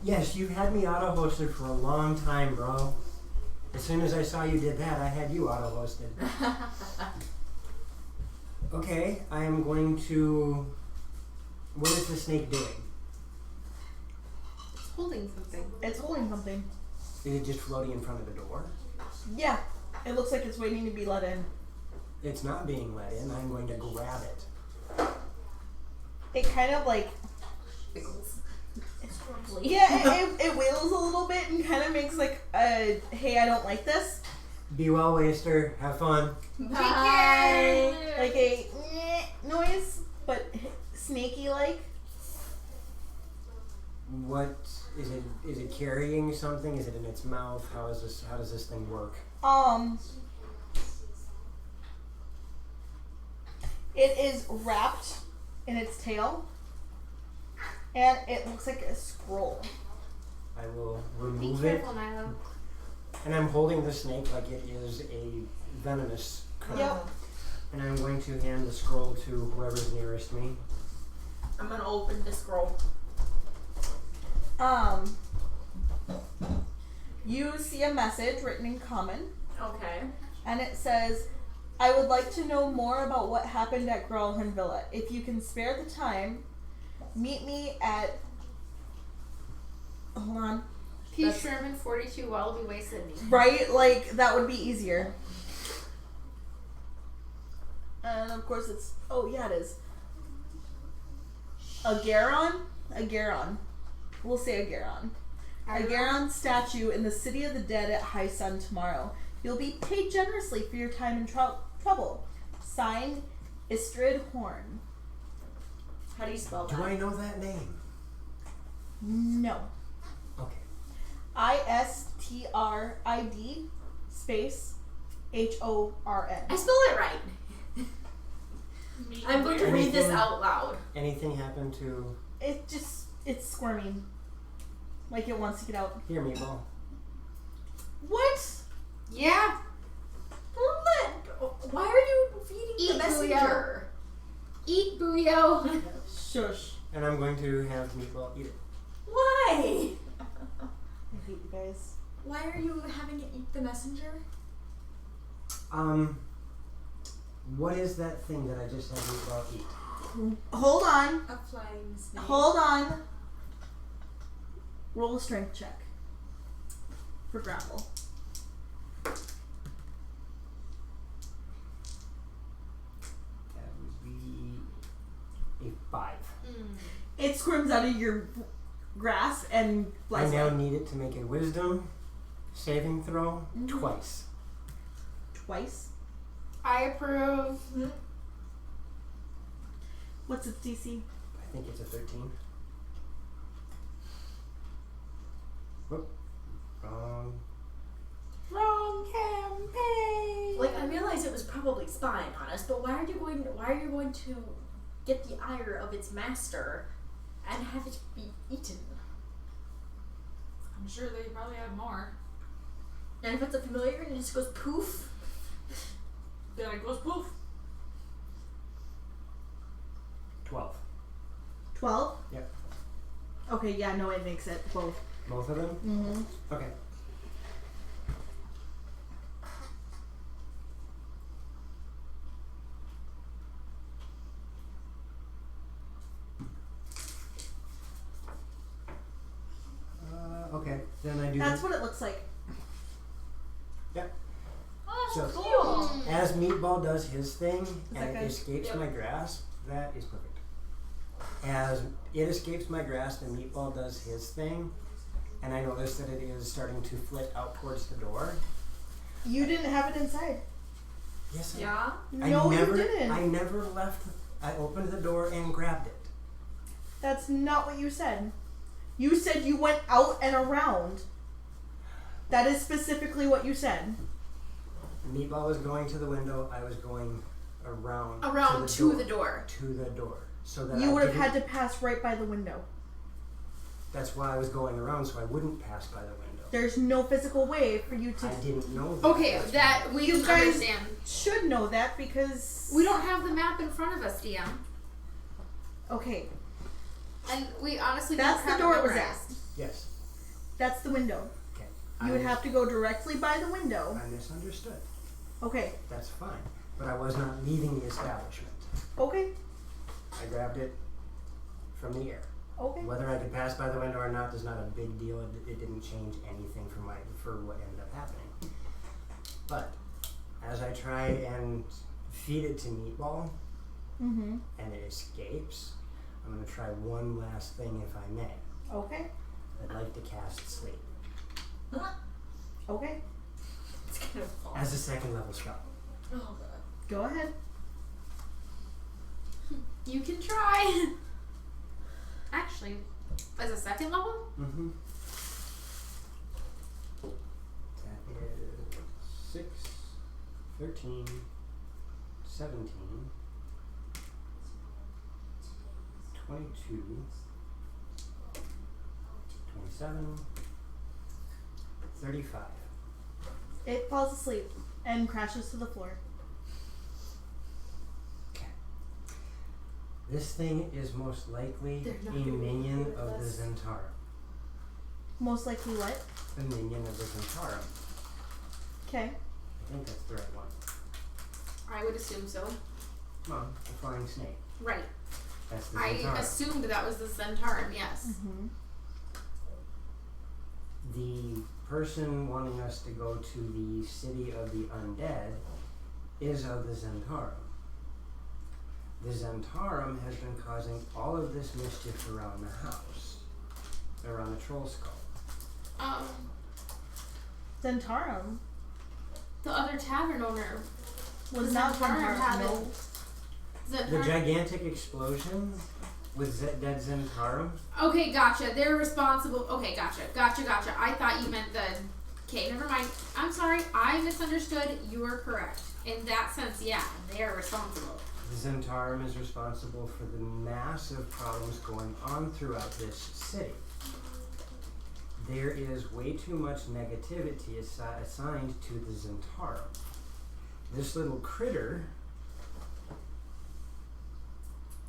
Yes, you've had me auto-hosted for a long time, bro. As soon as I saw you did that, I had you auto-hosted. Okay, I am going to... What is the snake doing? holding something. It's holding something. Is it just floating in front of the door? Yeah. It looks like it's waiting to be let in. It's not being let in. I'm going to grab it. It kind of like, Pickles. yeah, it wails a little bit and kind of makes like a, hey, I don't like this. Be well, Waster. Have fun. Bye. Like a noise, but snaky like. What is it? Is it carrying something? Is it in its mouth? How is this? How does this thing work? It is wrapped in its tail, and it looks like a scroll. I will Be remove it, careful, Milo. and I'm holding the snake like it is a venomous current. Yep. And I'm going to hand the scroll to whoever's nearest me. I'm gonna open the scroll. You see a message written in common, Okay. and it says, I would like to know more about what happened at Growlhorn Villa. If you can spare the time, meet me at... Hold on. P. Sherman 42 Wallaby Way, Sydney. Right? Like, that would be easier. And of course it's... Oh, yeah, it is. A Garon? A Garon. We'll say a Garon. A Garon statue in the City of the Dead at high sun tomorrow. You'll be paid generously for your time and trouble. Signed, Istrid Horn. How do you spell Do that? I know that name? No. Okay. ISTRID space HORN. I spelled it right. I'm going to read this Anything- out loud. Anything happen to It's squirming. Like it wants to get out. here, Meatball? What? Yeah. Why are you feeding Eat the messenger? Eat Booyo. Shush. And I'm going to have Meatball eat it. Why? I hate you guys. Why are you having it eat the messenger? What is that thing that I just had Meatball eat? Hold on. A flying snake. Hold on. Roll a strength check. For grapple. That would be a 5. It squirms out of your grasp and I flies now away. need it to make a wisdom saving throw twice. Twice. I approve. What's its DC? I think it's a 13. Whoop. Wrong. Wrong campaign. Like I realize it was probably spying on us, but why are you going to get the ire of its master and have it be eaten? I'm sure they probably have more. And if it's a familiar and it just goes poof, Then it goes poof. 12. 12? Yep. Okay, yeah, no, it makes it both. Both of them? Mm-hmm. Okay. Okay, then I do That's that. what it looks like. oh, So- cool. As Meatball does his thing that and it good? escapes Yep. my grasp, that is perfect. As it escapes my grasp and Meatball does his thing, and I notice that it is starting to flit out towards the door. You didn't have it inside. Yes, Yeah. No, you didn't. I never left. I opened the door and grabbed it. That's not what you said. You said you went out and around. That is specifically what you said. Meatball was going to the window. I was going around. Around to the door. To the door. So that You I would have didn't- had to pass right by the window. That's why I was going around, so I wouldn't pass by the window. There's no physical way for you I to. didn't know that. Okay, That's that we You guys- understand. Should know that because. We don't have the map in front of us, DM. Okay, And we honestly that's don't the have door it it was memorized. at. Yes. That's the window. Okay. You would have to go directly by the window. I misunderstood. Okay, That's fine. But I was not leaving the establishment. okay, I grabbed it from the air. Okay. Whether I could pass by the window or not is not a big deal. It didn't change anything for what ended up happening. But as I try and feed it to Meatball Mm-hmm. and it escapes, I'm going to try one last thing if I may. Okay. I'd like to cast Sleep Okay. It's kind of false. as a second level spell. Oh god. Go ahead. You can try. Actually, as a second level? Mm-hmm. That is 6, 13, 17, 22, 27, 35. It falls asleep and crashes to the floor. Okay. This thing is most likely They're a not gonna minion be with of the us. Zentarum. Most likely what? A minion of the Zentarum. Okay. I think that's the right one. I would assume so. Well, the flying snake. Right. That's the I Zentarum. assumed that was the Zentarum, yes. Mm-hmm. The person wanting us to go to the city of the undead is of the Zentarum. The Zentarum has been causing all of this mischief around the house, around the troll skull. Zentarum The other tavern owner was The not Zentarum Zentarum. had No. The Zentarum. gigantic explosion with dead Zentarum. Okay, gotcha. They're responsible. Okay, gotcha. I thought you meant the. Okay, never mind. I'm sorry. I misunderstood. You are correct. In that sense, yeah, they are responsible. The Zentarum is responsible for the massive problems going on throughout this city. There is way too much negativity assigned to the Zentarum. This little critter,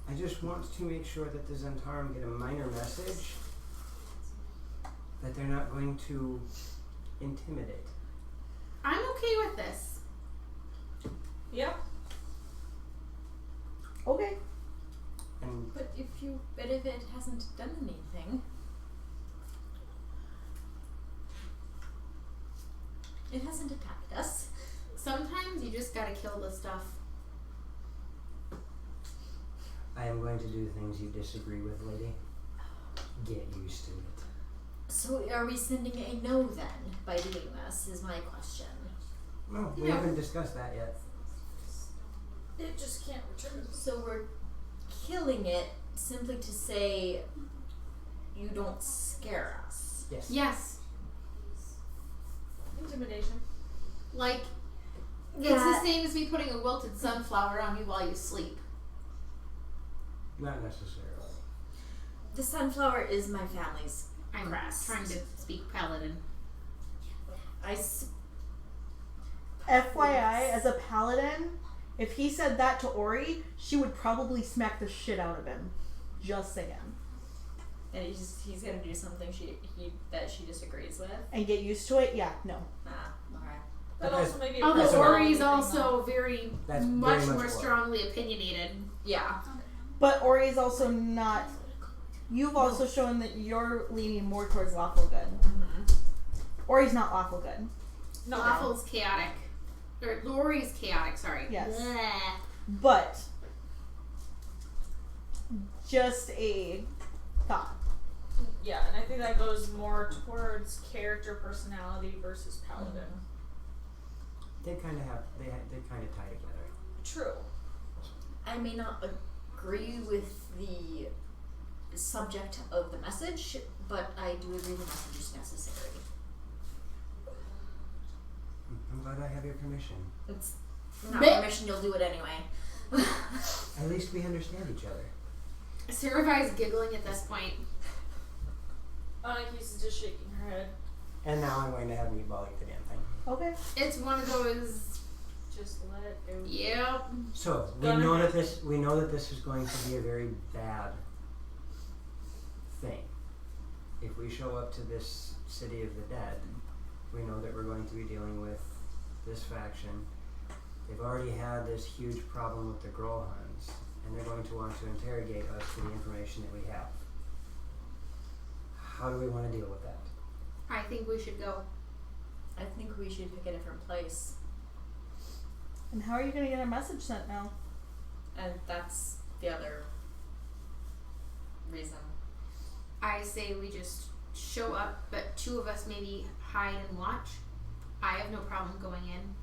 I just want to make sure that the Zentarum get a minor message that they're not going to intimidate. I'm okay with this. Yep. Okay. And But if it hasn't done anything, it hasn't attacked us. Sometimes you just gotta kill the stuff. I am going to do things you disagree with, lady. Get used to it. So are we sending a no then by doing this? Is my question. No, we No. haven't discussed that yet. It just can't return. So we're killing it simply to say you don't scare us. Yes. Yes. Intimidation. Like, it's the same as me putting a wilted sunflower on you while you sleep. Not necessarily. The sunflower is my family's I'm crest. trying to speak paladin. FYI, as a paladin, if he said that to Ori, she would probably smack the shit out of him. Just saying. And he's gonna do something that she disagrees with. And get used to it? Yeah, no. Okay. That also may be Although That's Ori's a- also very That's much very much more Ori. strongly opinionated. Yeah. But Ori is also not. You've also shown that you're leaning more towards lawful good. Mm-hmm. Ori's not lawful good. No. Lawful's chaotic. Or Lori's chaotic, sorry. Yes. Bleh. But just a thought. Yeah, and I think that goes more towards character personality versus paladin. They kind of have. They kind of tie together. True. I may not agree with the subject of the message, but I do agree the message is necessary. I'm glad I have your permission. It's not But- permission, you'll do it anyway. At least we understand each other. Saravi's giggling at this point. Anaki's just shaking her head. And now I'm going to have Meatball eat the damn thing. Okay. It's one of those. Just let it go. Yep. So we Gonna know that happen. this is going to be a very bad thing. If we show up to this city of the dead, we know that we're going to be dealing with this faction. They've already had this huge problem with the Grohans, and they're going to want to interrogate us for the information that we have. How do we want to deal with that? I think we should go. I think we should pick a different place. And how are you gonna get a message sent now? And that's the other reason. I say we just show up, but 2 of us maybe hide and watch. I have no problem going in.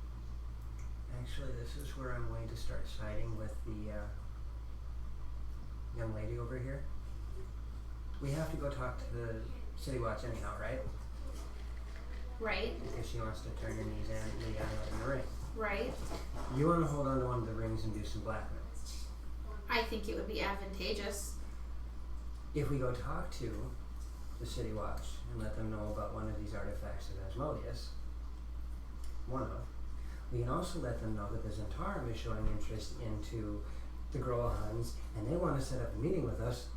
Actually, this is where I'm going to start siding with the young lady over here. We have to go talk to the City Watch anyhow, right? Right? Because she wants to turn her knees and Leanna in the ring. Right? You want to hold on to one of the rings and do some blackmail. I think it would be advantageous. If we go talk to the City Watch and let them know about one of these artifacts of Asmodeus, we can also let them know that the Zentarum is showing interest into the Grohans, and they want to set up a meeting with us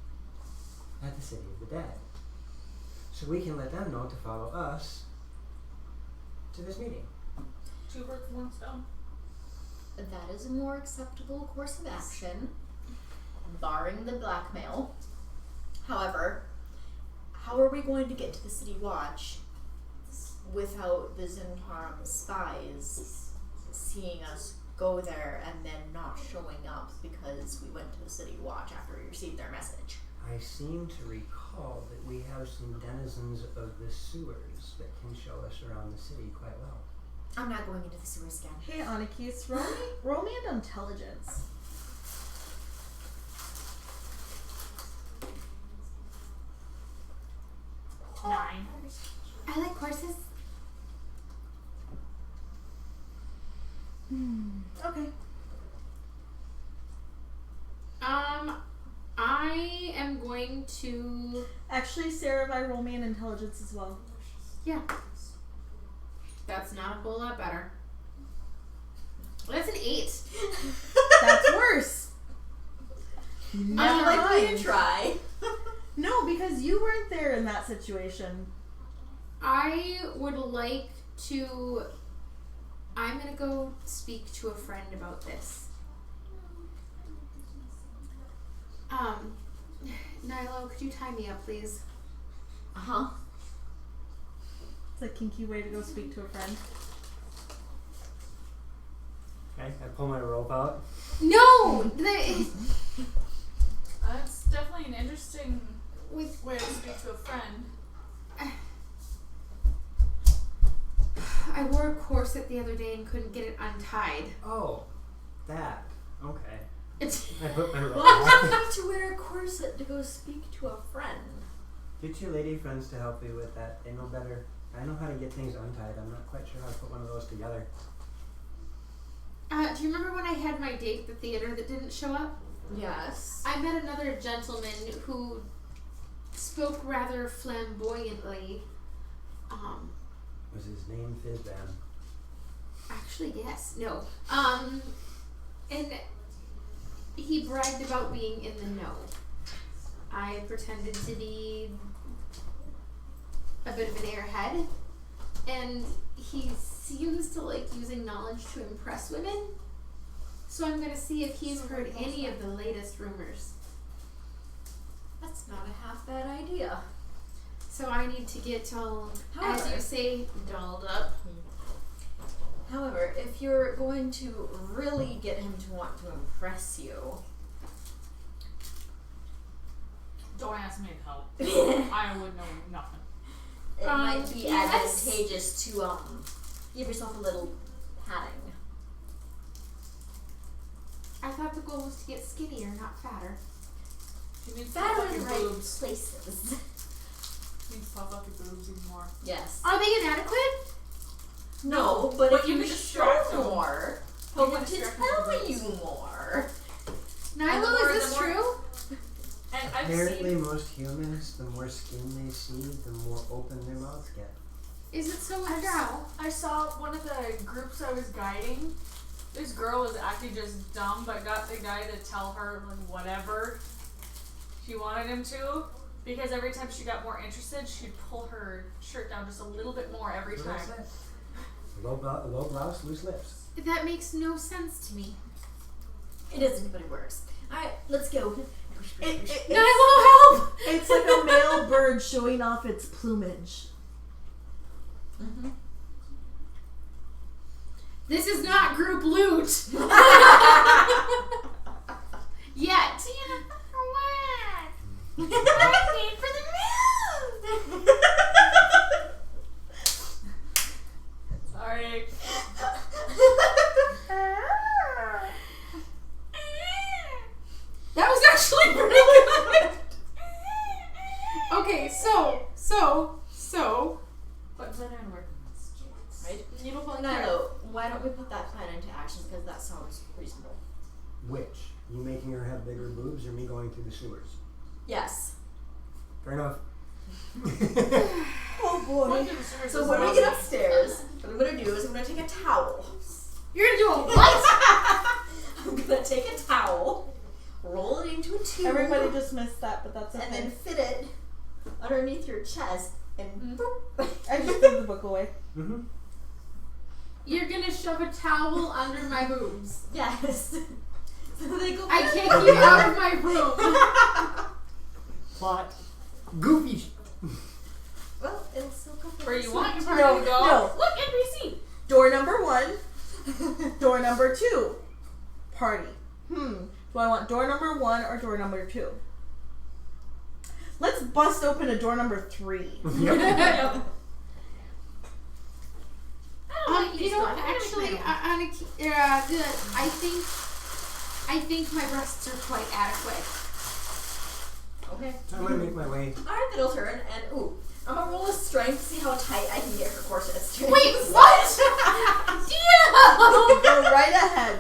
at the City of the Dead. So we can let them know to follow us to this meeting. 2 birds, 1 stone. That is a more acceptable course of action, barring the blackmail. However, how are we going to get to the City Watch without the Zentarum spies seeing us go there and then not showing up because we went to the City Watch after we received their message? I seem to recall that we have some denizens of the sewers that can show us around the city quite well. I'm not going into the sewers again. Hey, Anakis, roll me an intelligence. Nine. I like horses. Okay. I am going to. Actually, Sarah, if I roll me an intelligence as well. Yeah. That's not a whole lot better. That's an 8. That's worse. Never likely to try. No, because you weren't there in that situation. I would like to. I'm gonna go speak to a friend about this. Nilo, could you tie me up, please? Uh-huh. It's a kinky way to go speak to a friend. Okay, I pull my rope out. No! That's definitely an interesting way to speak to a friend. I wore a corset the other day and couldn't get it untied. Oh, that. Okay. It's I put my rope Well, you out. don't have to wear a corset to go speak to a friend. Get your lady friends to help you with that. They know better. I know how to get things untied. I'm not quite sure how to put one of those together. do you remember when I had my date at the theater that didn't show up? Yes. I met another gentleman who spoke rather flamboyantly. Was his name Fizban? Actually, yes. No. And he bragged about being in the know. I pretended to be a bit of an airhead, and he seems to like using knowledge to impress women. So I'm gonna see if he's heard any of the latest rumors. That's not a half bad idea. So I need to get all, as However- you say, dolled up. However, if you're going to really get him to want to impress you, Don't ask me to help. I would know nothing. it might be yes. advantageous to give yourself a little padding. I thought the goal was to get skinnier, not fatter. You need to Fatter puff up in your the right boobs. places. You need to puff up your boobs even more. Yes. Are they inadequate? No, but but if you you can show distract them. more, You he'll can want to distract tell them with you boobs. more. Nilo, more- is this the more- true? And I've Apparently, seen. most humans, the more skin they see, the more open their mouths get. Is it so I true? I saw one of the groups I was guiding. This girl was acting just dumb, but got the guy to tell her like whatever she wanted him to. Because every time she got more interested, she'd pull her shirt down just a little bit more every What did I time. say? Low blouse, loose lips. That makes no sense to me. It isn't, but it works. Alright, let's go. Nilo, help! It's like a male bird showing off its plumage. Mm-hmm. This is not group loot. Yet. I paid for the move. Sorry. That was actually pretty good. Okay, so. What plan on work? Right? Needle pulling Nilo, why don't we put that plan into action? Because that sounds reasonable. Which? You making her have bigger boobs or me going through the sewers? Yes. Fair enough. Oh boy. So when we get upstairs, what I'm gonna do is I'm gonna take a towel. You're gonna do a what? I'm gonna take a towel, roll it into a tube, Everybody just missed that, but that's okay. and then fit it underneath your chest, and boop. I just threw the book away. Mm-hmm. You're gonna shove a towel under my boobs. Yes. So they go. I kick you out of my room. Plot. Goofy. Well, it'll still go. Where you want your party No, to go? no. Look, NPC. Door number 1. Door number 2. Party. Do I want door number 1 or door number 2? Let's bust open a door number 3. Yep. You know, actually, I think my breasts are quite adequate. Okay. So I'm gonna make my way. Alright, then I'll turn and I'm gonna roll a strength to see how tight I can get her corset. Wait, what? Deal! Go right ahead.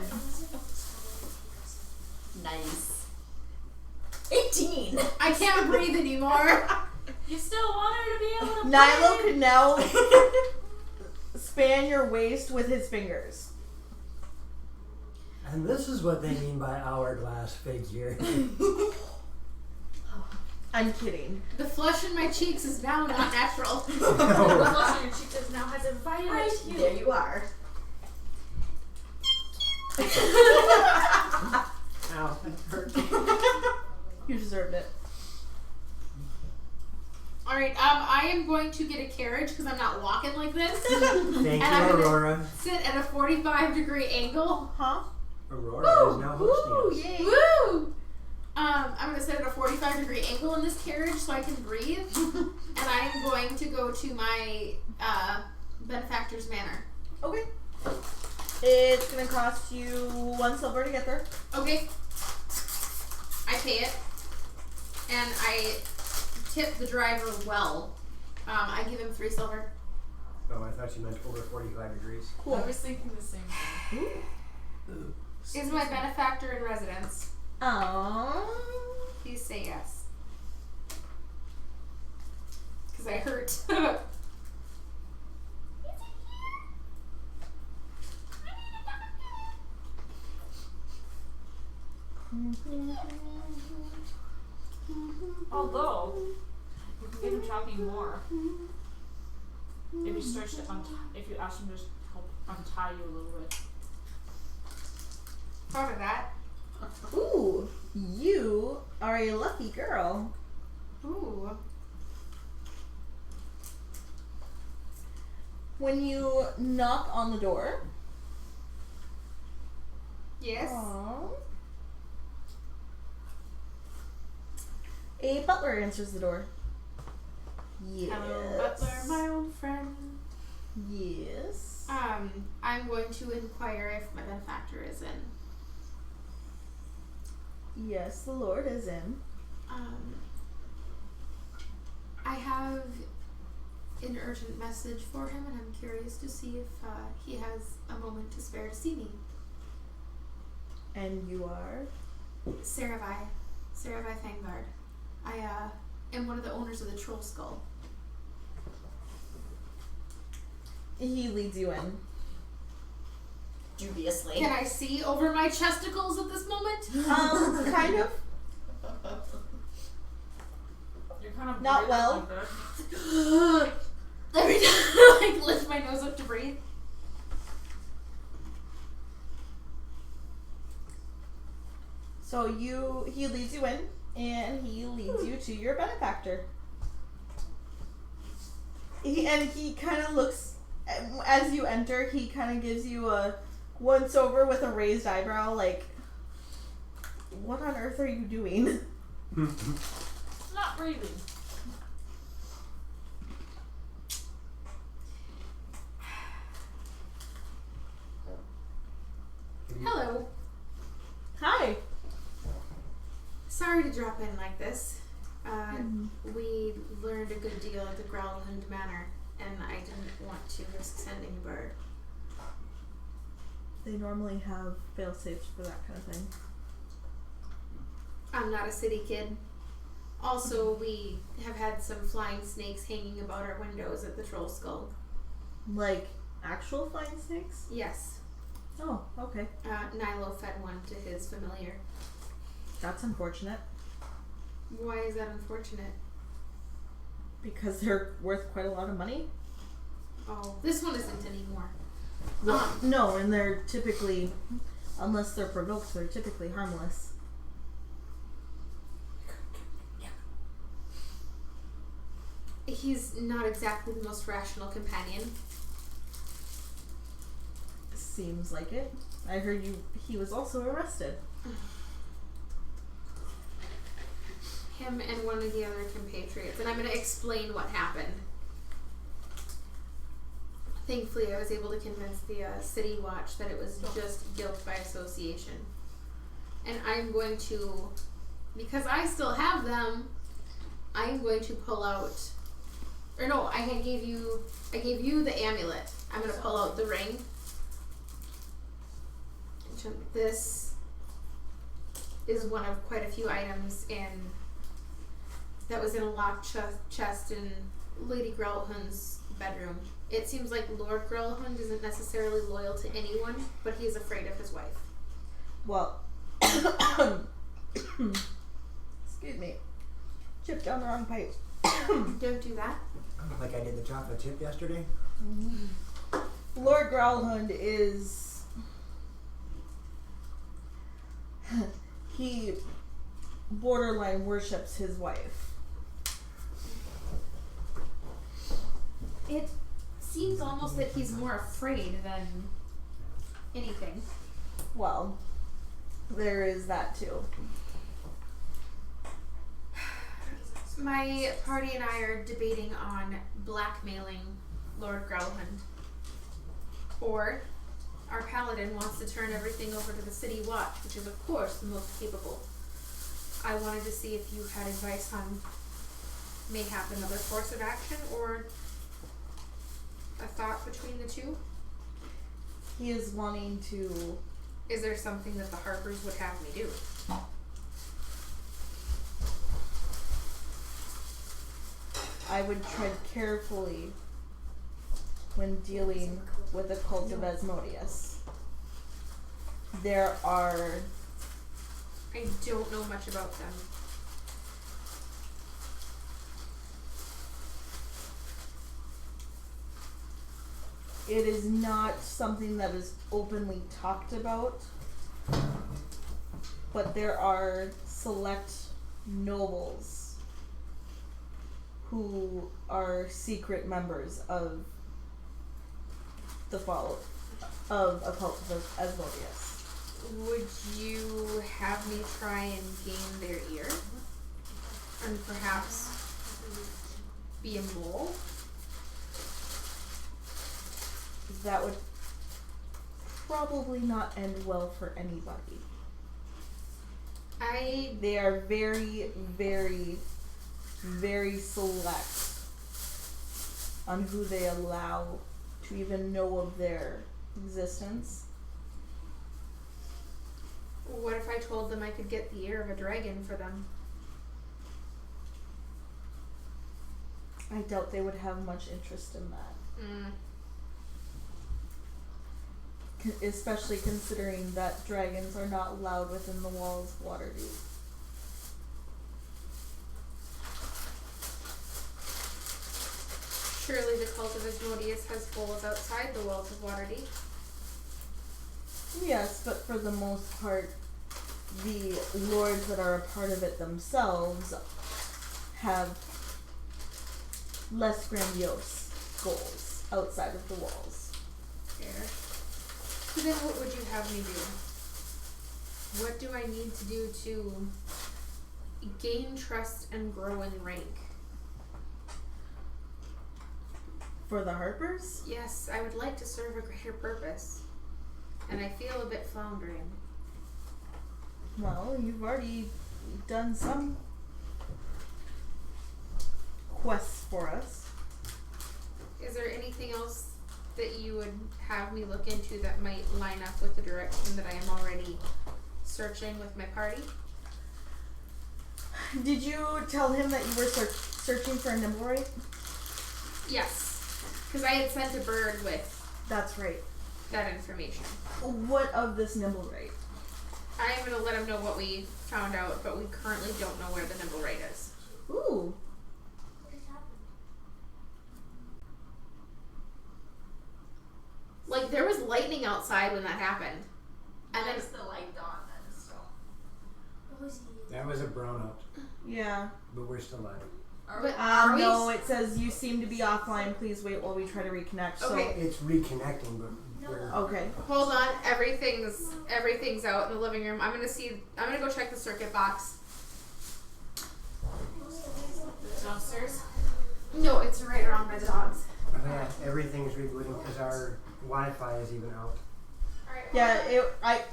Nice. 18. I can't breathe anymore. You still want her to be able to Nilo play? can now span your waist with his fingers. And this is what they mean by hourglass figure. I'm kidding. The flush in my cheeks is now not natural. The flush on your cheeks now has a violet hue. There you are. Ow, that hurt. You deserved it. Alright, I am going to get a carriage because I'm not walking like this. Thank And you, I'm gonna Aurora. sit at a 45-degree angle. Huh? Aurora is now hosting us. Yay. Woo! I'm gonna sit at a 45-degree angle in this carriage so I can breathe. And I am going to go to my benefactor's manor. Okay. It's gonna cost you 1 silver to get there. Okay. I pay it. And I tip the driver well. I give him 3 silver. Oh, I thought you meant over 45 degrees. Cool. I was thinking the same thing. Is my benefactor in residence? Aww. Please say yes. Because I hurt. Although, you can get him talking more. If you start to if you ask him to help untie you a little bit. Thought of that. Ooh, you are a lucky girl. Ooh. When you knock on the door. Yes. A butler answers the door. Yes. Hello, butler, my old friend. Yes. I'm going to inquire if my benefactor is in. Yes, the Lord is in. I have an urgent message for him, and I'm curious to see if he has a moment to spare to see me. And you are? Saravai Fangard. I am one of the owners of the Troll Skull. He leads you in. Dubiously. Can I see over my chesticles at this moment? Kind of. You're kind of Not well. like that. Every time I like lift my nose up to breathe. So he leads you in. And he leads you to your benefactor. He kind of looks, as you enter, he kind of gives you a once over with a raised eyebrow, like, what on earth are you doing? Not really. Hello. Hi. Sorry to drop in like this. We learned a good deal at the Growlhund Manor, and I didn't want to risk sending a bird. They normally have fail-safes for that kind of thing. I'm not a city kid. Also, we have had some flying snakes hanging about our windows at the Troll Skull. Like, actual flying snakes? Yes. Oh, okay. Nilo fed one to his familiar. That's unfortunate. Why is that unfortunate? Because they're worth quite a lot of money? Oh, this one isn't anymore. Well, no, and they're typically, unless they're provoked, they're typically harmless. He's not exactly the most rational companion. Seems like it. I heard he was also arrested. Him and one of the other compatriots, and I'm going to explain what happened. Thankfully, I was able to convince the City Watch that it was just guilt by association. And I'm going to, because I still have them, I'm going to pull out, or no, I gave you the amulet. I'm going to pull out the ring. This is one of quite a few items that was in a locked chest in Lady Growlhund's bedroom. It seems like Lord Growlhund isn't necessarily loyal to anyone, but he's afraid of his wife. Well, excuse me. Chipped down the wrong pipe. Don't do that. Like I did the chocolate chip yesterday. Lord Growlhund is... he borderline worships his wife. It seems almost that he's more afraid than anything. Well, there is that too. My party and I are debating on blackmailing Lord Growlhund. Or our paladin wants to turn everything over to the City Watch, which is of course the most capable. I wanted to see if you had advice on mayhap another course of action or a thought between the two. He is wanting to... Is there something that the Harpers would have me do? I would tread carefully when dealing with the cult of Asmodeus. There are... I don't know much about them. It is not something that is openly talked about, but there are select nobles who are secret members of the of a cult of Asmodeus. Would you have me try and gain their ear? And perhaps be a mole? That would probably not end well for anybody. They are very, very, very select on who they allow to even know of their existence. What if I told them I could get the ear of a dragon for them? I doubt they would have much interest in that. Especially considering that dragons are not allowed within the walls of Waterdeep. Surely the cult of Asmodeus has holes outside the walls of Waterdeep. Yes, but for the most part, the lords that are a part of it themselves have less grandiose goals outside of the walls. Fair. So then what would you have me do? What do I need to do to gain trust and grow in rank? For the Harpers? Yes, I would like to serve a greater purpose. And I feel a bit floundering. Well, you've already done some quests for us. Is there anything else that you would have me look into that might line up with the direction that I am already searching with my party? Did you tell him that you were searching for a Nimblewright? Yes, because I had sent a bird with That's right. that information. What of this Nimblewright? I am going to let him know what we found out, but we currently don't know where the Nimblewright is. Ooh. Like, there was lightning outside when that happened. And then the light dawn then, so. That was a brownout, Yeah. but we're still live. But are we No, it says you seem to be offline. Please wait while we try to reconnect. Okay. It's reconnecting, but we're... So, okay. Hold on, everything's out in the living room. I'm gonna go check the circuit box. Downstairs? No, it's right around by the dogs. Yeah, everything's rebooting because our Wi-Fi is even out. Yeah.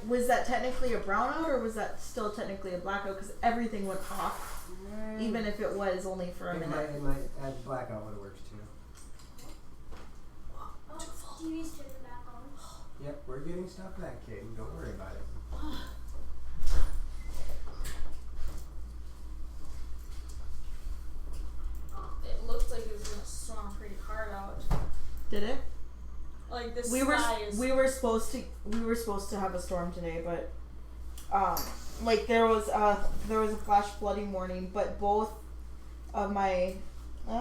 Was that technically a brownout or was that still technically a blackout? Because everything went off, even if it was only for a minute. It might add blackout would have worked too. TV's turning back on. Yep, we're getting stuff back, Kaden. Don't worry about it. It looked like it was gonna storm pretty hard out. Did it? Like this We sky is. were supposed to have a storm today, but like there was a flash flooding warning, but both of my Hey,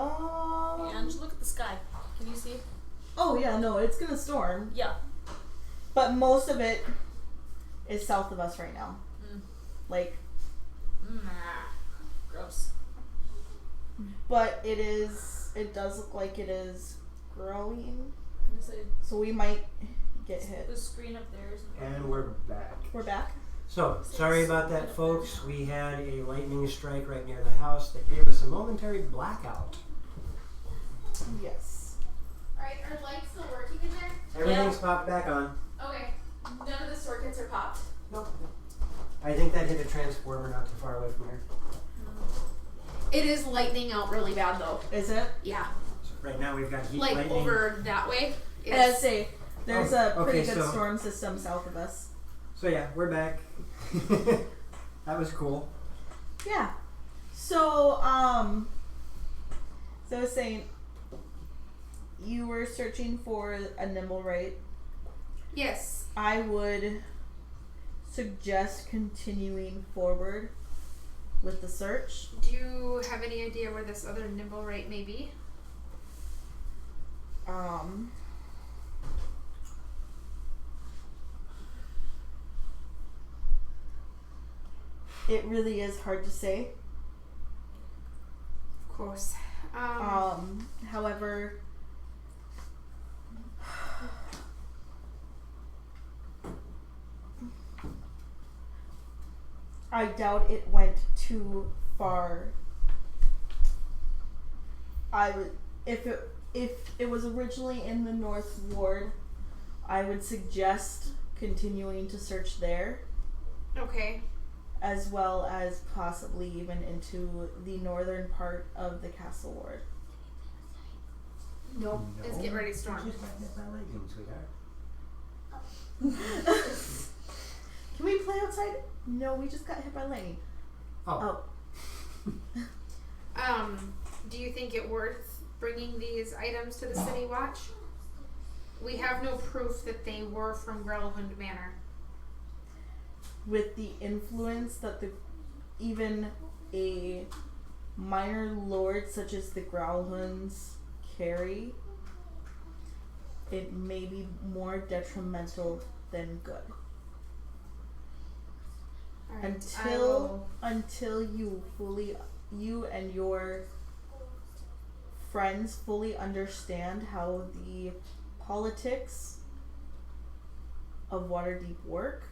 Ange, look at the sky. Can you see? oh yeah, no, it's gonna storm, Yeah. but most of it is south of us right now. Mm. Like, Gross. but it does look like it is growing, I'm gonna say so we might get hit. the screen up there is. And we're back. We're back. So, sorry about that, folks. We had a lightning strike right near the house that gave us a momentary blackout. Yes. Alright, are lights still working in there? Everything's popped back on. Okay. None of the circuits are popped. Nope. I think that hit a transformer not too far away from here. It is lightning out really bad though. Is it? Yeah. So right now we've got heat Like lightning. over that way. I'd say there's a pretty okay, good so- storm system south of us. So yeah, we're back. That was cool. Yeah. So, so I was saying, you were searching for a Nimblewright. Yes. I would suggest continuing forward with the search. Do you have any idea where this other Nimblewright may be? It really is hard to say. Of course. However, I doubt it went too far. I would, if it was originally in the North Ward, I would suggest continuing to search there, Okay. as well as possibly even into the northern part of the Castle Ward. Nope. Let's get ready to storm. You just got hit by lightning, sweetheart. Can we play outside? No, we just got hit by lightning. Oh. Do you think it worth bringing these items to the City Watch? We have no proof that they were from Grellhund Manor. With the influence that even a minor lord such as the Growlhunds carry, it may be more detrimental than good. Alright, Until you and your friends fully understand how the politics of Waterdeep work,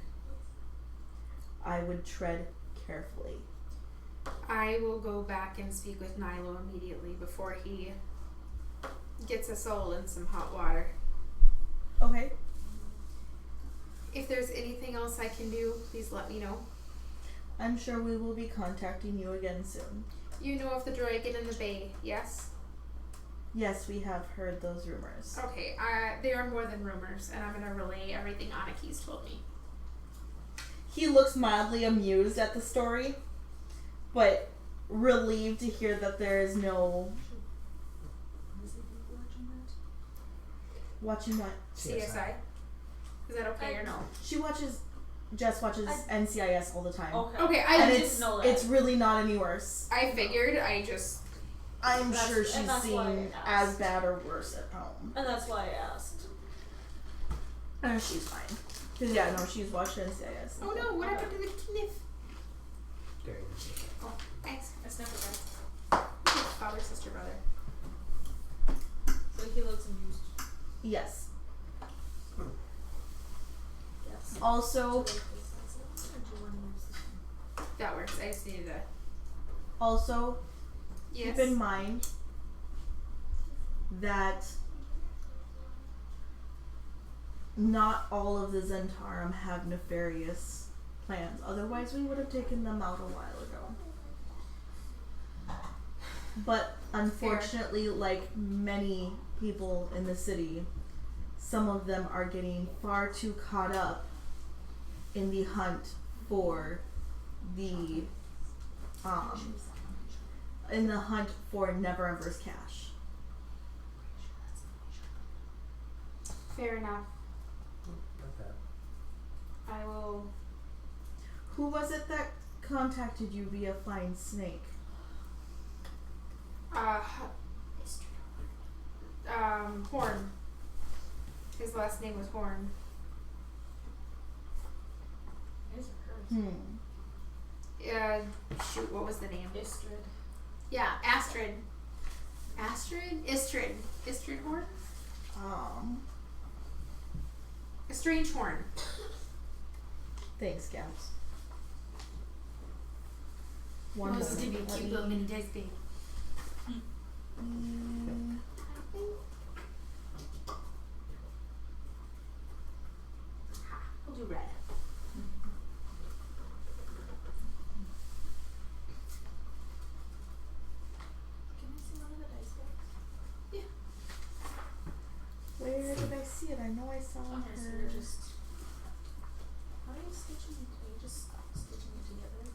I would tread carefully. I will go back and speak with Nilo immediately before he gets us all in some hot water. Okay. If there's anything else I can do, please let me know. I'm sure we will be contacting you again soon. You know of the dragon in the bay, yes? Yes, we have heard those rumors. Okay, they are more than rumors, and I'm gonna relay everything Anaki's told me. He looks mildly amused at the story, but relieved to hear that there is no watching what? CSI? Is that okay or no? Jess watches NCIS all the time. Okay, And didn't know that. it's really not any worse. I figured, I'm That's- sure and she's that's why seen I as asked. bad or worse at home. And that's why I asked. And she's fine. Cause yeah, no, she's watched NCIS. Oh no, what happened to the kniff? There you go. Oh, thanks. I sniffed it. Father, sister, brother. So he looks amused. Yes. Yes. Also, That works. I just needed that. Yes. keep in mind that not all of the Zentarum have nefarious plans. Otherwise, we would have taken them out a while ago. But unfortunately, like many people in the city, some of them are getting far too caught up in the hunt for the Never Ember's cash. Fair enough. Okay. I will. Who was it that contacted you via Flying Snake? Horn. His last name was Horn. Shoot, what was the name? Istrid. Yeah, Astrid. Istrid Horn? A strange horn. Thanks, Gabs. One One was to be moment. cute little mini dice game. We'll do red. Can I see one of the dice bags? Where did I see it? I know I saw Okay, so her. you're just. How are you stitching? Are you just stitching it together?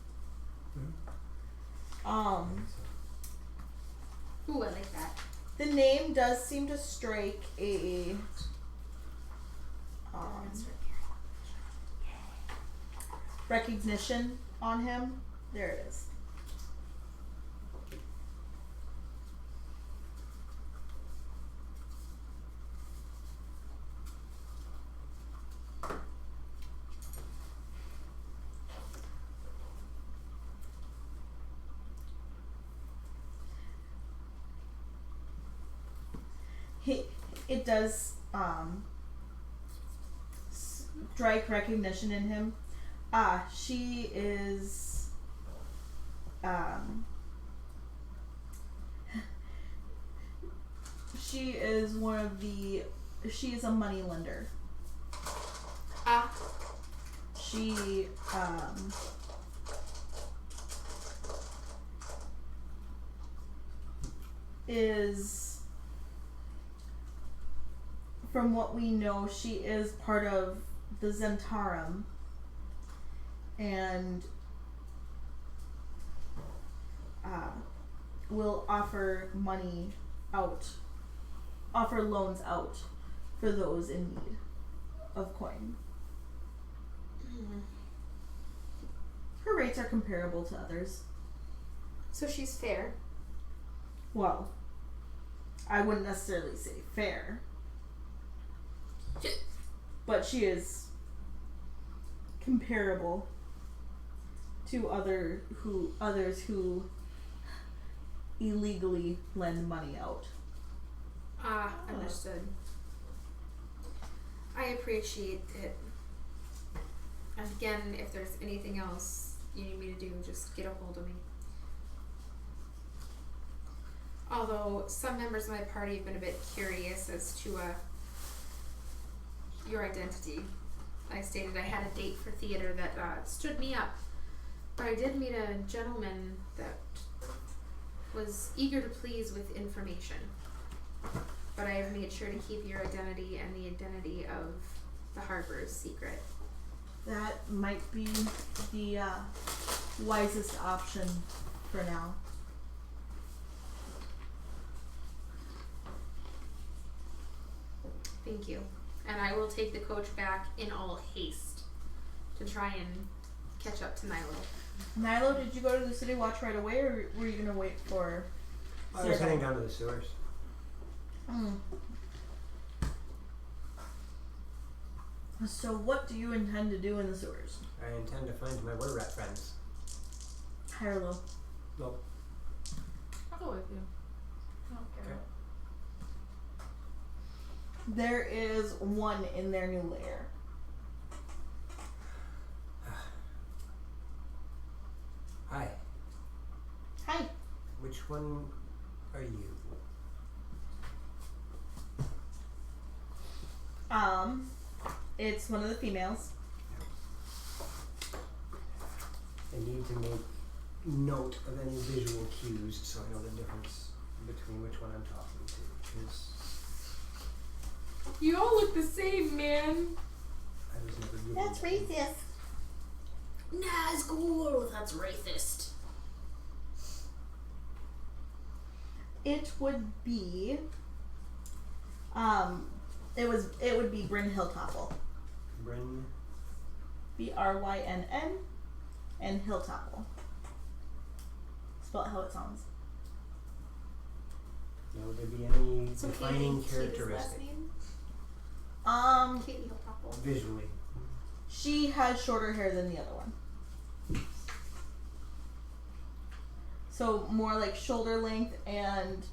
Ooh, I like that. The name does seem to strike a recognition on him. There it is. It does strike recognition in him. She is she is a money lender. She is, from what we know, she is part of the Zentarum and will offer loans out for those in need of coin. Her rates are comparable to others. So she's fair. Well, I wouldn't necessarily say fair, but she is comparable to others who illegally lend money out. Ah, understood. I appreciate it. And again, if there's anything else you need me to do, just get a hold of me. Although some members of my party have been a bit curious as to your identity. I stated I had a date for theater that stood me up, but I did meet a gentleman that was eager to please with information. But I have made sure to keep your identity and the identity of the harbor's secret. That might be the wisest option for now. Thank you. And I will take the coach back in all haste to try and catch up to Nilo. Nilo, did you go to the city watch right away, or were you gonna wait for? I was heading down to the sewers. So what do you intend to do in the sewers? I intend to find my were rat friends. High or low? Low. I'll go with you. I don't care. Okay. There is one in their new lair. Hi. Hi. Which one are you? It's one of the females. I need to make note of any visual cues so I know the difference between which one I'm talking to. Because You all look the same, man. I was never given. That's racist. Nah, it's cool. That's racist. It would be. It would be Bryn Hilltopple. Bryn. Brynn and Hilltopple. Spell it how it sounds. Now, would there be any So defining Katie's characteristic? last name? Katie Hilltopple. Visually. She has shorter hair than the other one. So more like shoulder length, and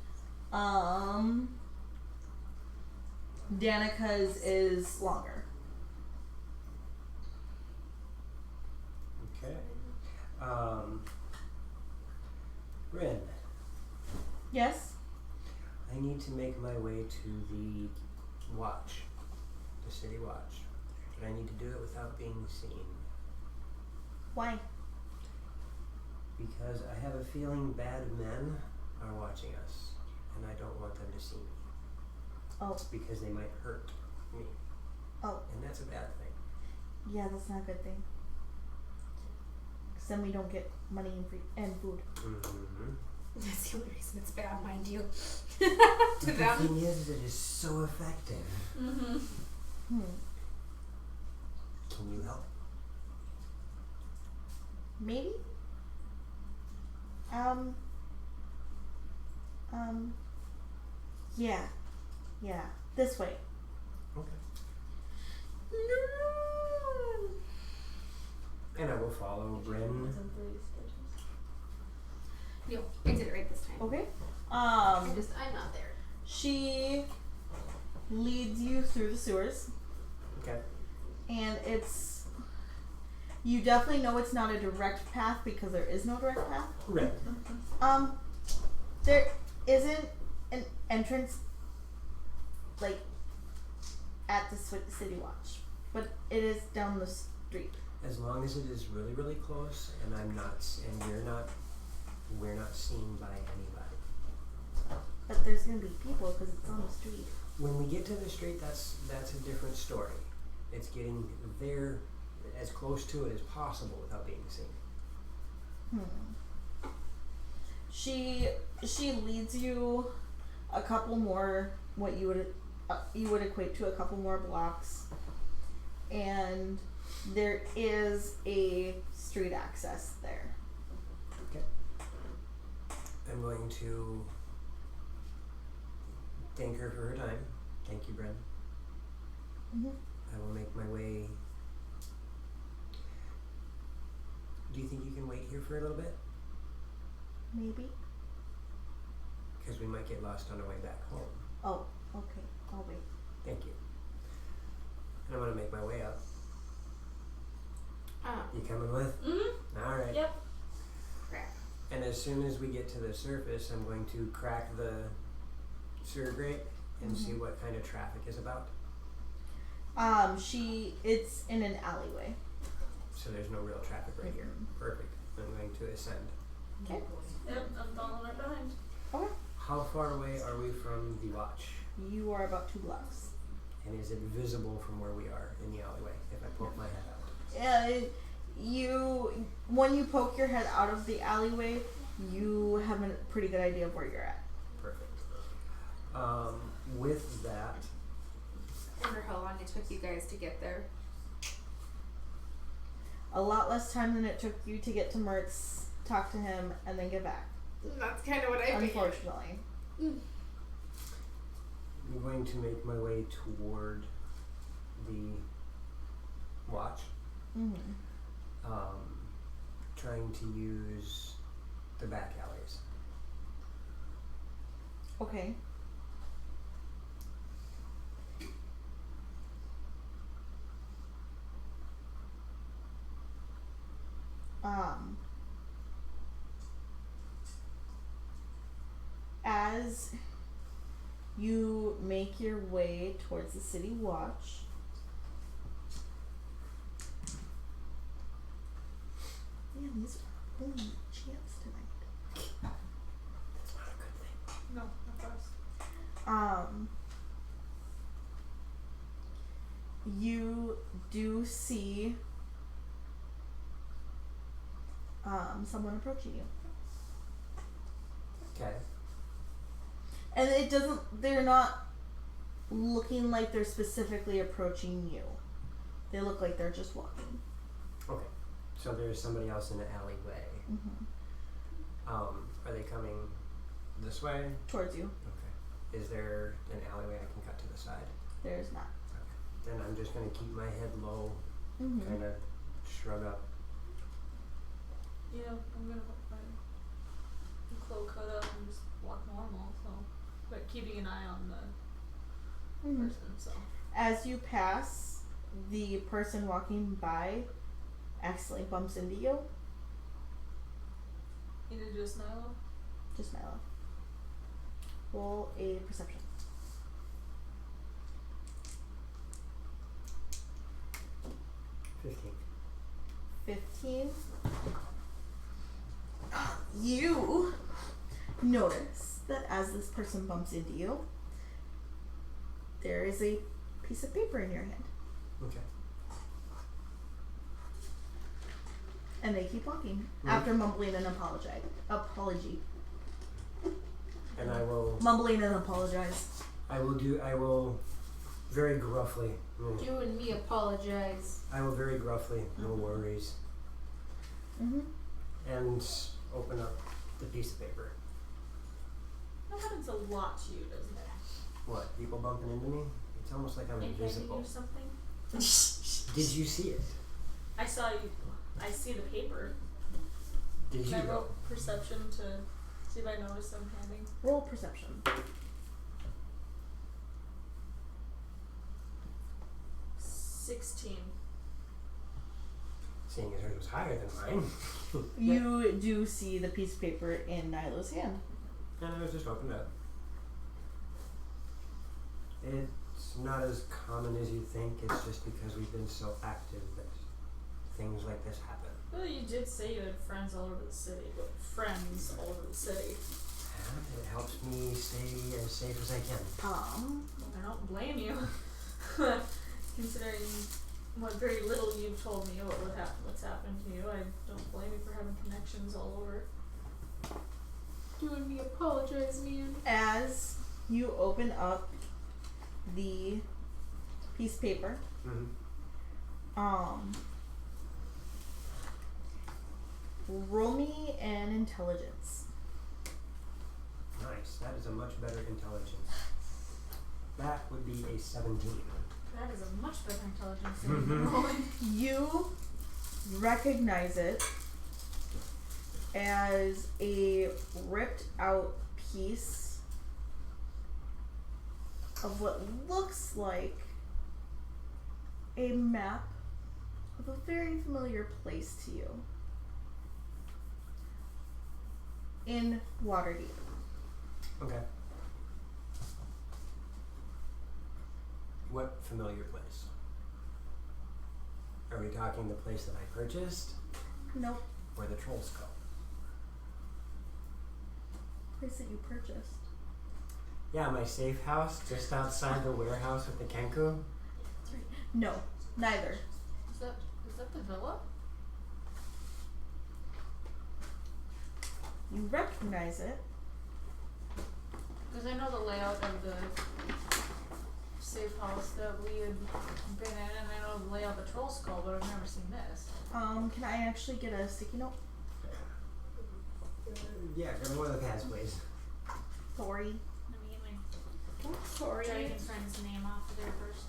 Danica's is longer. Okay. Bryn, Yes? I need to make my way to the watch, the city watch. But I need to do it without being seen. Why? Because I have a feeling bad men are watching us, and I don't want them to see me. Oh. Because they might hurt me. Oh. And that's a bad thing. Yeah, that's not a good thing. Because then we don't get money and food. Mm-hmm. That's the only reason it's bad, mind you. But To the them. thing is, it is so effective. Mm-hmm. Can you help? Maybe? Yeah. Yeah. This way. Okay. And I will follow Bryn. No, I did it right this time. Okay. I'm not there. She leads you through the sewers, Okay. and you definitely know it's not a direct path because there is no direct path. Right. There isn't an entrance like at the city watch, but it is down the street. As long as it is really, really close, and we're not seen by anybody. But there's gonna be people because it's on the street. When we get to the street, that's a different story. It's getting there as close to it as possible without being seen. She leads you a couple more, what you would equate to a couple more blocks, and there is a street access there. Okay. I'm going to thank her for her time. Thank you, Bryn. Mm-hmm. I will make my way. Do you think you can wait here for a little bit? Maybe. Because we might get lost on our way back home. Oh, okay. I'll wait. Thank you. And I'm gonna make my way up. You coming with? Mm-hmm. Alright. Yep. And as soon as we get to the surface, I'm going to crack the sewer grate and see what kind of traffic is about. It's in an alleyway. So there's no real traffic right here. Perfect. I'm going to ascend. Okay. Yep, I'm following right behind. How far away are we from the watch? You are about 2 blocks. And is it visible from where we are in the alleyway if I poke my head out? Yeah, when you poke your head out of the alleyway, you have a pretty good idea of where you're at. Perfect. With that, I wonder how long it took you guys to get there. A lot less time than it took you to get to Mertz, talk to him, and then get back. That's kind of what I figured. Unfortunately. I'm going to make my way toward the watch. Mm-hmm. Trying to use the back alleys. Okay. As you make your way towards the city watch, man, these are holy champs tonight. That's not a good thing. No, not fast. You do see someone approaching you. Okay. And they're not looking like they're specifically approaching you. They look like they're just walking. Okay. So there's somebody else in the alleyway. Mm-hmm. Are they coming this way? Towards you. Okay. Is there an alleyway I can cut to the side? There's not. Okay. Then I'm just gonna keep my head low, Mm-hmm. kind of shrug up. Yeah, I'm gonna put my cloak hood up and just walk normal, so. But keeping an eye on the person, so. As you pass, the person walking by accidentally bumps into you. You need to do a Nilo? Just Milo. Roll a perception. 15. You notice that as this person bumps into you, there is a piece of paper in your hand. Okay. And they keep walking after mumbling an apology. And I will. Mumbling and apologize. I will very gruffly. You and me apologize. I will very gruffly, no worries. Mm-hmm. And open up the piece of paper. That happens a lot to you, doesn't it? What? People bumping into me? It's almost like I'm And handing invisible. you something? Did you see it? I saw you. I see the paper. Did you Can I go? roll perception to see if I notice them handing? Roll perception. 16. Seeing as hers was higher than mine. You do see the piece of paper in Nilo's hand. And it was just opened up. It's not as common as you think. It's just because we've been so active that things like this happen. Well, you did say you had friends all over the city, but friends all over the city. And it helps me stay as safe as I can. I don't blame you. Considering what very little you've told me about what's happened to you, I don't blame you for having connections all over. You and me apologize, man. As you open up the piece of paper, roll me an intelligence. Nice. That is a much better intelligence. That would be a 17. That is a much better intelligence than you've been rolling. You recognize it as a ripped out piece of what looks like a map of a very familiar place to you in Waterdeep. Okay. What familiar place? Are we talking the place that I purchased? Nope. Or the troll skull? Place that you purchased. Yeah, my safe house just outside the warehouse with the Kenku. That's right. No, neither. Is that the villa? You recognize it. Because I know the layout of the safe house that we had been in, and I know the layout of the troll skull, but I've never seen this. Can I actually get a sticky note? Yeah, grab one of the pads, please. Sorry. Let me get my Sorry. dragon friend's name off of there first.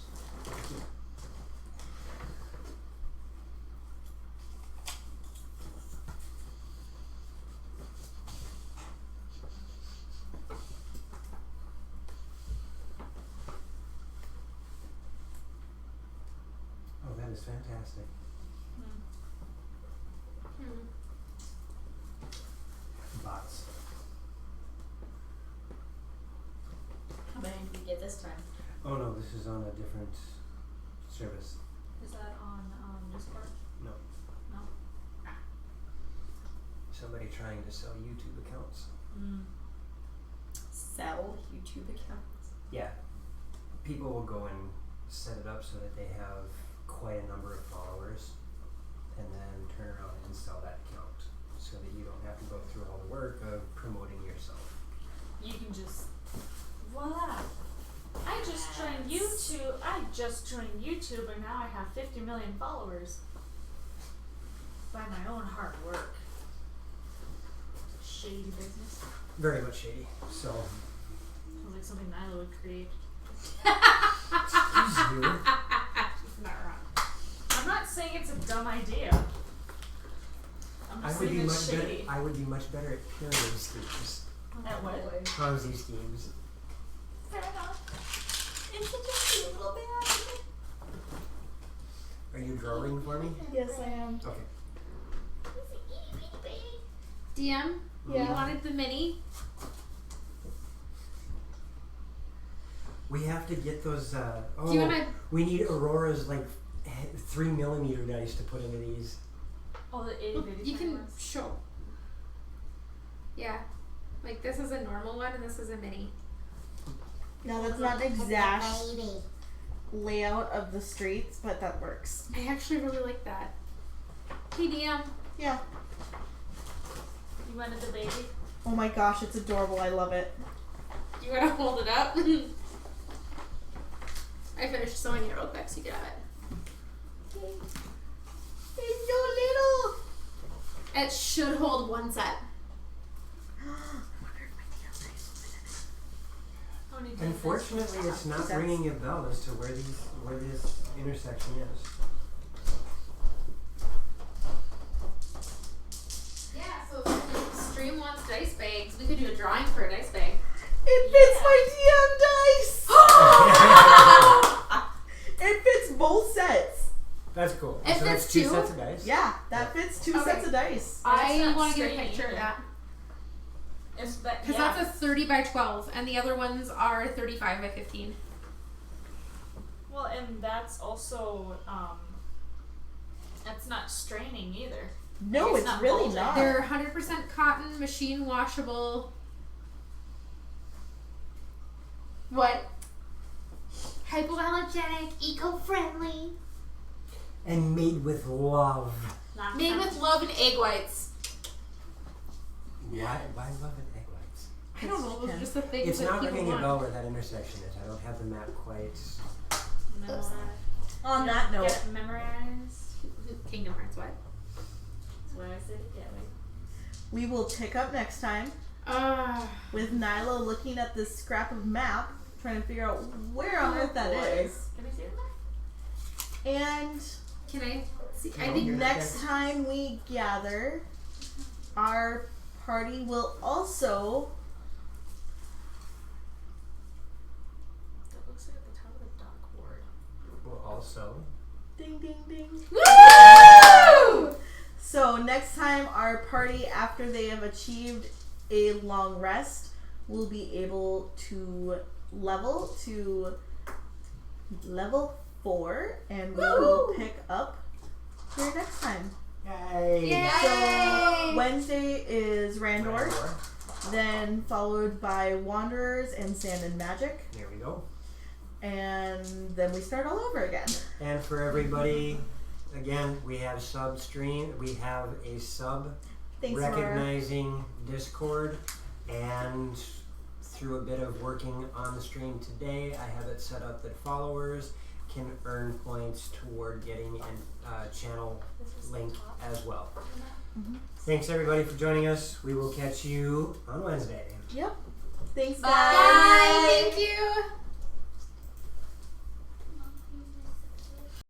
Oh, that is fantastic. Bots. How many did we get this time? Oh no, this is on a different service. Is that on Discord? No. No. Somebody trying to sell YouTube accounts. Sell YouTube accounts. Yeah. People will go and set it up so that they have quite a number of followers and then turn around and sell that account so that you don't have to go through all the work of promoting yourself. You can just voila. I just joined YouTube and now I have 50 million followers. By my own hard work. Shady business. Very much shady. So Sounds like something Nyla would create. excuse you. She's not wrong. I'm not saying it's a dumb idea. I'm I just would saying be it's much shady. better I would be much better at pyramid schemes. At what? Ponzi schemes. Fair enough. It's such a cute little bag. Are you drawing for me? Yes, I am. Okay. DM, Yeah. you wanted the mini? We have to get those Do you wanna? we need Aurora's like 3mm dice to put into these. Oh, the itty bitty You tiny can ones. show. Yeah, like this is a normal one and this is a mini. Now that's not the exact layout of the streets, but that works. I actually really like that. Hey DM, Yeah. You wanted the baby? Oh my gosh, it's adorable. I love it. you wanna hold it up? I finished sewing it real quick, so you can have it. It's so little. It should hold one set. How many days? Unfortunately, it's not Sense. ringing a bell as to where this intersection is. Yeah, so if Stream wants dice bags, we could do a drawing for a dice bag. It fits my DM dice. It fits both sets. That's cool. If so it's that's two two? sets of dice. Yeah, that fits two Okay. sets of dice. I not want to get a straight picture of either. that. If that, Because yeah. that's a 30 by 12, and the other ones are 35 by 15. Well, and that's also that's not straining either. No, It's it's not really bulging. not. They're 100% cotton, machine washable. What? Hypoallergenic, eco-friendly. And made with love. Not Made with love and egg whites. Why love and egg whites? I don't know, those are just the things It's that not people ringing a want. bell where that intersection is. I don't have the map quite. Memorize. On that note, Get it memorized. Kingdom Hearts, what? That's why I said it that way. we will pick up next time with Nyla looking at this scrap of map, trying to figure out where on earth that is. Can I see the map? And Can I see? I No, think you're not next time we gather, our party will also. That looks like at the top of the dock board. Well, also. Ding ding ding. Woo! So next time our party, after they have achieved a long rest, will be able to level to level 4, and we will pick up here next time. Yay! So Wednesday is Randor, then followed by Wanderers and Sand and Magic, There we go. and then we start all over again. And for everybody, again, we have we have a sub Thanks, Laura. recognizing Discord, and through a bit of working on the stream today, I have it set up that followers can earn points toward getting a channel link as well. Thanks everybody for joining us. We will catch you on Wednesday. Yep. Thanks, guys. Bye. Thank you.